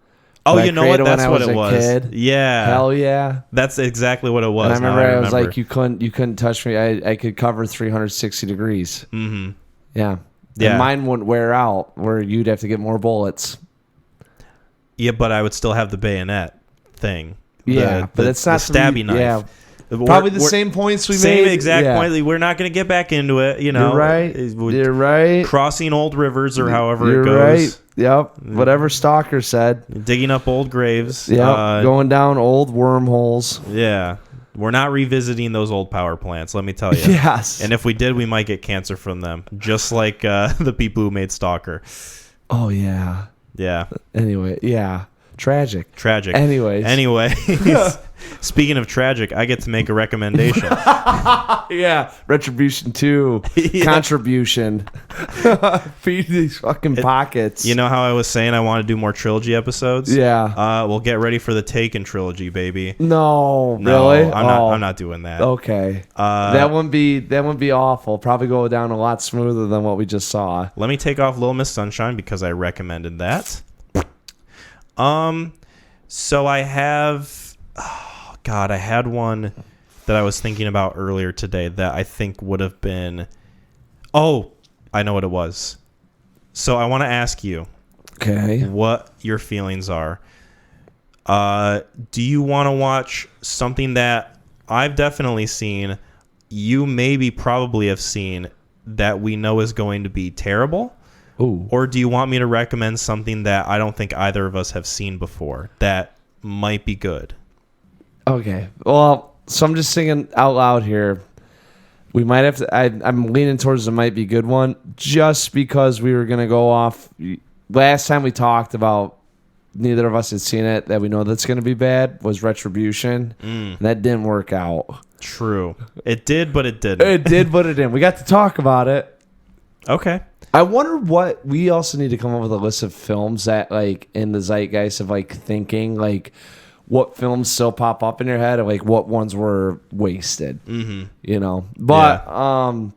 Oh, you know what? That's what it was. Kid. Yeah. Hell yeah. That's exactly what it was. And I remember I was like, you couldn't touch me. I could cover 360 degrees. Mm-hmm. Yeah. Yeah. And mine wouldn't wear out where you'd have to get more bullets. Yeah, but I would still have the bayonet thing. Yeah, but it's not the stabby knife. Yeah. Probably the same points we made. Same exact point. We're not going to get back into it. You know, You're right. Crossing old rivers or however it goes. Right. Yep. Whatever Stalker said. Digging up old graves. Yep. Going down old wormholes. Yeah. We're not revisiting those old power plants, let me tell you. Yes. And if we did, we might get cancer from them, just like the people who made Stalker. Oh, yeah. Yeah. Anyway, yeah. Tragic. Anyway. Speaking of tragic, I get to make a recommendation. Yeah. Retribution 2. Yeah. Contribution. Feed these fucking pockets. You know how I was saying I want to do more trilogy episodes? Yeah. Well, get ready for the Taken trilogy, baby. No, really? I'm not doing that. Okay. That wouldn't be awful. Probably go down a lot smoother than what we just saw. Let me take off Little Miss Sunshine because I recommended that. So I have, I had one that I was thinking about earlier today that I think would have been, I know what it was. So I want to ask you, okay, what your feelings are. Do you want to watch something that I've definitely seen, you maybe probably have seen, that we know is going to be terrible? Ooh. Or do you want me to recommend something that I don't think either of us have seen before that might be good? Okay. Well, so I'm just singing out loud here. We might have to. I'm leaning towards the might be good one just because we were going to go off. Last time we talked about neither of us had seen it, that we know that's going to be bad, was Retribution. And that didn't work out. True. It did, but it didn't. It did, but it didn't. We got to talk about it. Okay. I wonder what we also need to come up with a list of films that like in the zeitgeist of like thinking like what films still pop up in your head and like what ones were wasted. Mm-hmm. You know, but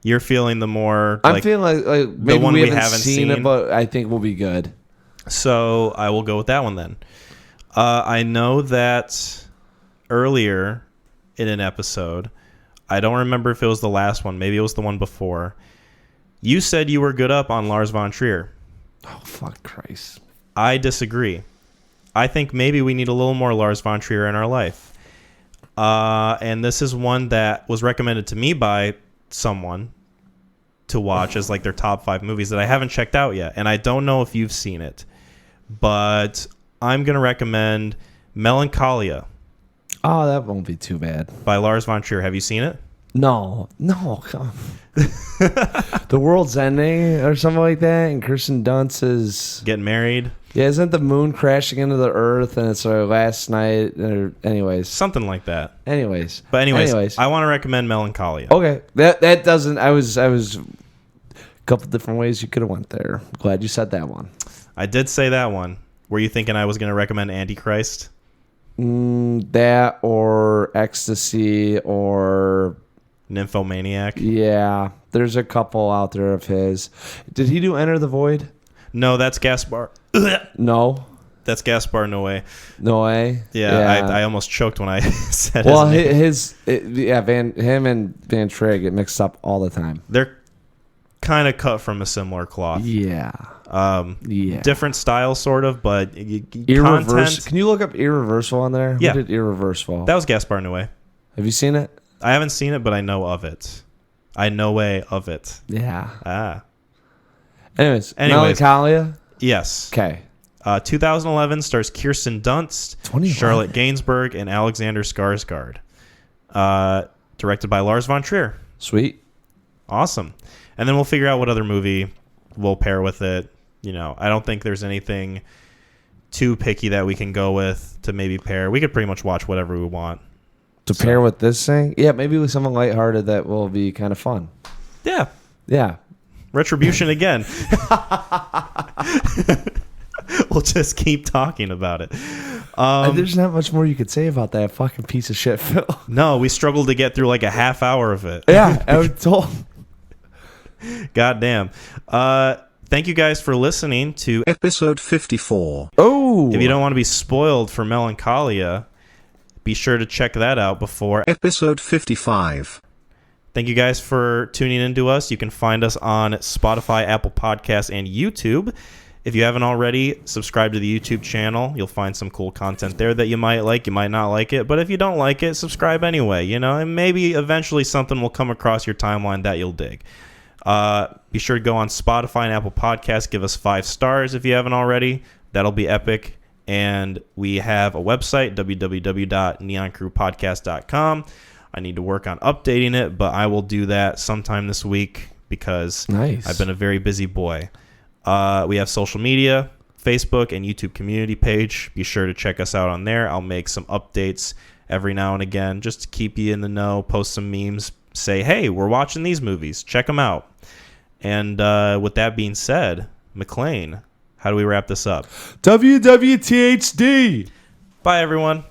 you're feeling the more. I'm feeling like maybe one we haven't seen it, but I think we'll be good. So I will go with that one then. I know that earlier in an episode, I don't remember if it was the last one. Maybe it was the one before. You said you were good up on Lars von Trier. Oh, fuck Christ. I disagree. I think maybe we need a little more Lars von Trier in our life. And this is one that was recommended to me by someone to watch as like their top 5 movies that I haven't checked out yet. And I don't know if you've seen it. But I'm going to recommend Melancholia. Oh, that won't be too bad. By Lars von Trier. Have you seen it? No, come on. The world's ending or something like that, and Kirsten Dunst is getting married. Yeah, isn't the moon crashing into the earth and it's our last night? Or anyways, something like that. But anyways, I want to recommend Melancholia. Okay, that doesn't. I was a couple different ways you could have went there. Glad you said that one. I did say that one. Were you thinking I was going to recommend Antichrist? That or Ecstasy or Nymphomaniac. Yeah, there's a couple out there of his. Did he do Enter the Void? No, that's Gaspar. No. That's Gaspar Noé. Noé? Yeah. I almost choked when I said his name. Him and Van Trier get mixed up all the time. They're kind of cut from a similar cloth. Yeah. Different style, sort of, but content. Can you look up Irreversible on there? Yeah. Who did Irreversible? That was Gaspar Noé. Have you seen it? I haven't seen it, but I know of it. I know way of it. Yeah. Anyways, Melancholia? Yes. Okay. 2011 stars Kirsten Dunst, Charlotte Gainsbourg, and Alexander Skarsgård. Directed by Lars von Trier. Sweet. Awesome. And then we'll figure out what other movie we'll pair with it. I don't think there's anything too picky that we can go with to maybe pair. We could pretty much watch whatever we want. To pair with this thing? Yeah, maybe with something lighthearted that will be kind of fun. Yeah. Yeah. Retribution again. We'll just keep talking about it. There's not much more you could say about that fucking piece of shit film. No, we struggled to get through like a half hour of it. Yeah, I was told. Goddamn. Thank you guys for listening to episode 54. Oh. If you don't want to be spoiled for Melancholia, be sure to check that out before episode 55. Thank you guys for tuning in to us. You can find us on Spotify, Apple Podcasts, and YouTube. If you haven't already, subscribe to the YouTube channel. You'll find some cool content there that you might like. You might not like it, but if you don't like it, subscribe anyway. And maybe eventually something will come across your timeline that you'll dig. Be sure to go on Spotify and Apple Podcasts. Give us 5 stars if you haven't already. That'll be epic. And we have a website, www.neoncrewpodcast.com. I need to work on updating it, but I will do that sometime this week because I've been a very busy boy. We have social media, Facebook and YouTube community page. Be sure to check us out on there. I'll make some updates every now and again just to keep you in the know, post some memes, say, hey, we're watching these movies. Check them out. And with that being said, McClain, how do we wrap this up? WWTHD. Bye, everyone.